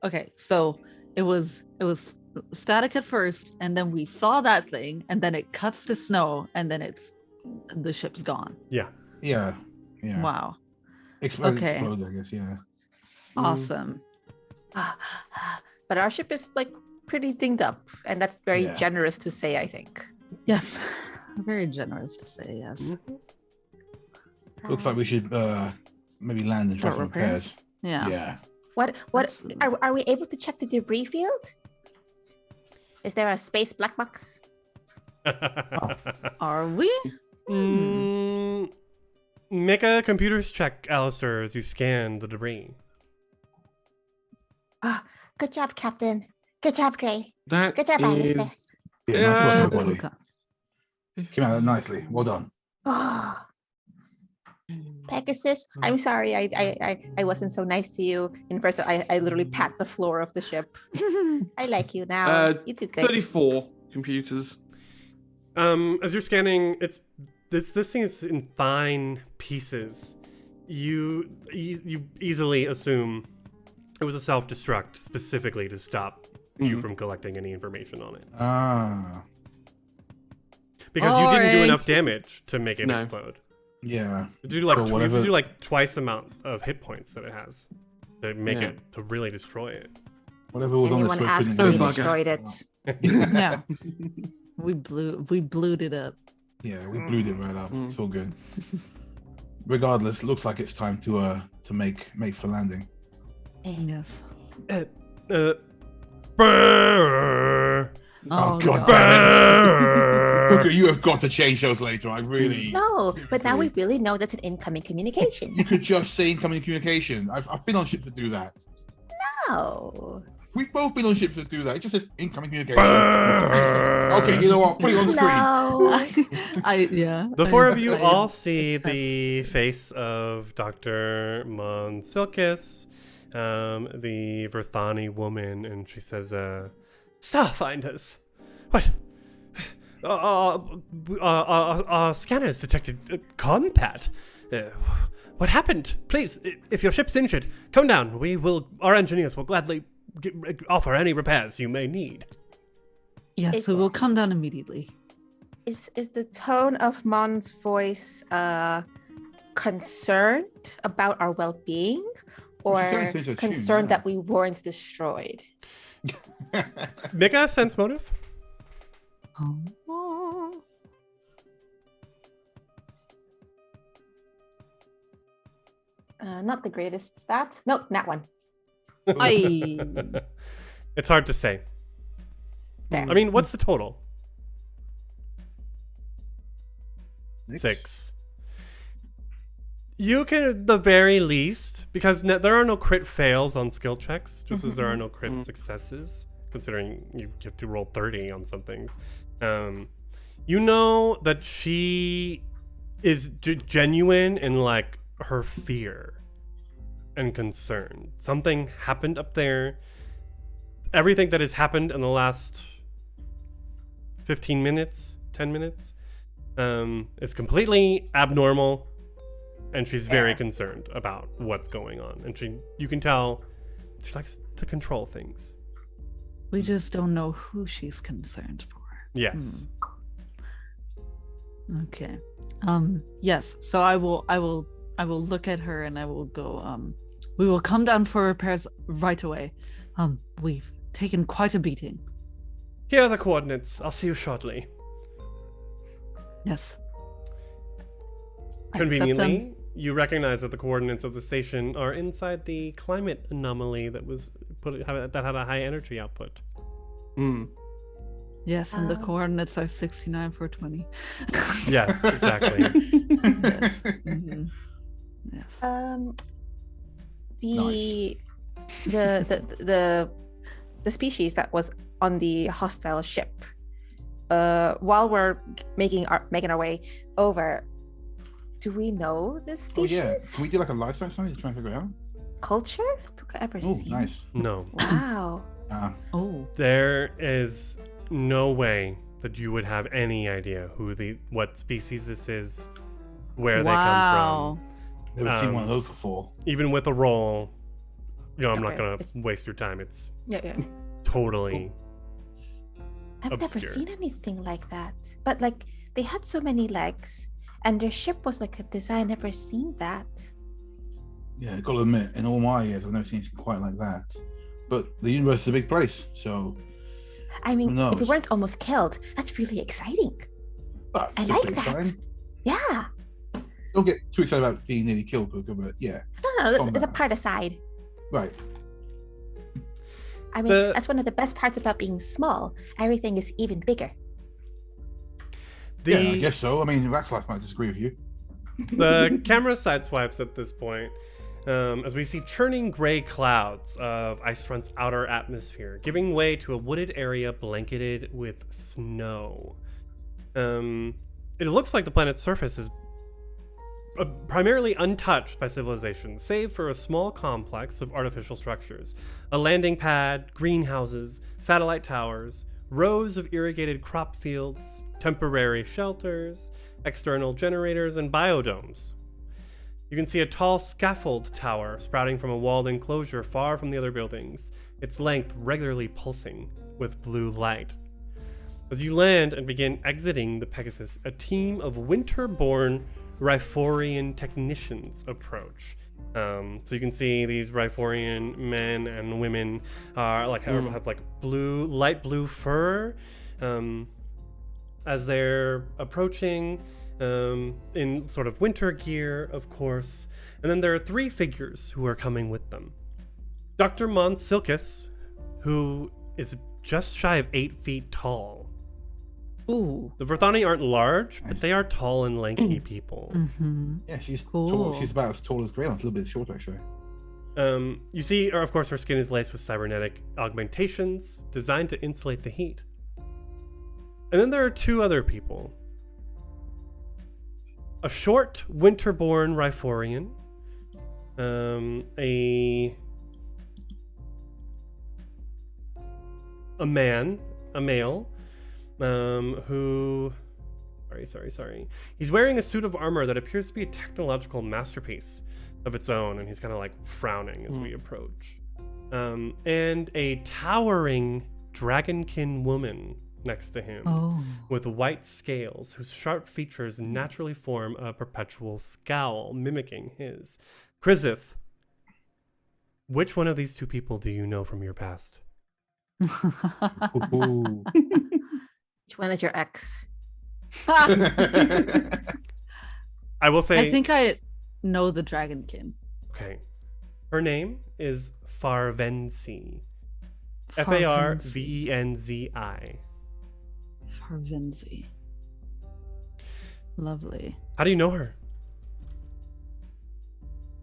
okay. So it was static at first, and then we saw that thing, and then it cuts to snow, and then the ship's gone. Yeah. Yeah. Yeah. Wow. Explode, Okay. explode, I guess, yeah. Awesome. But our ship is like pretty dinged up, and that's very Yeah. generous to say, I think. Yes. Very generous to say, yes. Looks like we should maybe land and try Start some repairing? repairs. Yeah. Yeah. What Absolutely. are we able to check the debris field? Is there a space black box? Are we? Make a computer's check, Alistair, as you scan the debris. Good job, Captain. Good job, Gray. That Good job, Alistair. is... Yeah, Yeah. nice work, Okay. Wally. Came out nicely. Well done. Oh, Pegasus, I'm sorry I wasn't so nice to you. In first, I literally pat the floor of the ship. I like you now. You do good. 34 computers. As you're scanning, this thing is in fine pieces. You easily assume it was a self-destruct specifically to stop you from collecting any information on it. Ah. Because you didn't do Alright. enough damage to make it No. explode. Yeah. You do like So you whatever- do like twice amount of hit points that it has to make Yeah. it to really destroy it. Whatever was on the Anyone ship asked, couldn't we Oh, get bugger. destroyed it. Yeah. We blew it up. Yeah, we blew it right up. Mm. It's all good. Regardless, looks like it's time to make for landing. Yes. Brrr. Oh, God. Brrr. Cooker, you have got to change those later. I really. No, but now we Seriously. really know that's an incoming communication. You could just say incoming communication. I've been on ships that do that. No. We've both been on ships that do that. It just says incoming communication. Brrr. Okay, you know what? Put it on screen. No. Yeah. The four of you all see the face of Dr. Monsilkis, the Verthani woman, and she says, Starfinders! What? Our scanners detected combat. What happened? Please, if your ship's injured, come down. Our engineers will gladly offer any repairs you may need. Yes, so It's- we'll come down immediately. Is the tone of Mon's voice concerned about our well-being, Well, she or certainly says a tune, concerned yeah. that we weren't destroyed? Make a sense motive. Oh. Not the greatest stat. Nope, not one. Aye. It's hard to say. Fair. I mean, what's the total? Six. 6. You can, at the very least, because there are no crit fails on skill checks, just as there are no crit successes, considering you have to roll 30 on some things. You know that she is genuine in like her fear and concern. Something happened up there. Everything that has happened in the last 15 minutes, 10 minutes, is completely abnormal. And she's very concerned about what's going on. And you can tell she likes to control things. We just don't know who she's concerned for. Yes. Okay. Yes. So I will look at her and I will go, we will come down for repairs right away. We've taken quite a beating. Here are the coordinates. I'll see you shortly. Yes. Conveniently, you recognize that the coordinates of the station are inside the climate anomaly that had a high energy output. Yes, and the coordinates are 69 for 20. Yes, exactly. Yes. Mhm. Yes. The species that was on the hostile ship. While we're making our way over, do we know this species? Oh yeah. Can we do like a lifestyle study to try and figure it out? Culture? Has Puka ever Oh, seen? nice. No. Wow. Oh. There is no way that you would have any idea what species this is, where they come from. Never seen one of those before. Even with a roll, I'm not Okay. gonna waste your time. It's Yeah. totally I've never obscure. seen anything like that. But like they had so many legs, and their ship was like a design. I've never seen that. Yeah, gotta admit, in all my years, I've never seen anything quite like that. But the universe is a big place, so I mean, Who if we knows? weren't almost killed, that's really exciting. but I still like pretty that. exciting. Yeah. Don't get too excited about being nearly killed, Puka, but yeah, No, Calm the down. part aside. right. I mean, that's one of the best parts about being small. Everything is even bigger. Yeah, I guess so. I mean, Raxlife might disagree with you. The camera sideswipes at this point as we see churning gray clouds of Icefront's outer atmosphere, giving way to a wooded area blanketed with snow. It looks like the planet's surface is primarily untouched by civilization, save for a small complex of artificial structures. A landing pad, greenhouses, satellite towers, rows of irrigated crop fields, temporary shelters, external generators, and biodomes. You can see a tall scaffold tower sprouting from a walled enclosure far from the other buildings, its length regularly pulsing with blue light. As you land and begin exiting the Pegasus, a team of winter-born Riforian technicians approach. So you can see these Riforian men and women are have like light blue fur. As they're approaching, in sort of winter gear, of course. And then there are three figures who are coming with them. Dr. Monsilkis, who is just shy of 8 feet tall. Ooh. The Verthani aren't large, but they are tall and lanky people. Mm-hmm. Yeah, she's Cool. tall. She's about as tall as Greylon, a little bit short actually. You see, of course, her skin is laced with cybernetic augmentations designed to insulate the heat. And then there are two other people. A short, winter-born Riforian, a male, who, sorry. He's wearing a suit of armor that appears to be a technological masterpiece of its own, and he's kind of like frowning as we approach. And a towering dragonkin woman next to him with white scales whose sharp features naturally form a perpetual scowl mimicking his. Krizith, which one of these two people do you know from your past? Ooh. Which one is your ex? I will say... I think I know the dragonkin. Okay. Her name is Farvenzi. Farvenzi. Farvenzi. Lovely. How do you know her?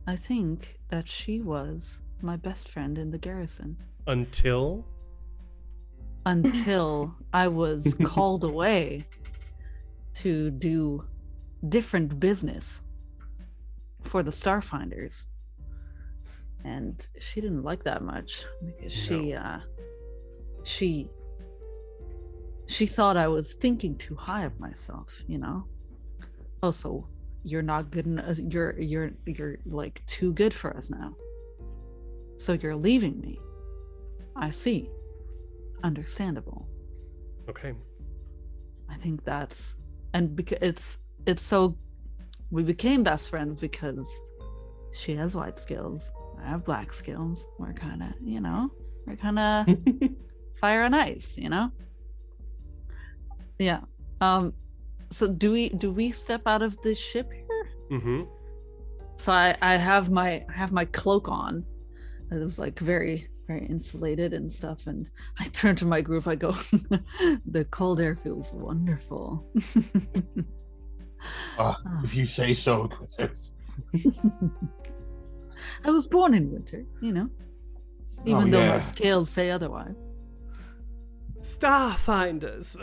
I think that she was my best friend in the garrison Until? until I was called away to do different business for the Starfinders. And she didn't like that much because she thought I was thinking too high of myself, you know? Also, you're not good enough, you're like too good for us now. So you're leaving me. I see. Understandable. Okay. I think that's, and because it's so, we became best friends because she has white skills, I have black skills. We're kind of fire and ice, you know? Yeah. So do we step out of the ship here? Mm-hmm. So I have my cloak on. It is like very, very insulated and stuff. And I turn to my group. I go, the cold air feels wonderful. If you say so. I was born in winter, you know, even though my yeah. scales say otherwise. Starfinders.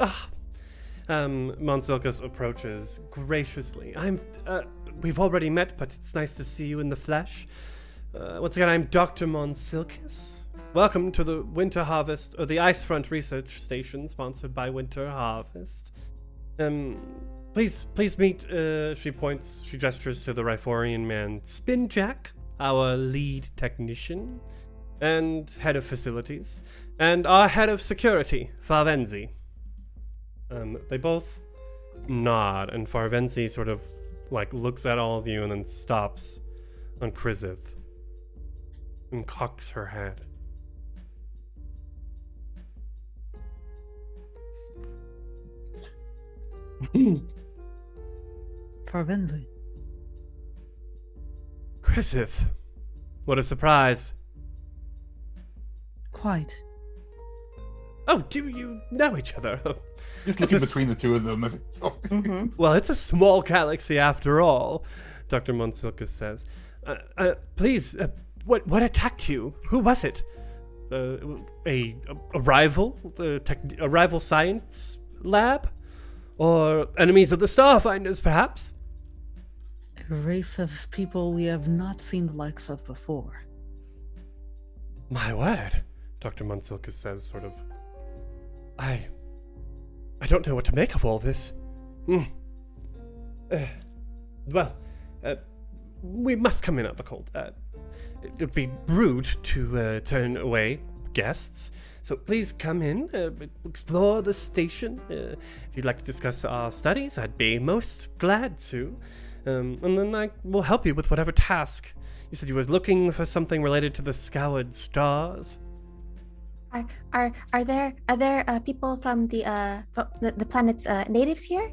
Monsilkus approaches graciously. We've already met, but it's nice to see you in the flesh. Once again, I'm Dr. Monsilkus. Welcome to the Winter Harvest, or the Icefront Research Station, sponsored by Winter Harvest. Please meet, she gestures to the Riforian man, Spinjack, our lead technician, and head of facilities, and our head of security, Farvenzi. They both nod, and Farvenzi sort of like looks at all of you and then stops on Krizith and cocks her head. Farvenzi. Krizith, what a surprise. Quite. Oh, do you know each other? Just looking between the two of them. Well, it's a small galaxy after all, Dr. Monsilkus says. Please, what attacked you? Who was it? A rival? A rival science lab? Or enemies of the Starfinders, perhaps? A race of people we have not seen the likes of before. My word, Dr. Monsilkus says, sort of. I don't know what to make of all this. We must come in out the cold. It would be rude to turn away guests. So please come in, explore the station. If you'd like to discuss our studies, I'd be most glad to. And then I will help you with whatever task. You said you were looking for something related to the Scoured Stars. Are there people from the planet's natives here?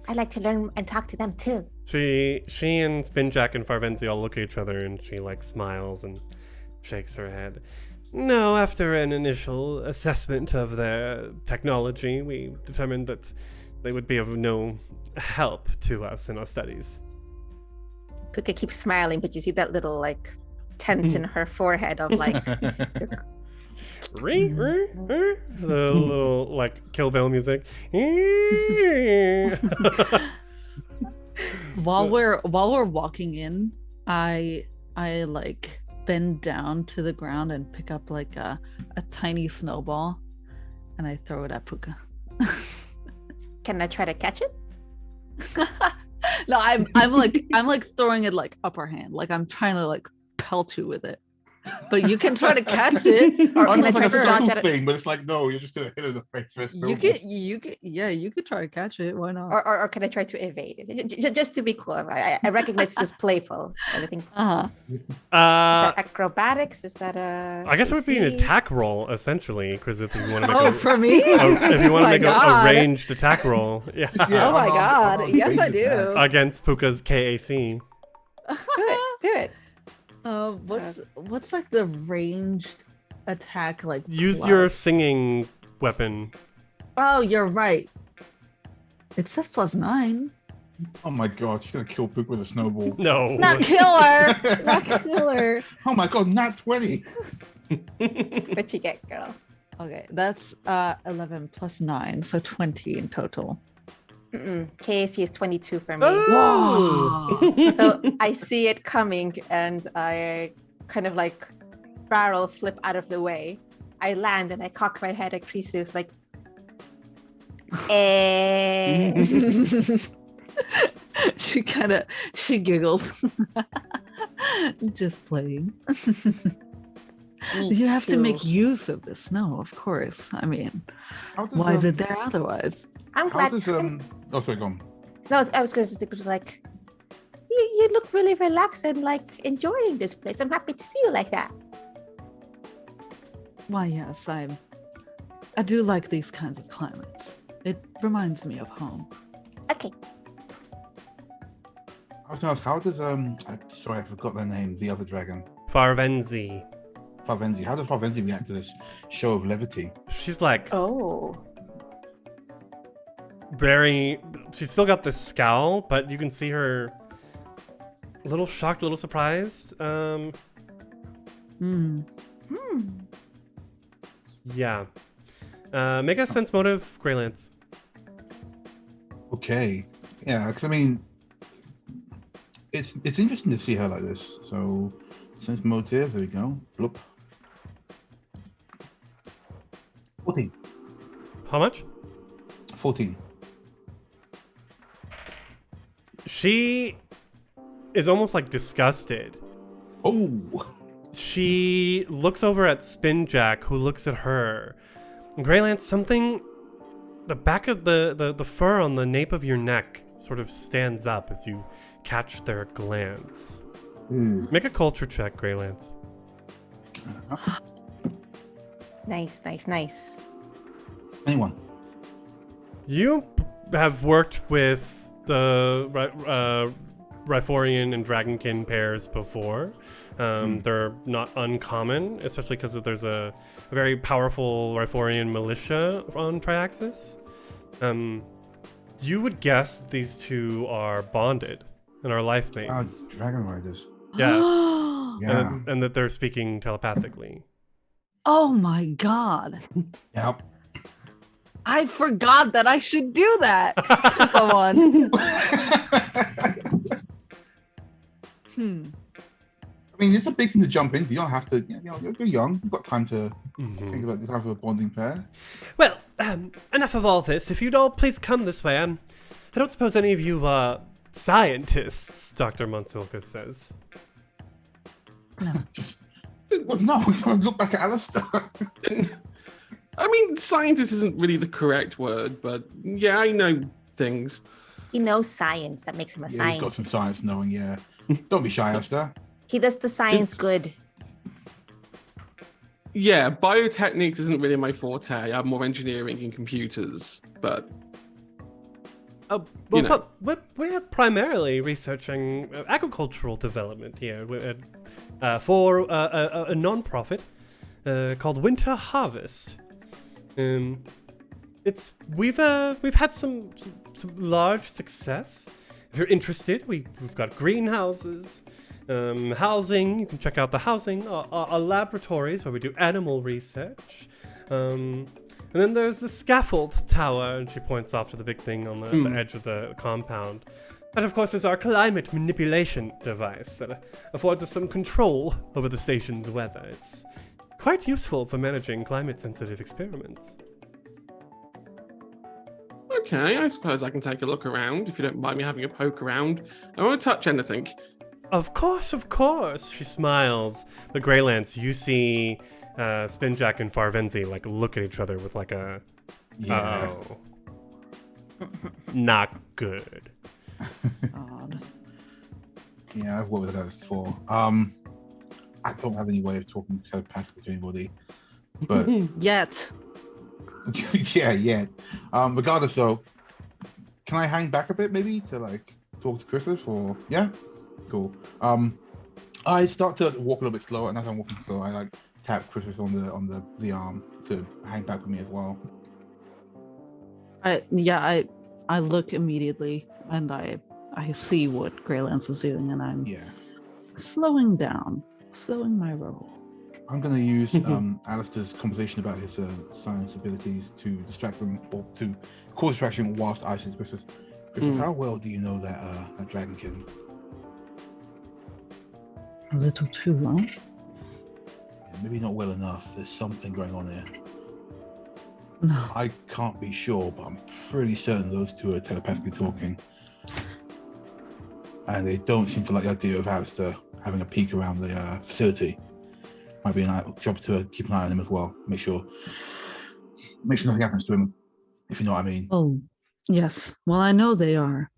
I'd like to learn and talk to them too. She and Spinjack and Farvenzi all look at each other, and she like smiles and shakes her head. No, after an initial assessment of their technology, we determined that they would be of no help to us in our studies. Puka keeps smiling, but you see that little like tense in her forehead of like The little like Kill Bill music. While we're walking in, I like bend down to the ground and pick up like a tiny snowball, and I throw it at Puka. Can I try to catch it? No, I'm like throwing it like upper hand, like I'm trying to like pelt you with it. But you can try to catch it. Or can I It's like try a to launch subtle at it? thing, but it's like, no, you're just gonna hit it in the face with You could try to catch it. Why not? Or can I try to evade it? Just to be cool. I recognize this is playful. I think. Is that acrobatics? Is that a? I guess it would be an AC? attack roll, essentially, because if you want to make Oh, for me? if you want to my make a God. ranged attack roll, yeah, Yeah, Oh my unarmed- God. unarmed Yes, I ranged do. attack. against Puka's KAC. Do it. What's like the ranged attack like? Use plus? your singing weapon. Oh, you're right. It says +9. Oh my god, she's gonna kill Pook with a snowball. No. Not killer. Not killer. Oh my god, nat 20. What you get, girl? Okay, that's 11 plus 9, so 20 in total. KAC is 22 for me. Oh! So I see it coming and I kind of like barrel flip out of the way. I land and I cock my head at Krisus like, she giggles. Just playing. You have to make use of the snow, of course. I mean, How does, why is it there otherwise? I'm How glad. does oh sorry, go on. No, I was going to stick with like, you look really relaxed and like enjoying this place. I'm happy to see you like that. Why, yes, I do like these kinds of climates. It reminds me of home. Okay. I was gonna ask, how does sorry, I forgot their name, the other dragon. Farvenzi. Farvenzi. How does Farvenzi react to this show of levity? She's like Oh. she's still got this scowl, but you can see her a little shocked, a little surprised. Yeah. Make a sense motive, Greylance. Okay. Yeah, because I mean, it's interesting to see her like this. So, sense motive, there we go. Bloop. 14. How much? 14. She is almost like disgusted. Oh! She looks over at Spinjack, who looks at her. Greylance, something, the back of the fur on the nape of your neck sort of stands up as you catch their glance. Make a culture check, Greylance. Nice. Anyone? You have worked with the Rhyphorian and Dragonkin pairs before. They're not uncommon, especially because there's a very powerful Rhyphorian militia on Triaxis. You would guess these two are bonded and are life mates. Dragon Riders. Yes. Yeah. And that they're speaking telepathically. Oh my god. Yep. I forgot that I should do that to someone. I mean, it's a big thing to jump into. You don't have to, you're young. You've got time to think about this type of a bonding pair. Well, enough of all this. If you'd all please come this way. I don't suppose any of you are scientists, Dr. Monsilka says. Well, no, look back at Alistair. I mean, scientist isn't really the correct word, but yeah, I know things. He knows science. That makes him a Yeah, he's scientist. got some science knowing, yeah. Don't be shy, Alistair. He does the science good. Yeah, biotechnics isn't really my forte. I have more engineering and computers, but Well, You know. we're primarily researching agricultural development here for a non-profit called Winter Harvest. We've had some large success. If you're interested, we've got greenhouses, housing. You can check out the housing, our laboratories where we do animal research. And then there's the scaffold tower, and she points off to the big thing on the edge of the compound. That, of course, is our climate manipulation device that affords us some control over the station's weather. It's quite useful for managing climate-sensitive experiments. okay, I suppose I can take a look around if you don't mind me having a poke around. I won't touch anything. Of course, she smiles. But Greylance, you see Spinjack and Farvenzi like look at each other with like a Yeah. oh, not good. God. Yeah, I've worked with others before. I don't have any way of talking telepathically to anybody, but Yet. yeah. Regardless, though, can I hang back a bit, maybe, to like talk to Christoph, or yeah, cool. I start to walk a little bit slower, and as I'm walking slow, I like tap Christoph on the arm to hang back with me as well. I look immediately and I I see what Greylance is doing, and I'm Yeah. slowing my roll. I'm going to use Alistair's conversation about his science abilities to distract him, or to cause distraction whilst I says, Griffith, how well do you know that that dragonkin? A little too well. Maybe not well enough. There's something going on here. No. I can't be sure, but I'm pretty certain those two are telepathically talking. And they don't seem to like the idea of Alistair having a peek around the facility. Might be a job to keep an eye on him as well. Make sure nothing happens to him, if you know what I mean. Oh, yes. Well, I know they are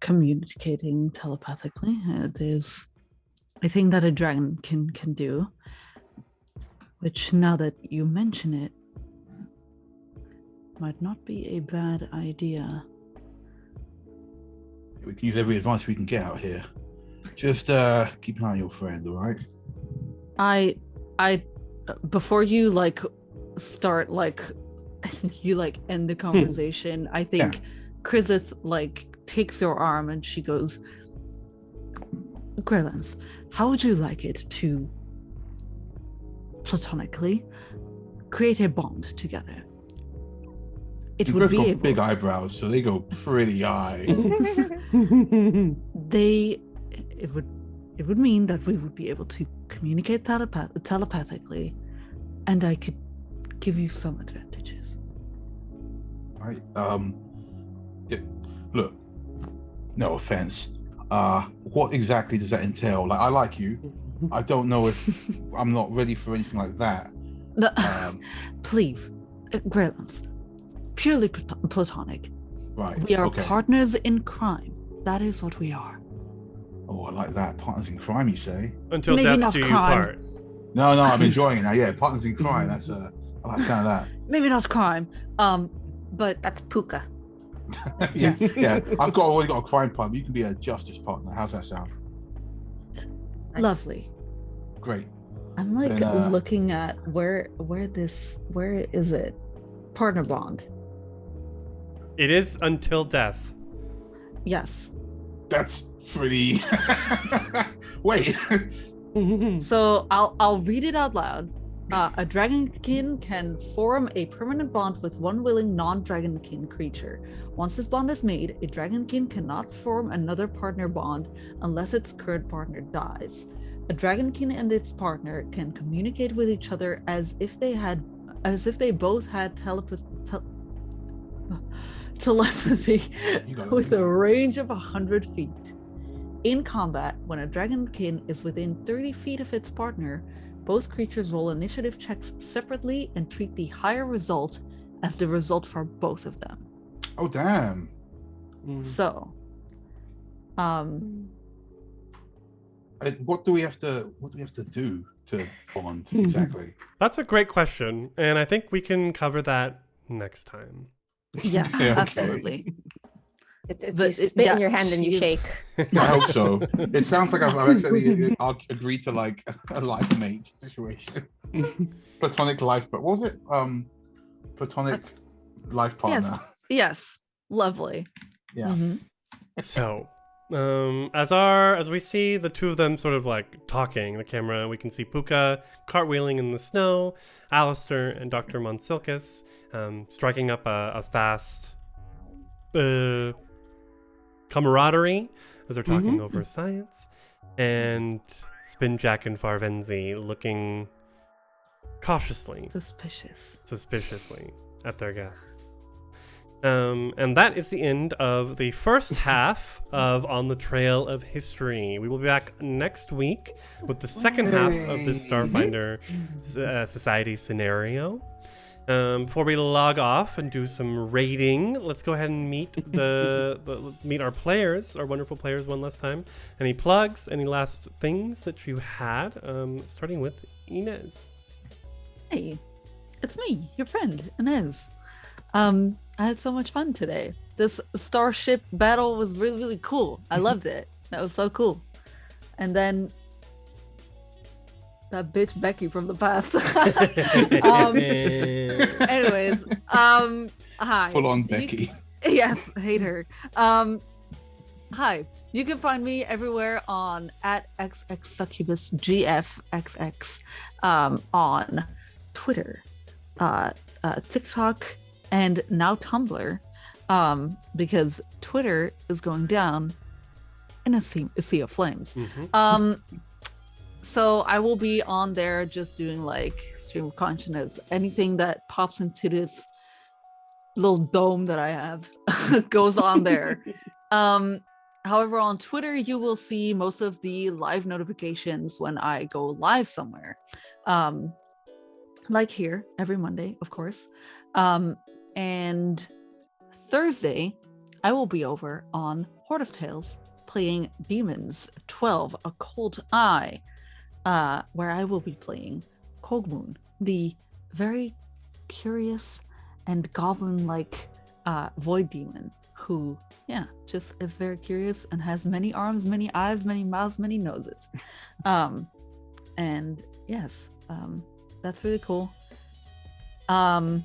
communicating telepathically. It is a thing that a dragon can do, which, now that you mention it, might not be a bad idea. We can use every advice we can get out here. Just keep an eye on your friend, all right? I before you start you end the conversation, I think Krizith takes your arm and she goes, Greylance, how would you like it to platonically create a bond together? It would be big eyebrows, so they go pretty high. It would mean that we would be able to communicate telepathically, and I could give you some advantages. Right. Look, no offense. What exactly does that entail? I like you. I don't know if I'm not ready for anything like that. No, please, Greylance, purely platonic. Right. We are okay. partners in crime. That is what we are. Oh, I like that. Partners in crime, you say? Until Maybe death not do you crime. part. No, I'm enjoying it now. Yeah, partners in crime. That's I like the sound of that. Maybe not crime, but That's Puka. yeah. I've already got a crime partner. You can be a justice partner. How's that sound? Nice. lovely. Great. I'm looking at where is it? Partner bond. It is until death. Yes. That's pretty. Wait. So I'll read it out loud. A dragonkin can form a permanent bond with one willing non-dragonkin creature. Once this bond is made, a dragonkin cannot form another partner bond unless its current partner dies. A dragonkin and its partner can communicate with each other as if they both had telepathy with a range of 100 feet. In combat, when a dragonkin is within 30 feet of its partner, both creatures roll initiative checks separately and treat the higher result as the result for both of them. Oh damn. So, what do we have to do to bond exactly? That's a great question, and I think we can cover that next time. yes, Yeah, okay. absolutely. It's you spit in your hand and you shake. I hope so. It sounds like I've actually agreed to like a life mate situation. Platonic life, but what was it? Platonic life partner. Yes, lovely. Yeah. Mhm. So, as we see the two of them sort of like talking, the camera, we can see Puka cartwheeling in the snow, Alistair and Dr. Monsilkis striking up a fast camaraderie as they're talking over science, and Spinjack and Farvenzi looking cautiously, suspiciously at their guests. And that is the end of the first half of On the Trail of History. We will be back next week with the second half of this Starfinder Society scenario. Before we log off and do some rating, let's go ahead and meet meet our players, our wonderful players, one last time. Any plugs? Any last things that you had? Starting with Inez. Hey, it's me, your friend, Inez. I had so much fun today. This starship battle was really, really cool. I loved it. That was so cool. And then that bitch Becky from the past. Anyways, hi. Full on Becky. Yes, hate her. Hi. You can find me everywhere on @xxsuccubusgfxx on Twitter, TikTok, and now Tumblr, because Twitter is going down in a sea of flames. So I will be on there just doing like stream of consciousness, anything that pops into this little dome that I have goes on there. However, on Twitter, you will see most of the live notifications when I go live somewhere. Like here, every Monday, of course. And Thursday, I will be over on Horde of Tales playing Demons 12, A Cold Eye, where I will be playing Kogmoon, the very curious and goblin-like void demon who, just is very curious and has many arms, many eyes, many mouths, many noses. And yes, that's really cool. I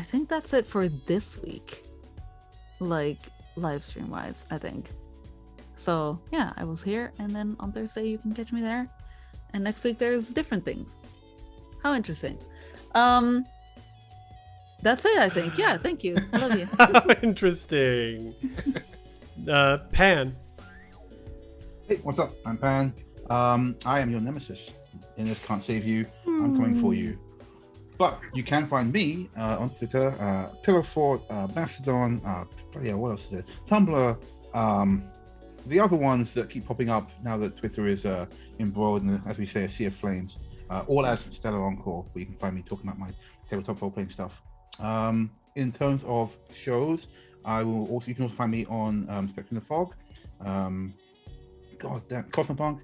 think that's it for this week, like live stream wise, I think. So yeah, I was here, and then on Thursday you can catch me there, and next week there's different things. How interesting. That's it, I think. Yeah, thank you. I love you. How interesting. Pan. Hey, what's up? I'm Pan. I am your nemesis. Innes can't save you. I'm coming for you. But you can find me on Twitter, Pillarfort, Mastodon, what else is there? Tumblr, the other ones that keep popping up now that Twitter is embroiled in, as we say, a sea of flames. All as Stellar Encore, where you can find me talking about my tabletop role-playing stuff. In terms of shows, you can also find me on Spectrum the Fog, Cosmopunk,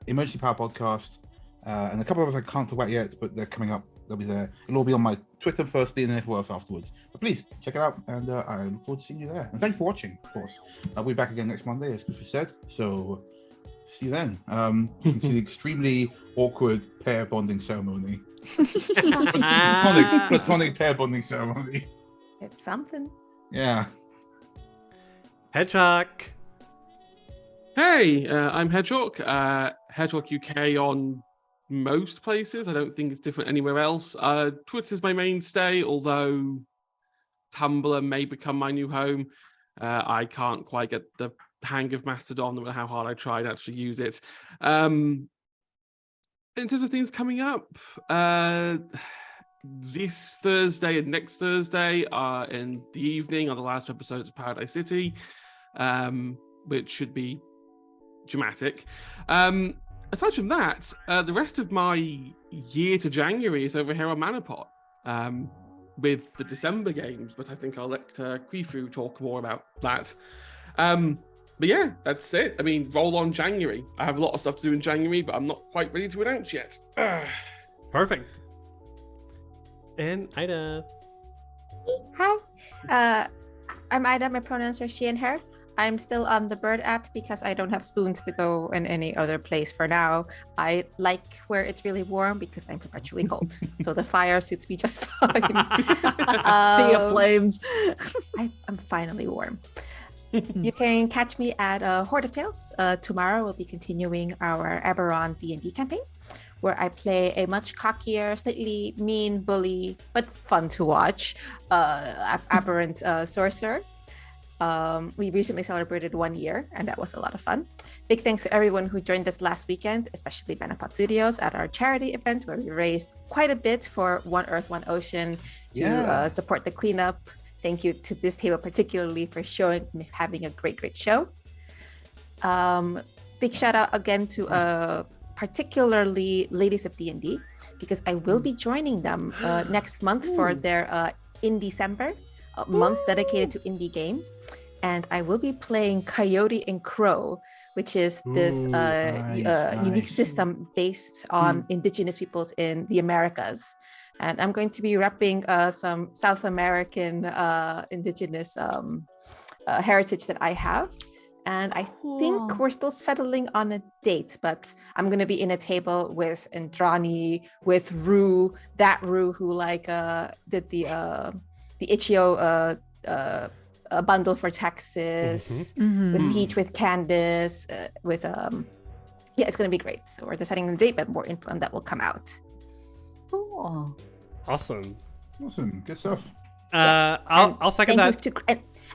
Emergency Power Podcast, and a couple of others I can't talk about yet, but they're coming up. They'll be there. It'll all be on my Twitter firstly and then everywhere else afterwards. But please check it out, and I look forward to seeing you there. And thanks for watching, of course. I'll be back again next Monday, as Goofy said. So see you then. You can see the extremely awkward pair bonding ceremony. platonic pair bonding ceremony. It's something. Yeah. Hedgehog. Hey, I'm Hedgehog. Hedgehog UK on most places. I don't think it's different anywhere else. Twitter's my mainstay, although Tumblr may become my new home. I can't quite get the hang of Mastodon, no matter how hard I try to actually use it. In terms of things coming up, this Thursday and next Thursday in the evening are the last episodes of Paradise City, which should be dramatic. Aside from that, the rest of my year to January is over here on Manapot with the December games, but I think I'll let Quifu talk more about that. But yeah, that's it. I mean, roll on January. I have a lot of stuff to do in January, but I'm not quite ready to announce yet. Perfect. And Ida. Hi. I'm Ida. My pronouns are she and her. I'm still on the Bird app because I don't have spoons to go in any other place for now. I like where it's really warm because I'm perpetually cold. So the fire suits me just fine. Sea of flames. I'm finally warm. You can catch me at Horde of Tales. Tomorrow we'll be continuing our Eberron D&D campaign, where I play a much cockier, slightly mean bully, but fun to watch, aberrant sorcerer. We recently celebrated 1 year, and that was a lot of fun. Big thanks to everyone who joined us last weekend, especially Benapot Studios at our charity event, where we raised quite a bit for One Earth, One Ocean to support the cleanup. Thank you to this table particularly for having a great show. Big shout out again to particularly Ladies of D&D, because I will be joining them next month for their in December, a month dedicated to indie games. And I will be playing Coyote and Crow, which is this unique system based on indigenous peoples in the Americas. And I'm going to be repping some South American indigenous heritage that I have. And I think we're still settling on a date, but I'm going to be in a table with Andrani, with Rue, that Rue who did the Ichio a bundle for Texas with Peach, with Candace, with yeah, it's gonna be great. So we're deciding the date, but more info on that will come out. Cool. Awesome. Awesome. Good stuff. I'll second that.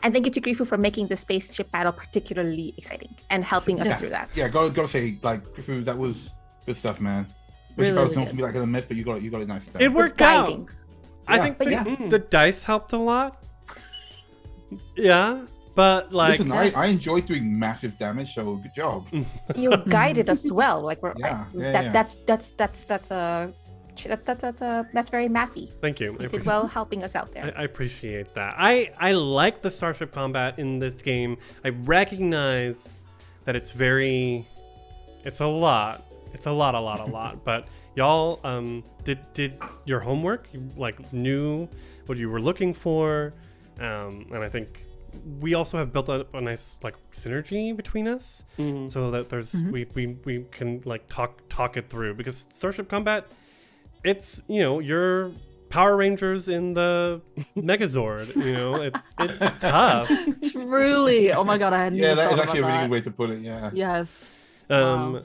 And thank you to Grifu for making the spaceship battle particularly exciting and helping us through that. Yeah, gotta say, like, Grifu, that was good stuff, man. Really, Really, really don't good. be like a miss, but you got it nicely done. It worked out. Guiding. I Yeah, think but the dice helped a lot. Yeah, but like, Listen, I enjoy doing massive damage, so good job. You guided us well. Like we're that's very mathy. thank you. You did well helping us out there. I appreciate that. I like the starship combat in this game. I recognize that it's a lot. It's a lot. But y'all did your homework. You like knew what you were looking for, and I think we also have built up a nice like synergy between us, so that there's we can like talk it through, because starship combat, it's, you know, your Power Rangers in the Megazord, you know, it's tough. Truly. Oh my god, I hadn't Yeah, even that is thought actually a about really that. good way to put it. Yeah. Yes. Wow.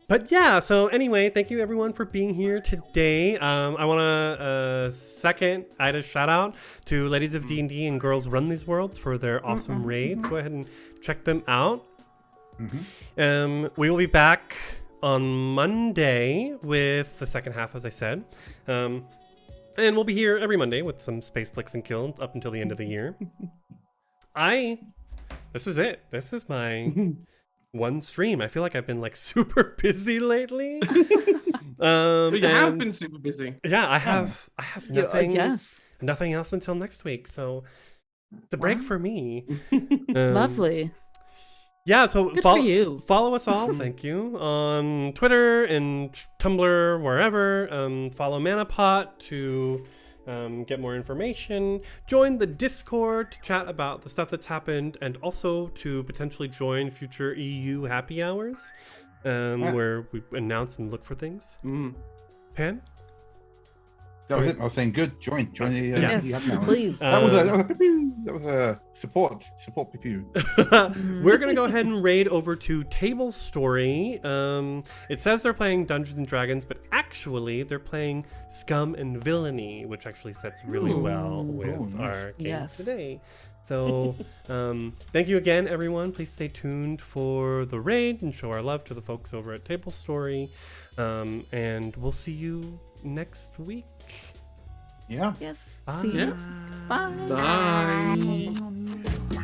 But yeah, so anyway, thank you everyone for being here today. I want to second Ida's shout out to Ladies of D&D and Girls Run These Worlds for their awesome raids. Go ahead and check them out. We will be back on Monday with the second half, as I said. And we'll be here every Monday with some Spaceflix and Kill up until the end of the year. This is it. This is my one stream. I feel like I've been like super busy lately. But you have been super busy. Yeah, I have nothing. Yes. Nothing else until next week. So the break for me. Lovely. Yeah, so Good for you. Follow us all, thank you, on Twitter and Tumblr, wherever. Follow Manapot to get more information. Join the Discord to chat about the stuff that's happened, and also to potentially join future EU happy hours, where we announce and look for things. Pan? That was it. I was saying, good. Join the. Yes, the happy hour. please. That was a support pew. We're gonna go ahead and raid over to Table Story. It says they're playing Dungeons and Dragons, but actually they're playing Scum and Villainy, which actually sets really well with our game today. So thank you again, everyone. Please stay tuned for the raid and show our love to the folks over at Table Story. And we'll see you next week. Yeah. Yes. Bye. See you. Yeah. Bye. Bye.